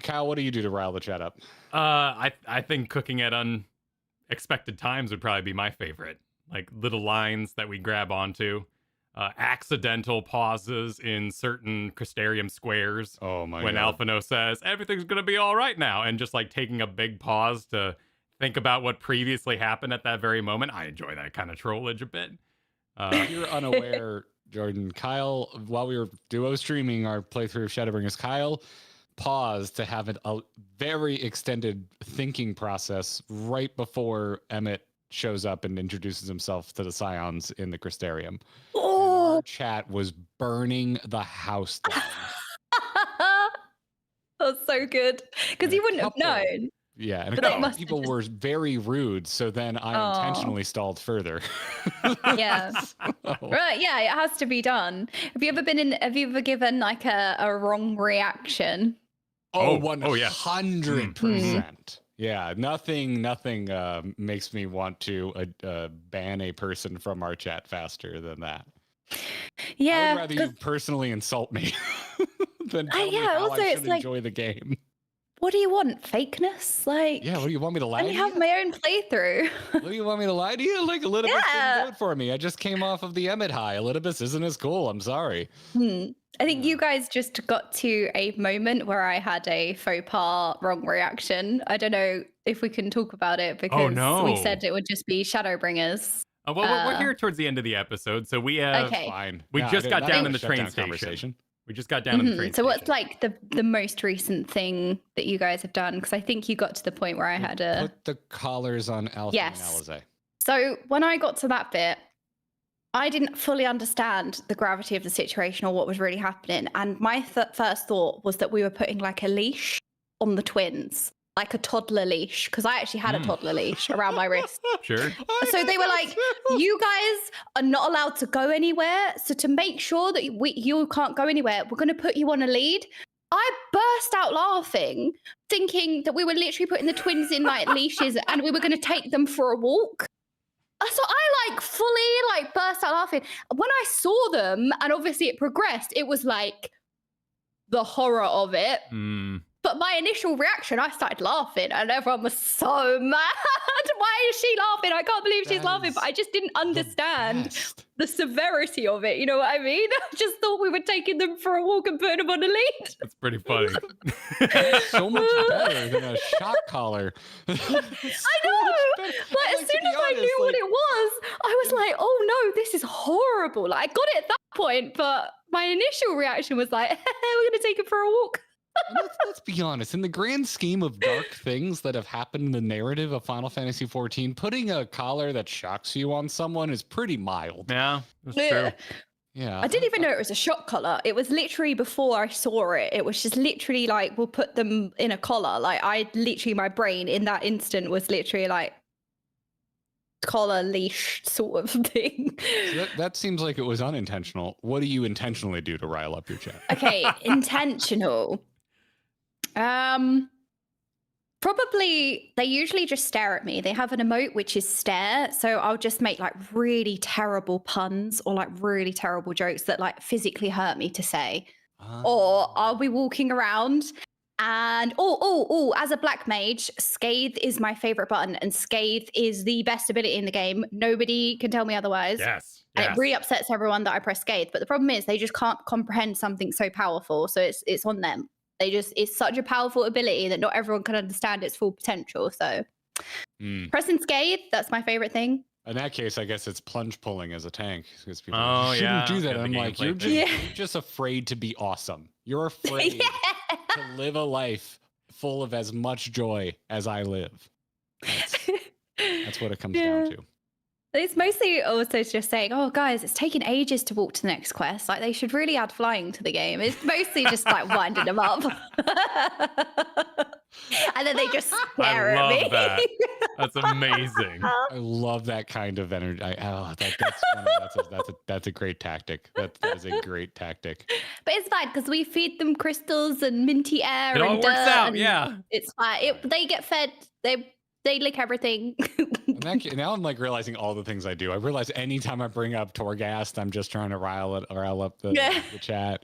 Kyle, what do you do to rile the chat up?
I think cooking at unexpected times would probably be my favorite. Like little lines that we grab onto. Accidental pauses in certain Crystarium squares.
Oh my
when
God.
Alphino says everything's gonna be all right now, and just like taking a big pause to think about what previously happened at that very moment. I enjoy that kind of trollage a bit.
If you're unaware, Jordan, Kyle, while we were duo streaming our playthrough of Shadowbringers, Kyle paused to have a very extended thinking process right before Emmett shows up and introduces himself to the Scions in the Crystarium.
Oh,
Our chat was burning the house down.
that's so good because you wouldn't have known.
Yeah, and
But
a
they
couple
must have
people
just-
were very rude, so then I intentionally stalled further.
Yeah.
So-
Right, yeah, it has to be done. Have you ever given like a wrong reaction?
Oh,
Oh, yeah.
100%. Yeah, nothing makes me want to ban a person from our chat faster than that. I
Yeah.
would rather you personally insult me than tell me
yeah,
how
also
I
it's
should
like-
enjoy the game.
What do you want? Fakeness? Like,
Yeah, what do you want me to lie
let
to
me
you?
have my own playthrough.
What do you want me to lie to you? Like, Elidibus didn't
Yeah.
do it for me. I just came off of the Emmett high. Elidibus isn't as cool. I'm sorry.
I think
Yeah.
you guys just got to a moment where I had a faux pas wrong reaction. I don't know if we can talk about it because
no.
we said it would just be Shadowbringers.
Well, we're here towards the end of the episode, so we have.
Okay.
Fine.
We
No, I
just
did
got
not
down
have
in
a
the train
shutdown
station.
conversation.
We just got down in the train
So
station.
what's like the most recent thing that you guys have done? Because I think you got to the point where I had a...
Put the collars on Alpha
Yes.
and Alizé.
So when I got to that bit, I didn't fully understand the gravity of the situation or what was really happening. And my first thought was that we were putting like a leash on the twins, like a toddler leash, because I actually had a toddler leash around my wrist.
Sure.
So they were like, you guys are not allowed to go anywhere. So to make sure that you can't go anywhere, we're going to put you on a lead. I burst out laughing, thinking that we were literally putting the twins in like leashes and we were going to take them for a walk. So I like fully like burst out laughing. When I saw them and obviously it progressed, it was like the horror of it. But my initial reaction, I started laughing and everyone was so mad. Why is she laughing? I can't believe she's
That
laughing.
is
But I just didn't understand
Best.
the severity of it. You know what I mean? I just thought we were taking them for a walk and putting them on a lead.
That's pretty funny.
So much better than a shock collar.
I know. Like, as soon as I knew what it was, I was like, oh no, this is horrible. Like, I got it at that point, but my initial reaction was like, we're going to take him for a walk.
Let's be honest. In the grand scheme of dark things that have happened in the narrative of Final Fantasy XIV, putting a collar that shocks you on someone is pretty mild.
Yeah, that's
Yeah.
true.
Yeah.
I didn't even know it was a shock collar. It was literally before I saw it. It was just literally like, we'll put them in a collar. Like, my brain in that instant was literally like, collar leash sort of thing.
So that seems like it was unintentional. What do you intentionally do to rile up your chat?
Okay, intentional. Probably they usually just stare at me. They have an emote which is stare, so I'll just make like really terrible puns or like really terrible jokes that like physically hurt me to say. Or I'll be walking around and as a black mage, Scathe is my favorite button, and Scathe is the best ability in the game. Nobody can tell me otherwise.
Yes.
And
yes.
it really upsets everyone that I press Scathe. But the problem is they just can't comprehend something so powerful. So it's on them. It's such a powerful ability that not everyone can understand its full potential. So pressing Scathe, that's my favorite thing.
In that case, I guess it's plunge pulling as a tank. Because people
Oh,
you shouldn't
yeah.
do that.
Yeah, the
I'm like,
gameplay
you're
thing.
you're just afraid to be awesome. You're afraid to live a life full of as much joy as I live. That's what it comes down to.
It's mostly also just saying, oh, guys, it's taking ages to walk to the next quest. Like, they should really add flying to the game. It's mostly just like winding them up. And then they just stare
I
at me.
love that. That's amazing.
I love that kind of energy. That's a great tactic. That is a great tactic.
But it's fine because we feed them crystals and minty air
It
and
all works
dirt,
out,
and
yeah.
It's fine. They get fed. They lick everything.
Now I'm like realizing all the things I do. I realize anytime I bring up Torghast, I'm just trying to rile up the chat.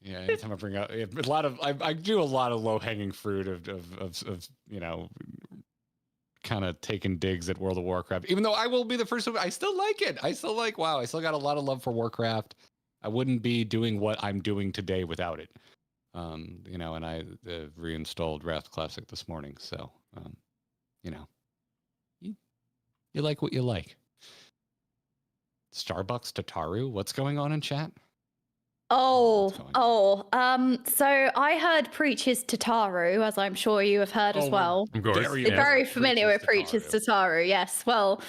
Yeah, anytime I bring up a lot of, I do a lot of low hanging fruit of you know, kind of taking digs at World of Warcraft. Even though I will be the first one, I still like it. I still like WoW. I still got a lot of love for Warcraft. I wouldn't be doing what I'm doing today without it. You know, and I reinstalled Wrath Classic this morning, so. you know, you like what you like. Starbucks Tataru, what's going on in chat?
So I heard Preacher's Tataru, as I'm sure you have heard as well.
Of course.
Very familiar with Preacher's Tataru, yes. Well,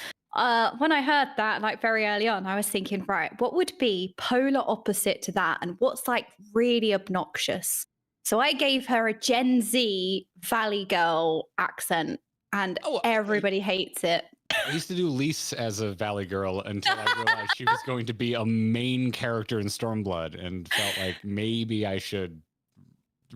when I heard that, like very early on, I was thinking, right, what would be polar opposite to that? And what's like really obnoxious? So I gave her a Gen Z Valley Girl accent, and everybody hates it.
I used to do Lise as a Valley Girl until I realized she was going to be a main character in Stormblood and felt like maybe I should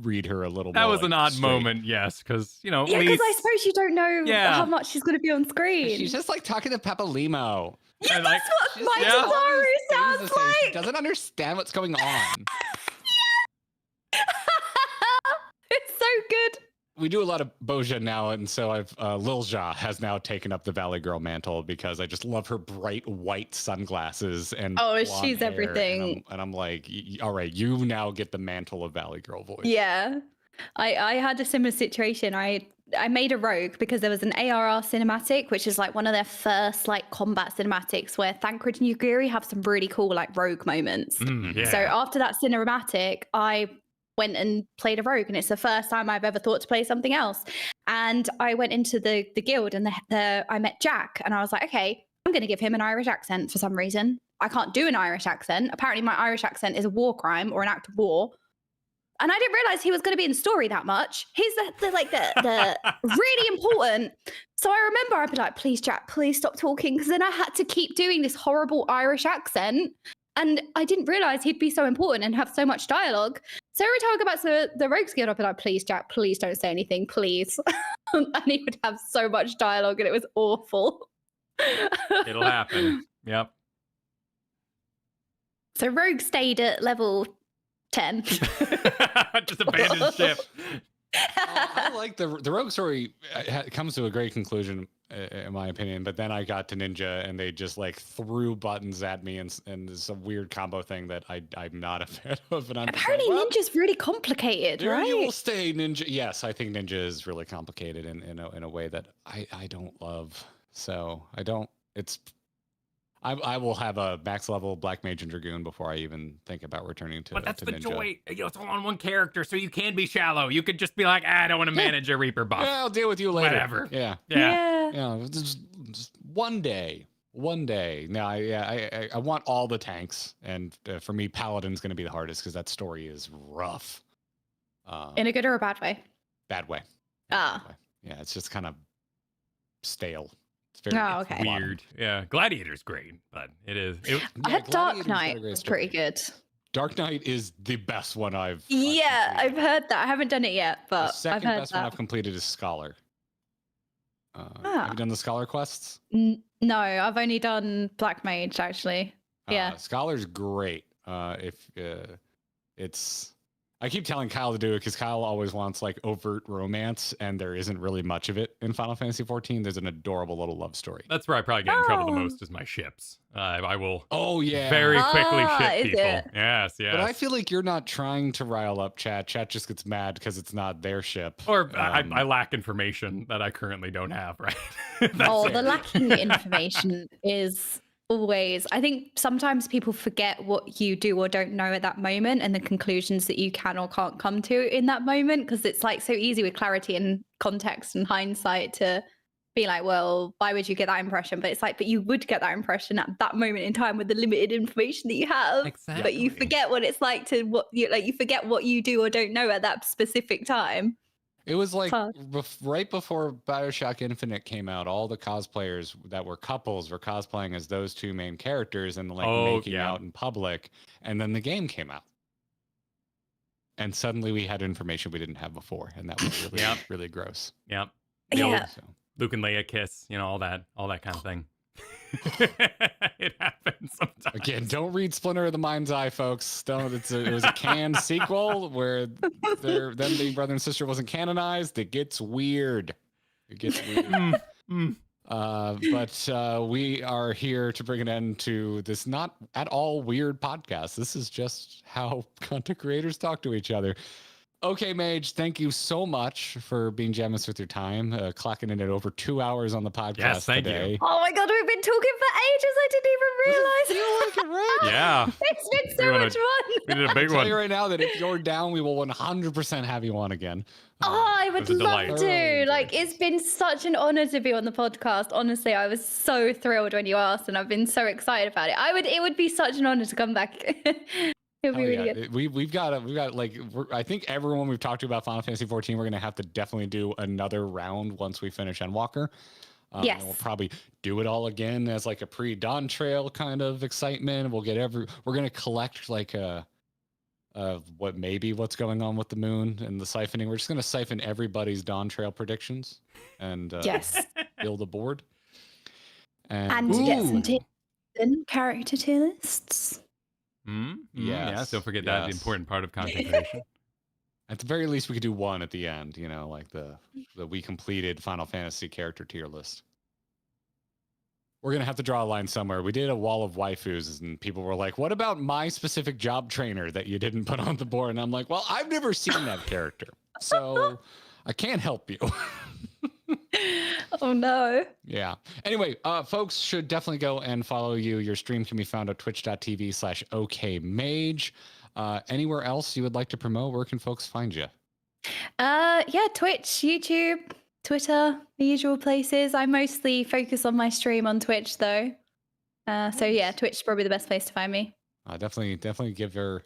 read her a little more.
That was
like,
an odd
straight.
moment, yes, because, you know,
Yeah, because I suppose you don't know how much she's going to be on screen.
She's just like talking to Peppa Limo.
Yeah,
and,
that's what my Tataru sounds like.
She doesn't understand what's going on.
It's so good.
We do a lot of Boja now, and so Lil Ja has now taken up the Valley Girl mantle because I just love her bright white sunglasses and
she's
hair,
everything.
And I'm like, all right, you now get the mantle of Valley Girl voice.
Yeah, I had a similar situation. I made a rogue because there was an ARR cinematic, which is like one of their first like combat cinematics where Thancred and Yugiri have some really cool like rogue moments. So after that cinematic, I went and played a rogue, and it's the first time I've ever thought to play something else. And I went into the guild, and I met Jack, and I was like, okay, I'm going to give him an Irish accent for some reason. I can't do an Irish accent. Apparently my Irish accent is a war crime or an act of war. And I didn't realize he was going to be in the story that much. He's the really important. So I remember I'd be like, please, Jack, please stop talking. Because then I had to keep doing this horrible Irish accent. And I didn't realize he'd be so important and have so much dialogue. So every time I go back to the Rogues Guild, I'd be like, please, Jack, please don't say anything, please. And he would have so much dialogue, and it was awful.
It'll happen. Yep.
So Rogue stayed at level 10.
Just abandoned ship.
I like the Rogue story. Comes to a great conclusion, in my opinion. But then I got to Ninja, and they just like threw buttons at me, and it's a weird combo thing that I'm not a fan of. And I'm
apparently
like, well,
Ninja's really complicated,
there
right?
you will stay, Ninja. Yes, I think Ninja is really complicated in a way that I don't love. So I don't. I will have a max level Black Mage and Dragoon before I even think about returning to.
But that's
to
the
Ninja.
joy. You know, it's all on one character, so you can be shallow. You could just be like, I don't want to manage a Reaper buff.
Yeah, I'll deal with you later.
Whatever.
Yeah. Just one day. Now, I want all the tanks, and for me, Paladin's going to be the hardest because that story is rough.
In a good or a bad way?
Bad way.
Ah.
Bad way. Yeah, it's just kind of stale. It's very
okay.
Weird. Yeah, Gladiator's great, but it is.
I had Dark Knight. It's pretty good.
Dark Knight is the best one I've
I've heard that. I haven't done it yet, but
the second
I've heard
best
that.
one I've completed is Scholar. Have you done the Scholar quests?
No, I've only done Black Mage actually. Yeah.
Scholar's great. I keep telling Kyle to do it because Kyle always wants like overt romance, and there isn't really much of it in Final Fantasy 14. There's an adorable little love story.
That's where I probably get in trouble the most is my ships. I will very quickly ship people.
It?
Yes.
But I feel like you're not trying to rile up chat. Chat just gets mad because it's not their ship.
Or I lack information that I currently don't have, right?
The lacking information is always, I think sometimes people forget what you do or don't know at that moment and the conclusions that you can or can't come to in that moment, because it's like so easy with clarity and context and hindsight to be like, well, why would you get that impression? But it's like, but you would get that impression at that moment in time with the limited information that you have.
Exactly.
But you forget what it's like to you forget what you do or don't know at that specific time.
It was like right before BioShock Infinite came out, all the cosplayers that were couples were cosplaying as those two main characters and like making out in public. And then the game came out. And suddenly we had information we didn't have before. And that was really, really gross.
Yep.
Yeah.
Luke and Leia kiss, all that kind of thing. It happens sometimes.
Again, don't read Splinter of the Mind's Eye, folks. Don't. It was a canned sequel where them being brother and sister wasn't canonized. It gets weird. But we are here to bring an end to this not at all weird podcast. This is just how content creators talk to each other. Okaymage, thank you so much for being generous with your time, clocking in at over 2 hours on the podcast
Yes, thank
today.
you.
Oh my god, we've been talking for ages. I didn't even realize.
Feel like it, right?
Yeah.
It's been so
We
much fun.
We did a big
I'll tell you
one.
right now that if you're down, we will 100% have you on again.
Oh, I would
was a
love
delight.
to.
Thoroughly
Like,
enjoyed
it's been such an honor to be on the podcast. Honestly, I was so thrilled when you asked, and I've been so excited about it. It would be such an honor to come back. It'll be really good.
We've got like, I think everyone we've talked to about Final Fantasy 14, we're going to have to definitely do another round once we finish Endwalker.
Yes.
And we'll probably do it all again as like a pre-Dawn Trail kind of excitement. We'll get we're going to collect like what's going on with the moon and the siphoning. We're just going to siphon everybody's Dawn Trail predictions and
Yes.
build a board.
And get some character tier lists.
Yes, don't forget that, the important part of content creation.
At the very least, we could do one at the end, you know, like the we completed Final Fantasy character tier list. We're going to have to draw a line somewhere. We did a wall of waifus, and people were like, what about my specific job trainer that you didn't put on the board? And I'm like, well, I've never seen that character, so I can't help you.
Oh, no.
Yeah. Anyway, folks should definitely go and follow you. Your stream can be found at twitch.tv/Okaymage. Anywhere else you would like to promote? Where can folks find you?
Yeah, Twitch, YouTube, Twitter, the usual places. I mostly focus on my stream on Twitch, though. So yeah, Twitch is probably the best place to find me.
Definitely give her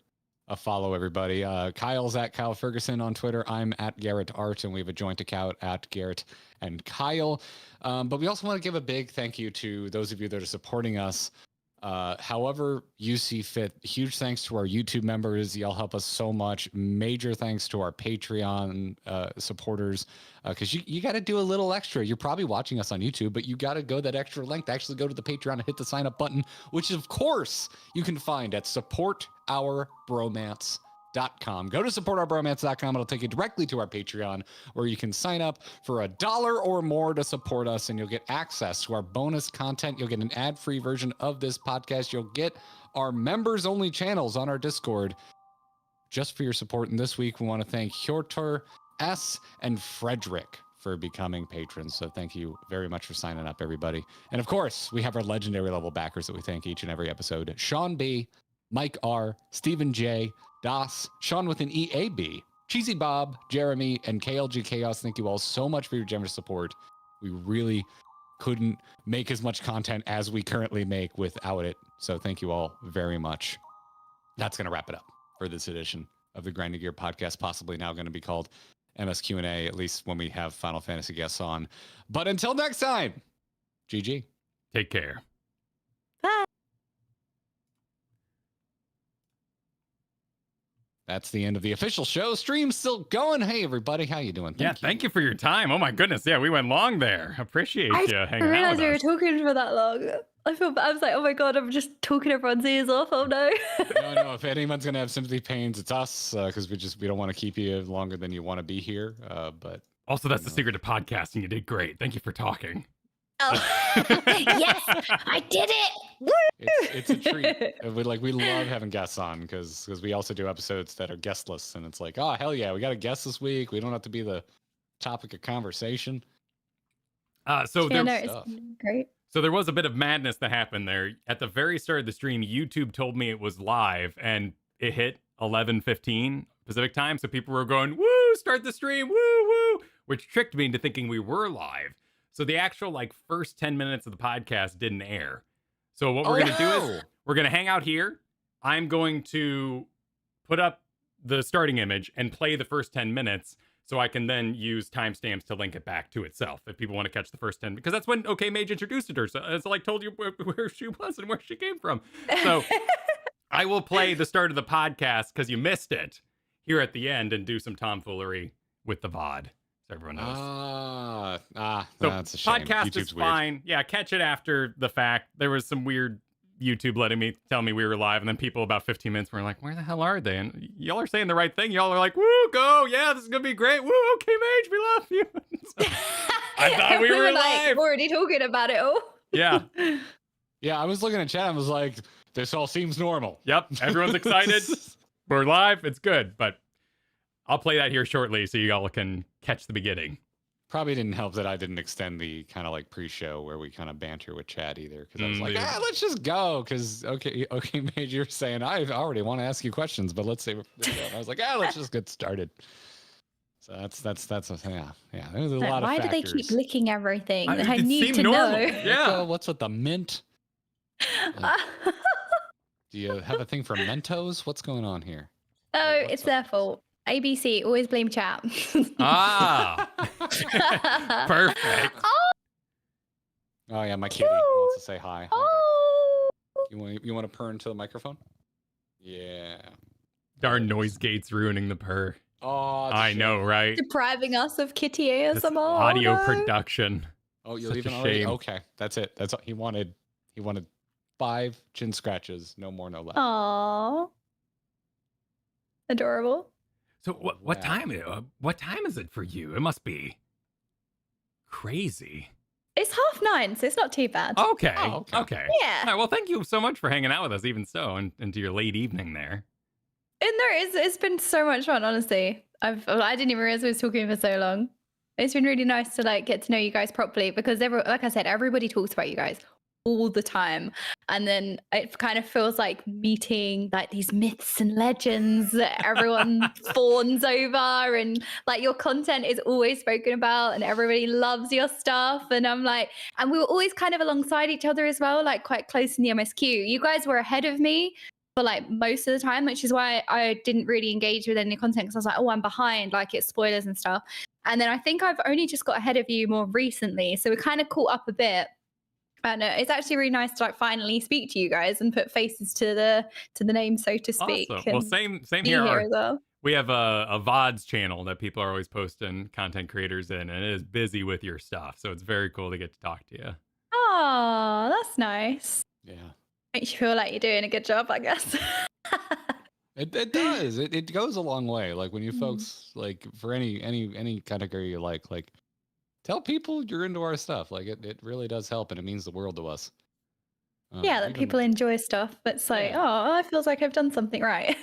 a follow, everybody. Kyle's at Kyle Ferguson on Twitter. I'm at Garrett Art, and we have a joint account at Garrett and Kyle. But we also want to give a big thank you to those of you that are supporting us. However you see fit. Huge thanks to our YouTube members. Y'all help us so much. Major thanks to our Patreon supporters, because you got to do a little extra. You're probably watching us on YouTube, but you got to go that extra length. Actually go to the Patreon and hit the sign up button, which of course you can find at supportourbromance.com. Go to supportourbromance.com. It'll take you directly to our Patreon, where you can sign up for $1 or more to support us, and you'll get access to our bonus content. You'll get an ad-free version of this podcast. You'll get our members-only channels on our Discord just for your support. And this week, we want to thank Hjortur S. and Frederick for becoming patrons. So thank you very much for signing up, everybody. And of course, we have our legendary level backers that we thank each and every episode. Sean B., Mike R., Stephen J., Das, Sean with an EAB, Cheesy Bob, Jeremy, and KLG Chaos. Thank you all so much for your generous support. We really couldn't make as much content as we currently make without it. So thank you all very much. That's going to wrap it up for this edition of the Grinding Gear podcast, possibly now going to be called MSQ&A, at least when we have Final Fantasy guests on. But until next time, GG.
Take care.
That's the end of the official show. Stream's still going. Hey, everybody. How you doing?
Thank you for your time. Oh, my goodness. Yeah, we went long there. Appreciate you hanging out with us.
I realized we were talking for that long. I feel bad. I was like, oh my god, I'm just talking everyone's ears off. Oh no.
No. If anyone's gonna have sympathy pains, it's us, because we don't want to keep you longer than you want to be here. But
also, that's the secret to podcasting. You did great. Thank you for talking.
Oh. Yes, I did it. Woo!
It's a treat. We love having guests on because we also do episodes that are guestless, and it's like, oh hell yeah, we got a guest this week. We don't have to be the topic of conversation.
It's great.
So there was a bit of madness that happened there. At the very start of the stream, YouTube told me it was live, and it hit 11:15 Pacific time. So people were going, woo, start the stream, woo, woo, which tricked me into thinking we were live. So the actual first 10 minutes of the podcast didn't air. So what we're going to do is we're going to hang out here. I'm going to put up the starting image and play the first 10 minutes so I can then use timestamps to link it back to itself if people want to catch the first 10, because that's when Okaymage introduced her. So it's told you where she was and where she came from. So I will play the start of the podcast because you missed it here at the end and do some tomfoolery with the VOD. So everyone knows.
So
that's a shame. Podcast YouTube's is fine. Weird. Yeah, catch it after the fact. There was some weird YouTube tell me we were live, and then people about 15 minutes were like, where the hell are they? And y'all are saying the right thing. Y'all are like, woo, go. Yeah, this is going to be great. Woo, Okaymage, we love you. So, I thought we were live.
Already talking about it all.
Yeah.
Yeah, I was looking at chat and was like, this all seems normal.
Yep, everyone's excited. We're live. It's good. But I'll play that here shortly so you all can catch the beginning.
Probably didn't help that I didn't extend the kind of like pre-show where we kind of banter with chat either, because I was like, let's just go. Because okay, Mage, you're saying I already want to ask you questions, but let's say I was like, let's just get started. So that's yeah. There's a lot of factors.
Why do they keep licking everything? I
it
need to
normal.
know.
Yeah.
What's with the mint? Do you have a thing for Mentos? What's going on here?
Oh, it's their fault. ABC, always blame chat.
Perfect.
Oh yeah, my kitty wants to say hi.
Oh.
You want to purr into the microphone? Yeah.
Darn noise gates ruining the purr.
Oh,
I know, right?
Depriving us of kitty ASMR.
Audio production.
Oh, you're
Such
leaving
a
already?
shame.
Okay, that's it. That's all he wanted. He wanted 5 chin scratches, no more, no less.
Aww. Adorable.
So what time is it for you? It must be crazy.
It's 9:30, so it's not too bad.
Okay.
Oh, okay.
Yeah.
All right, well, thank you so much for hanging out with us, even so, into your late evening there.
And it's been so much fun, honestly. I didn't even realize I was talking for so long. It's been really nice to like get to know you guys properly, because like I said, everybody talks about you guys all the time, and then it kind of feels like meeting like these myths and legends that everyone fawns over, and like your content is always spoken about and everybody loves your stuff. And I'm like, and we were always kind of alongside each other as well, like quite close in the MSQ. You guys were ahead of me for like most of the time, which is why I didn't really engage with any content, because I was like, oh, I'm behind, like it's spoilers and stuff. And then I think I've only just got ahead of you more recently, so we kind of caught up a bit. And it's actually really nice to like finally speak to you guys and put faces to the name, so to speak.
Awesome. Well, same here.
As well.
We have a VODs channel that people are always posting content creators in, and it is busy with your stuff. So it's very cool to get to talk to you.
Oh, that's nice.
Yeah.
Makes you feel like you're doing a good job, I guess.
It does. It goes a long way. Like when you folks like for any category you like tell people you're into our stuff. Like it really does help, and it means the world to us.
Yeah, that people enjoy stuff, but it's like, oh, it feels like I've done something right.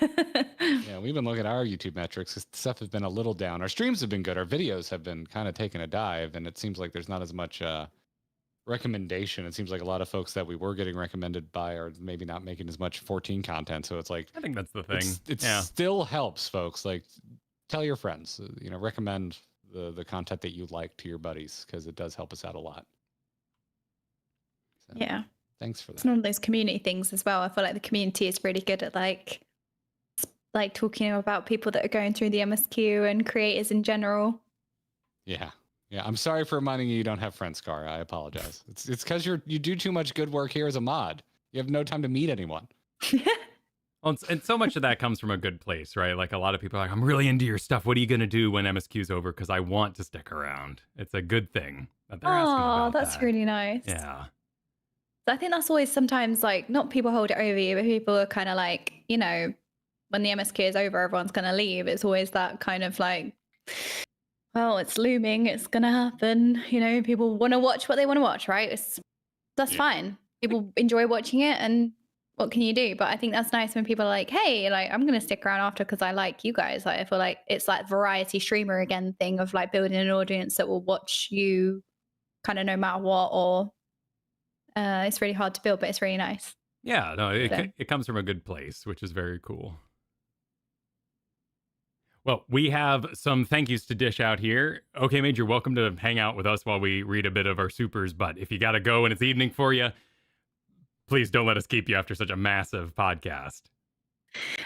Yeah, we've been looking at our YouTube metrics. Stuff has been a little down. Our streams have been good. Our videos have been kind of taking a dive, and it seems like there's not as much recommendation. It seems like a lot of folks that we were getting recommended by are maybe not making as much 14 content. So it's like,
I think that's the thing.
It still helps, folks. Like, tell your friends. Recommend the content that you like to your buddies, because it does help us out a lot. So,
yeah.
Thanks for that.
It's one of those community things as well. I feel like the community is really good at like talking about people that are going through the MSQ and creators in general.
Yeah. I'm sorry for reminding you don't have friends, Scar. I apologize. It's because you do too much good work here as a mod. You have no time to meet anyone.
Well, and so much of that comes from a good place, right? Like a lot of people are like, I'm really into your stuff. What are you going to do when MSQ's over? Because I want to stick around. It's a good thing that they're asking about.
Oh, that's really nice.
Yeah.
I think that's always sometimes like, not people hold it over you, but people are kind of like, when the MSQ is over, everyone's going to leave. It's always that kind of like, well, it's looming. It's going to happen. People want to watch what they want to watch, right? That's fine. People enjoy watching it, and what can you do? But I think that's nice when people are like, hey, like I'm going to stick around after because I like you guys. Like, I feel like it's like variety streamer again thing of like building an audience that will watch you kind of no matter what, or it's really hard to build, but it's really nice.
Yeah, no, it comes from a good place, which is very cool. Well, we have some thank yous to dish out here. Okaymage, you're welcome to hang out with us while we read a bit of our supers, but if you got to go and it's evening for you, please don't let us keep you after such a massive podcast.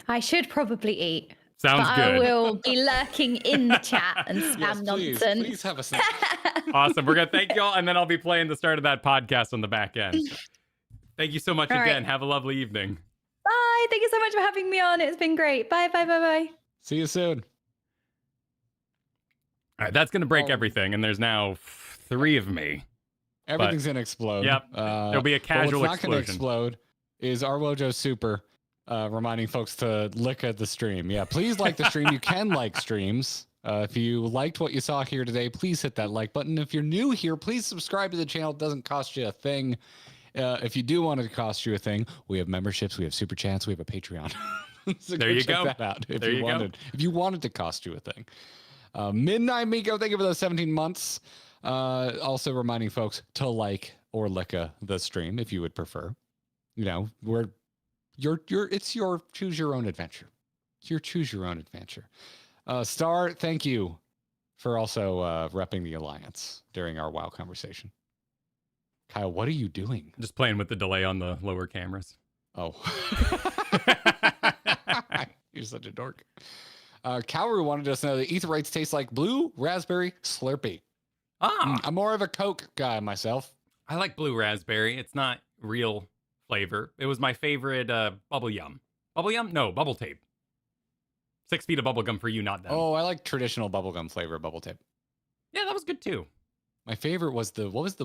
I should probably eat.
Sounds good.
I will be lurking in the chat and spam nonsense.
Please have a snack.
Awesome. We're going to thank you all, and then I'll be playing the start of that podcast on the back end. Thank you so much again. Right. Have a lovely evening.
Bye. Thank you so much for having me on. It's been great. Bye, bye, bye, bye.
See you soon.
All right, that's going to break everything, and there's now 3 of me.
Everything's going to explode.
Yep. There'll be a casual
what's
explosion.
Not going to explode is our Wojo Super reminding folks to look at the stream. Yeah, please like the stream. You can like streams. If you liked what you saw here today, please hit that like button. If you're new here, please subscribe to the channel. It doesn't cost you a thing. If you do want it to cost you a thing, we have memberships, we have super chats, we have a Patreon. So
There you
check
go.
that out if
There
you
you go.
wanted. If you wanted to cost you a thing. Midnight Miko, thank you for those 17 months. Also reminding folks to like or licka the stream if you would prefer. You know, it's your choose your own adventure. It's your choose your own adventure. Star, thank you for also repping the Alliance during our WoW conversation. Kyle, what are you doing?
Just playing with the delay on the lower cameras.
Oh. You're such a dork. Kaoru wanted us to know that Aetherytes taste like blue raspberry Slurpee. I'm more of a Coke guy myself.
I like blue raspberry. It's not real flavor. It was my favorite bubble yum. Bubble yum? No, bubble tape. 6 feet of bubble gum for you, not them.
Oh, I like traditional bubblegum flavor bubble tape.
Yeah, that was good too.
My favorite was it was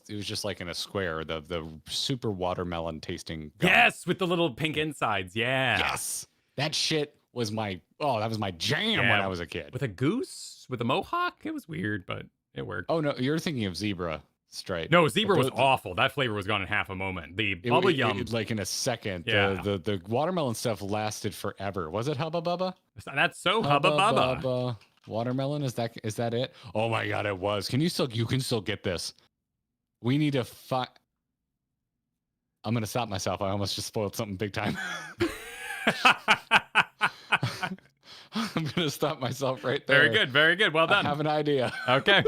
just like in a square, the super watermelon tasting gum.
Yes, with the little pink insides. Yeah.
Yes. That shit was that was my jam when I was a kid.
With a goose? With a mohawk? It was weird, but it worked.
Oh no, you're thinking of zebra stripe.
No, zebra was awful. That flavor was gone in half a moment. The bubble yum.
Like in a second.
Yeah.
The watermelon stuff lasted forever. Was it Hubba Bubba?
That's so Hubba Bubba.
Watermelon, is that it? Oh my god, it was. You can still get this. We need to I'm gonna stop myself. I almost just spoiled something big time. I'm gonna stop myself right there.
Very good, very good. Well done.
I have an idea.
Okay.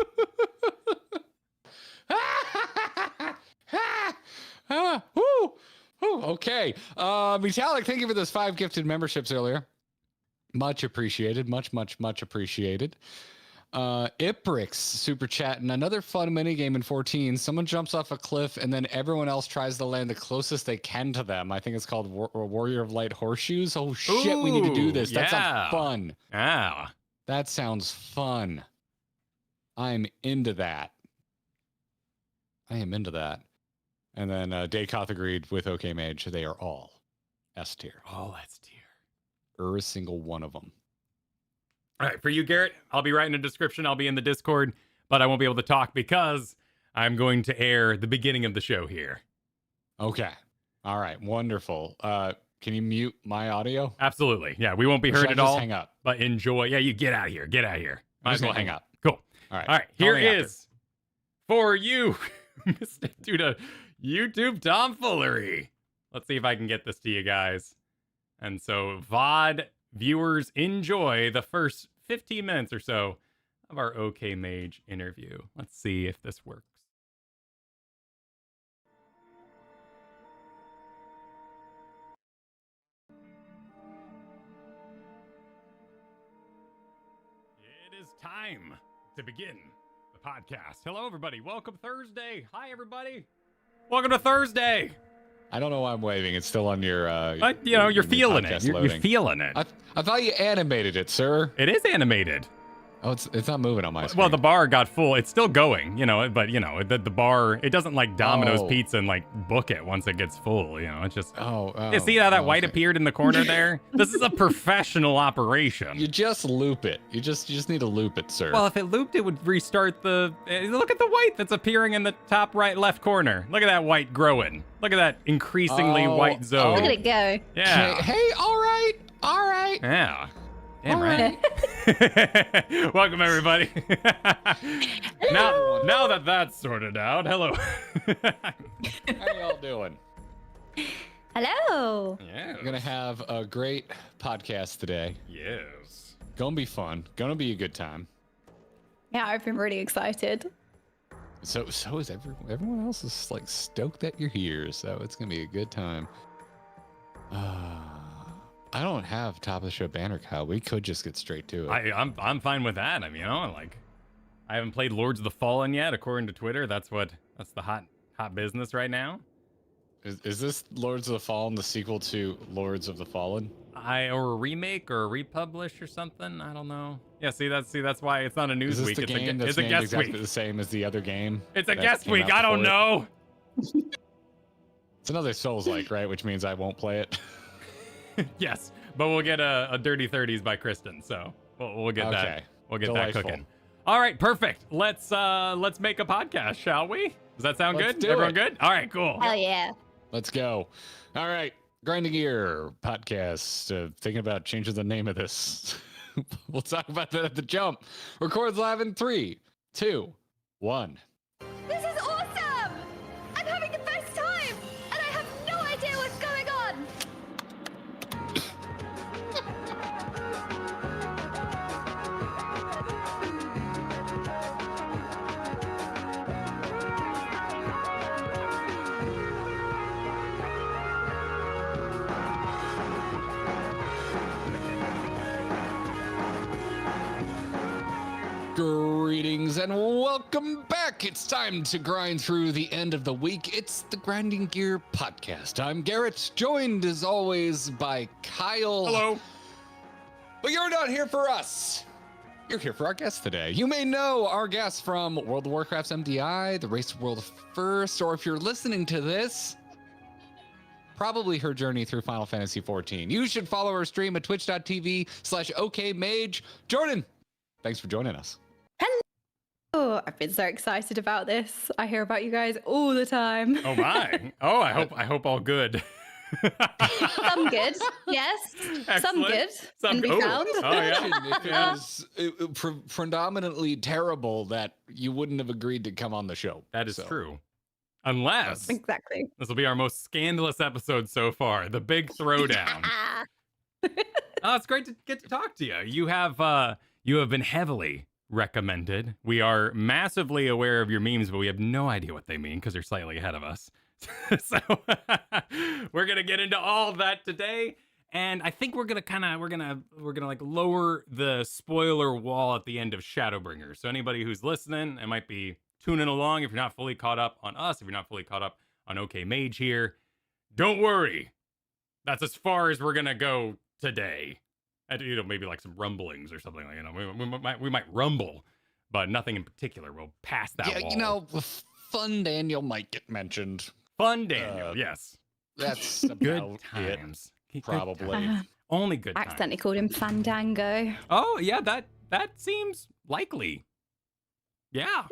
Okay. Metallic, thank you for those 5 gifted memberships earlier. Much appreciated. Much appreciated. Iprix super chat and another fun mini game in 14. Someone jumps off a cliff and then everyone else tries to land the closest they can to them. I think it's called Warrior of Light Horseshoes. Oh shit, we need to do this. That sounds fun.
Yeah.
That sounds fun. I'm into that. I am into that. And then Daykoth agreed with Okaymage. They are all S tier.
All S tier.
Every single one of them.
All right, for you, Garrett, I'll be writing a description. I'll be in the Discord, but I won't be able to talk because I'm going to air the beginning of the show here.
Okay. All right. Wonderful. Can you mute my audio?
Absolutely. Yeah, we won't be heard at
just
all.
Hang up.
But enjoy. Yeah, you get out of here. Get out of here.
Might as well hang up.
Cool.
All right.
All right. Here is for you, due to YouTube tomfoolery. Let's see if I can get this to you guys. And so, VOD viewers, enjoy the first 15 minutes or so of our Okaymage interview. Let's see if this works. It is time to begin the podcast. Hello, everybody. Welcome Thursday. Hi, everybody. Welcome to Thursday.
I don't know why I'm waving. It's still on your.
You're feeling it. You're feeling it.
I thought you animated it, sir.
It is animated.
Oh, it's not moving on my screen.
Well, the bar got full. It's still going, but the bar, it doesn't like Domino's Pizza and like book it once it gets full, It's just. You see how that white appeared in the corner there? This is a professional operation.
You just loop it. You just need to loop it, sir.
Well, if it looped, it would restart the. Look at the white that's appearing in the top right left corner. Look at that white growing. Look at that increasingly white zone.
Look at it go.
Yeah.
Hey, all right.
Yeah. Damn right. Welcome, everybody. Now that that's sorted out, hello.
How y'all doing?
Hello.
Yeah.
We're gonna have a great podcast today.
Yes.
Gonna be fun. Gonna be a good time.
Yeah, I've been really excited.
So is everyone else is like stoked that you're here. So it's gonna be a good time. I don't have top of the show banner, Kyle. We could just get straight to it.
I'm fine with that. I mean, I haven't played Lords of the Fallen yet, according to Twitter. That's the hot business right now.
Is this Lords of the Fallen the sequel to Lords of the Fallen?
Or a remake or a republish or something? I don't know. Yeah, that's why it's not a news week.
It's
a guest
exactly
week.
the same as the other game.
It's a guest week. I don't know.
It's another Souls-like, right? Which means I won't play it.
Yes, but we'll get a Dirty 30s by Kristen, so we'll get that. We'll get
Delightful.
that cooking. All right, perfect. Let's make a podcast, shall we? Does that sound good?
Do
Everyone
it.
good? All right, cool.
Hell yeah.
Let's go. All right. Grinding Gear podcast. Thinking about changing the name of this. We'll talk about that at the jump. Records live in 3, 2, 1.
This is awesome! I'm having the best time, and I have no idea what's going on.
Greetings and welcome back. It's time to grind through the end of the week. It's the Grinding Gear podcast. I'm Garrett, joined as always by Kyle.
Hello.
But you're not here for us. You're here for our guest today. You may know our guest from World of Warcraft's MDI, the Race to World First, or if you're listening to this, probably her journey through Final Fantasy XIV. You should follow her stream at twitch.tv/Okaymage. Jordan, thanks for joining us.
Oh, I've been so excited about this. I hear about you guys all the time.
Oh my. Oh, I hope all good.
Some good, yes. Some good.
Some
can be
good.
found.
Oh yeah.
If it was predominantly terrible, that you wouldn't have agreed to come on the show.
That is
So,
true. Unless
Exactly.
this will be our most scandalous episode so far, the big throwdown. Oh, it's great to get to talk to you. You have been heavily recommended. We are massively aware of your memes, but we have no idea what they mean because they're slightly ahead of us. So we're gonna get into all of that today, and I think we're gonna like lower the spoiler wall at the end of Shadowbringers. So anybody who's listening and might be tuning along, if you're not fully caught up on us, if you're not fully caught up on Okaymage here, don't worry. That's as far as we're gonna go today. Maybe like some rumblings or something. We might rumble, but nothing in particular. We'll pass that wall.
Fun Daniel might get mentioned.
Fun Daniel, yes.
That's about
Good times.
it, probably.
Only good times.
Accidentally called him Fandango.
Oh, yeah, that seems likely. Yeah.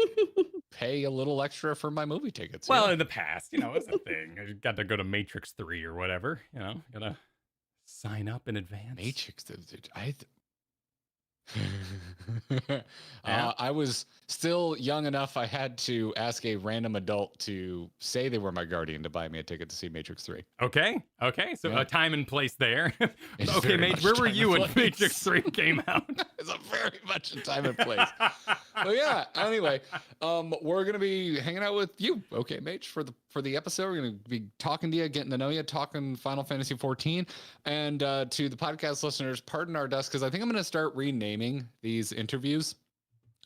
Pay a little extra for my movie tickets.
Well,
yeah.
in the past, it's a thing. I got to go to Matrix 3 or whatever, gotta sign up in advance.
Matrix.
Yeah.
I was still young enough. I had to ask a random adult to say they were my guardian to buy me a ticket to see Matrix 3.
Okay. So
Yeah.
a time and place there.
It's
Okay,
very
Mage,
much
where were
time
you
and
when
place.
Matrix 3 came out?
It's a very much a time and place. But yeah, anyway, we're gonna be hanging out with you, okay, Mage, for the episode. We're gonna be talking to you, getting to know you, talking Final Fantasy XIV, and to the podcast listeners, pardon our dust, because I think I'm gonna start renaming these interviews.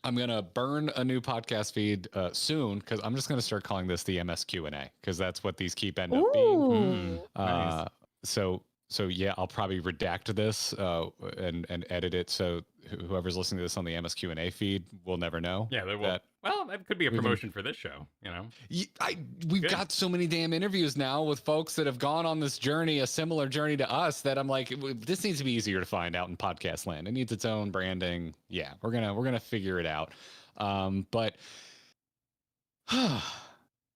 I'm gonna burn a new podcast feed soon, because I'm just gonna start calling this the MS Q&A, because that's what these keep end up being.
Ooh.
Nice.
So yeah, I'll probably redact this and edit it so whoever's listening to this on the MS Q&A feed will never know.
Yeah, they will.
that
Well, that could be a
we can-
promotion for this show,
We've
Good.
got so many damn interviews now with folks that have gone on this journey, a similar journey to us, that I'm like, this needs to be easier to find out in podcast land. It needs its own branding. Yeah, we're gonna figure it out. But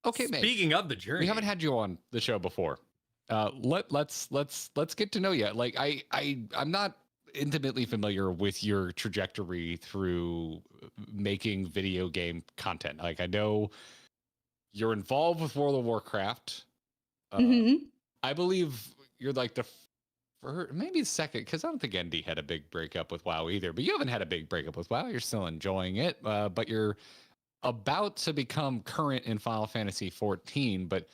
okay, mate.
Speaking of the journey,
We haven't had you on the show before. Let's get to know you. Like I'm not intimately familiar with your trajectory through making video game content. Like, I know you're involved with World of Warcraft.
Mhm.
I believe you're like the maybe the second, because I don't think ND had a big breakup with WoW either. But you haven't had a big breakup with WoW. You're still enjoying it, but you're about to become current in Final Fantasy XIV. But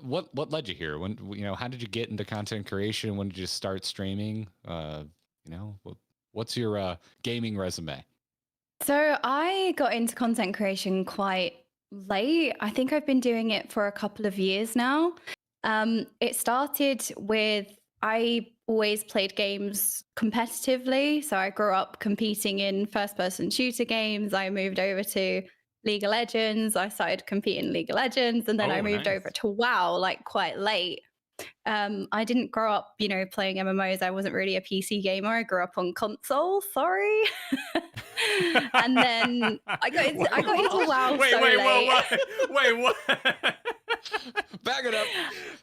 what led you here? When how did you get into content creation? When did you start streaming? What's your gaming resume?
So I got into content creation quite late. I think I've been doing it for a couple of years now. It started with, I always played games competitively. So I grew up competing in first-person shooter games. I moved over to League of Legends. I started competing in League of Legends, and then I moved over to WoW like quite late. I didn't grow up, playing MMOs. I wasn't really a PC gamer. I grew up on console. Sorry. And then I got into WoW so late.
Wait, what?
Back it up.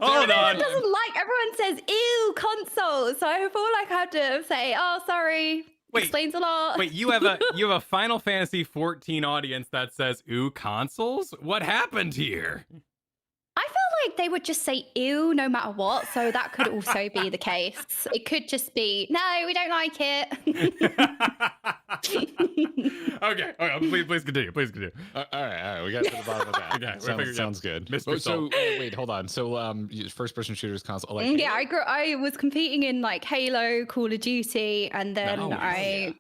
Hold on.
Everyone says, ew, console. So I feel like I have to say, oh, sorry.
Wait,
explains a lot.
Wait, you have a Final Fantasy 14 audience that says, ooh, consoles? What happened here?
I feel like they would just say ew no matter what, so that could also be the case. It could just be, no, we don't like it.
Okay, please continue. Please continue.
All right, we got to the bottom of that.
Okay,
sounds good.
Mr.
So wait, hold on. So first-person shooters console. Like,
yeah, I was competing in like Halo, Call of Duty, and then I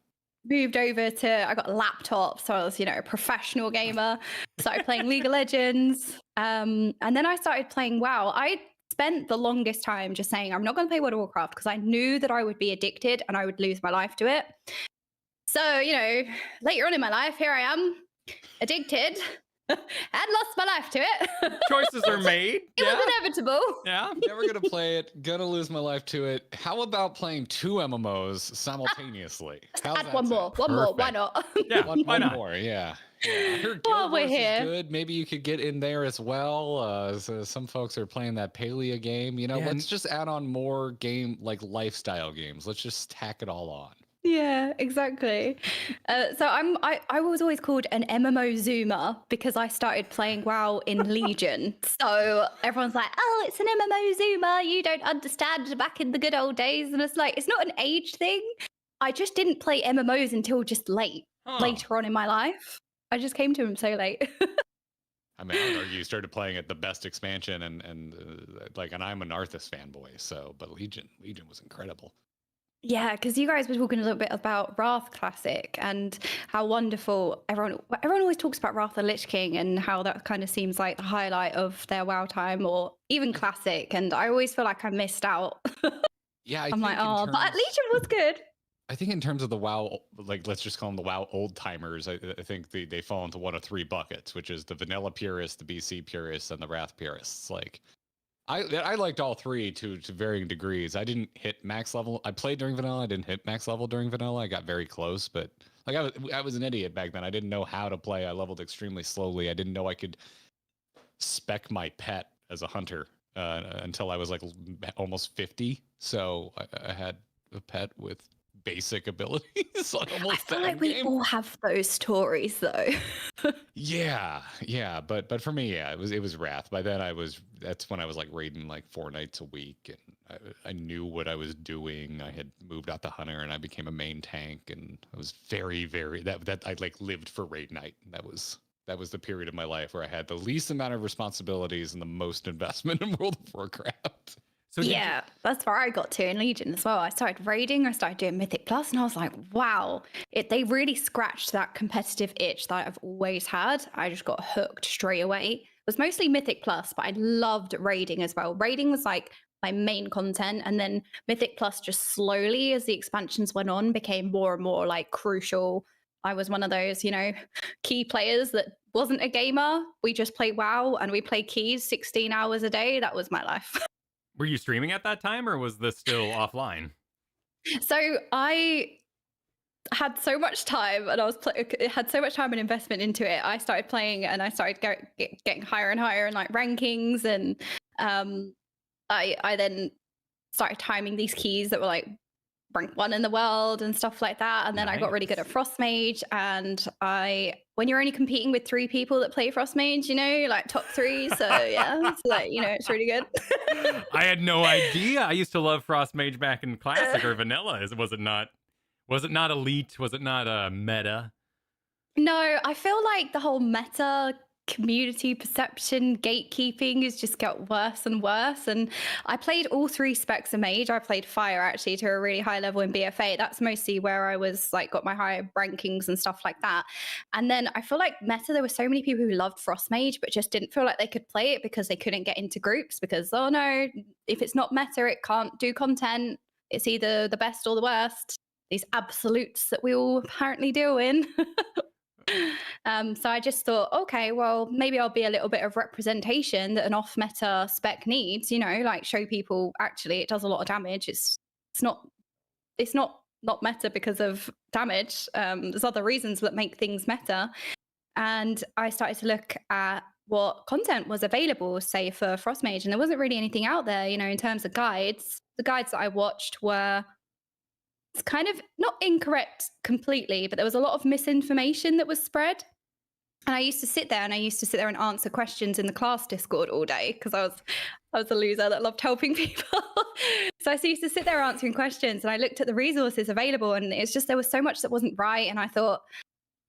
moved over to, I got a laptop, so I was, a professional gamer. Started playing League of Legends, and then I started playing WoW. I spent the longest time just saying I'm not going to play World of Warcraft because I knew that I would be addicted and I would lose my life to it. So, later on in my life, here I am, addicted, and lost my life to it.
Choices are made.
It was inevitable.
Yeah.
Never gonna play it, gonna lose my life to it. How about playing 2 MMOs simultaneously?
Add one more, why not?
Yeah,
why
not?
more, yeah. I heard
While
Guild
we're
Wars
here.
is good. Maybe you could get in there as well. So some folks are playing that Palea game. Let's just add on more lifestyle games. Let's just tack it all on.
Yeah, exactly. So I was always called an MMO Zoomer because I started playing WoW in Legion. So everyone's like, oh, it's an MMO Zoomer. You don't understand back in the good old days. And it's like, it's not an age thing. I just didn't play MMOs until just later on in my life. I just came to them so late.
I mean, I would argue you started playing at the best expansion and I'm an Arthas fanboy. But Legion was incredible.
Yeah, because you guys were talking a little bit about Wrath Classic and how wonderful everyone always talks about Wrath of Lich King and how that kind of seems like the highlight of their WoW time or even Classic. And I always feel like I missed out.
Yeah,
I'm like, but Legion was good.
I think in terms of the WoW, let's just call them the WoW old timers. I think they fall into one of 3 buckets, which is the vanilla purists, the BC purists, and the Wrath purists. I liked all 3 to varying degrees. I didn't hit max level. I played during vanilla. I didn't hit max level during vanilla. I got very close, but I was an idiot back then. I didn't know how to play. I leveled extremely slowly. I didn't know I could spec my pet as a hunter until I was almost 50. So I had a pet with basic abilities.
I feel like we all have those stories though.
yeah, but for me, it was Wrath. By then that's when I was raiding 4 nights a week, and I knew what I was doing. I had moved out the hunter and I became a main tank, and I was very that I lived for raid night. That was the period of my life where I had the least amount of responsibilities and the most investment in World of Warcraft.
So
that's where I got to in Legion as well. I started raiding, I started doing Mythic Plus, and I was like, wow, they really scratched that competitive itch that I've always had. I just got hooked straight away. It was mostly Mythic Plus, but I loved raiding as well. Raiding was my main content, and then Mythic Plus just slowly, as the expansions went on, became more and more crucial. I was one of those, key players that wasn't a gamer. We just play WoW and we play keys 16 hours a day. That was my life.
Were you streaming at that time, or was this still offline?
So I had so much time, and had so much time and investment into it. I started playing, and I started getting higher and higher in rankings, and I then started timing these keys that were rank 1 in the world and stuff like that. And then I got really good at Frost Mage, and when you're only competing with 3 people that play Frost Mage, top 3. So yeah, it's really good.
I had no idea. I used to love Frost Mage back in Classic or Vanilla. Was it not elite? Was it not meta?
No, I feel like the whole meta community perception gatekeeping has just got worse and worse, and I played all 3 specs of mage. I played fire actually to a really high level in BFA. That's mostly where I was got my higher rankings and stuff like that. And then I feel like meta, there were so many people who loved Frost Mage but just didn't feel like they could play it because they couldn't get into groups, because oh no, if it's not meta it can't do content. It's either the best or the worst, these absolutes that we all apparently deal in. So I just thought, okay, well, maybe I'll be a little bit of representation that an off-meta spec needs, show people actually it does a lot of damage. It's not meta because of damage. There's other reasons that make things meta. And I started to look at what content was available, say for Frost Mage, and there wasn't really anything out there, you know, in terms of guides. The guides that I watched were kind of not incorrect completely, but there was a lot of misinformation that was spread. And I used to sit there and answer questions in the class Discord all day because I was a loser that loved helping people. So I used to sit there answering questions, and I looked at the resources available, and it's just there was so much that wasn't right. And I thought,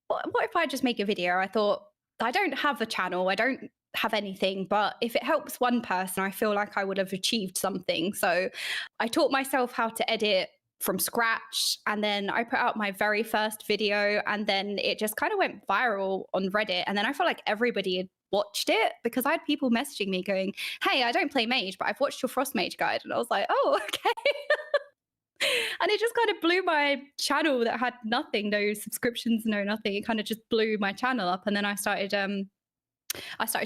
what if I just make a video? I thought, I don't have a channel, I don't have anything, but if it helps one person, I feel like I would have achieved something. So I taught myself how to edit from scratch, and then I put out my very first video, and then it just kind of went viral on Reddit, and then I felt like everybody had watched it because I had people messaging me going, hey, I don't play mage, but I've watched your Frost Mage guide. And I was like, oh, okay. And it just kind of blew my channel that had nothing, no subscriptions, no nothing. It kind of just blew my channel up. And then I started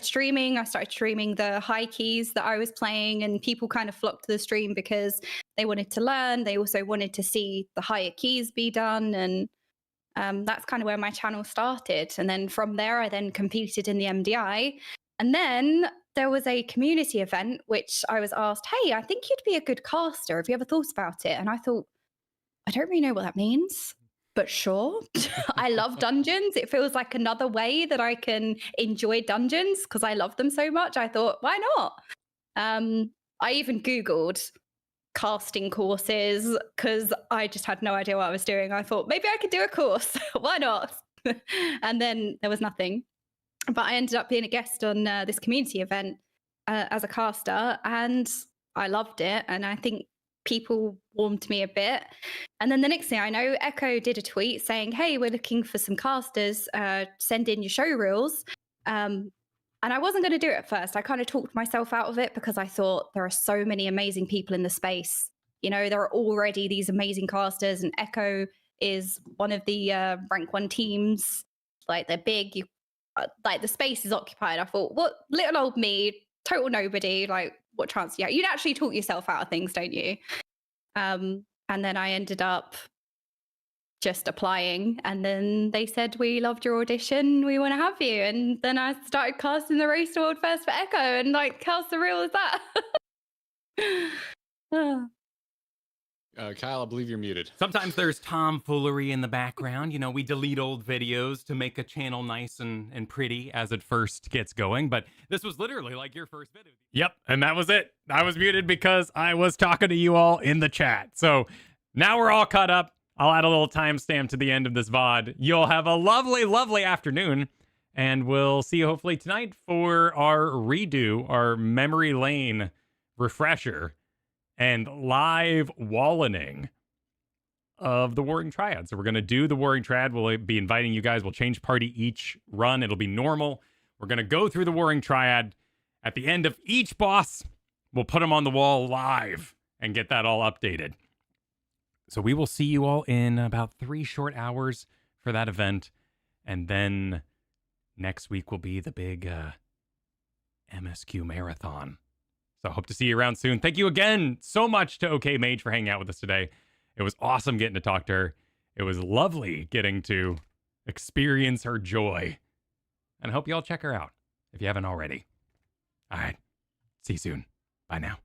streaming. I started streaming the high keys that I was playing, and people kind of flocked to the stream because they wanted to learn. They also wanted to see the higher keys be done. And that's kind of where my channel started. And then from there, I then competed in the MDI. And then there was a community event, which I was asked, hey, I think you'd be a good caster. Have you ever thought about it? And I thought, I don't really know what that means, but sure. I love dungeons. It feels like another way that I can enjoy dungeons because I love them so much. I thought, why not? I even Googled casting courses because I just had no idea what I was doing. I thought maybe I could do a course. Why not? And then there was nothing. But I ended up being a guest on this community event as a caster, and I loved it. And I think people warmed to me a bit. And then the next thing I know, Echo did a tweet saying, hey, we're looking for some casters. Send in your show reels. And I wasn't going to do it at first. I kind of talked myself out of it because I thought there are so many amazing people in the space. You know, there are already these amazing casters, and Echo is one of the rank 1 teams. Like, they're big. Like, the space is occupied. I thought, what, little old me, total nobody, like, what chance do you have? You'd actually talk yourself out of things, don't you? And then I ended up just applying, and then they said, we loved your audition, we want to have you. And then I started casting the race to World First for Echo, and like, how surreal is that?
Kyle, I believe you're muted.
Sometimes there's tomfoolery in the background. You know, we delete old videos to make a channel nice and pretty as it first gets going. But this was literally like your first video. Yep, and that was it. I was muted because I was talking to you all in the chat. So now we're all caught up. I'll add a little timestamp to the end of this VOD. You'll have a lovely, lovely afternoon. And we'll see you hopefully tonight for our redo, our memory lane refresher, and live wallening of the Warring Triad. So we're going to do the Warring Triad. We'll be inviting you guys. We'll change party each run. It'll be normal. We're going to go through the Warring Triad. At the end of each boss, we'll put them on the wall live and get that all updated. So we will see you all in about 3 short hours for that event. And then next week will be the big MSQ marathon. So hope to see you around soon. Thank you again so much to Okaymage for hanging out with us today. It was awesome getting to talk to her. It was lovely getting to experience her joy. And I hope you all check her out if you haven't already. All right. See you soon. Bye now.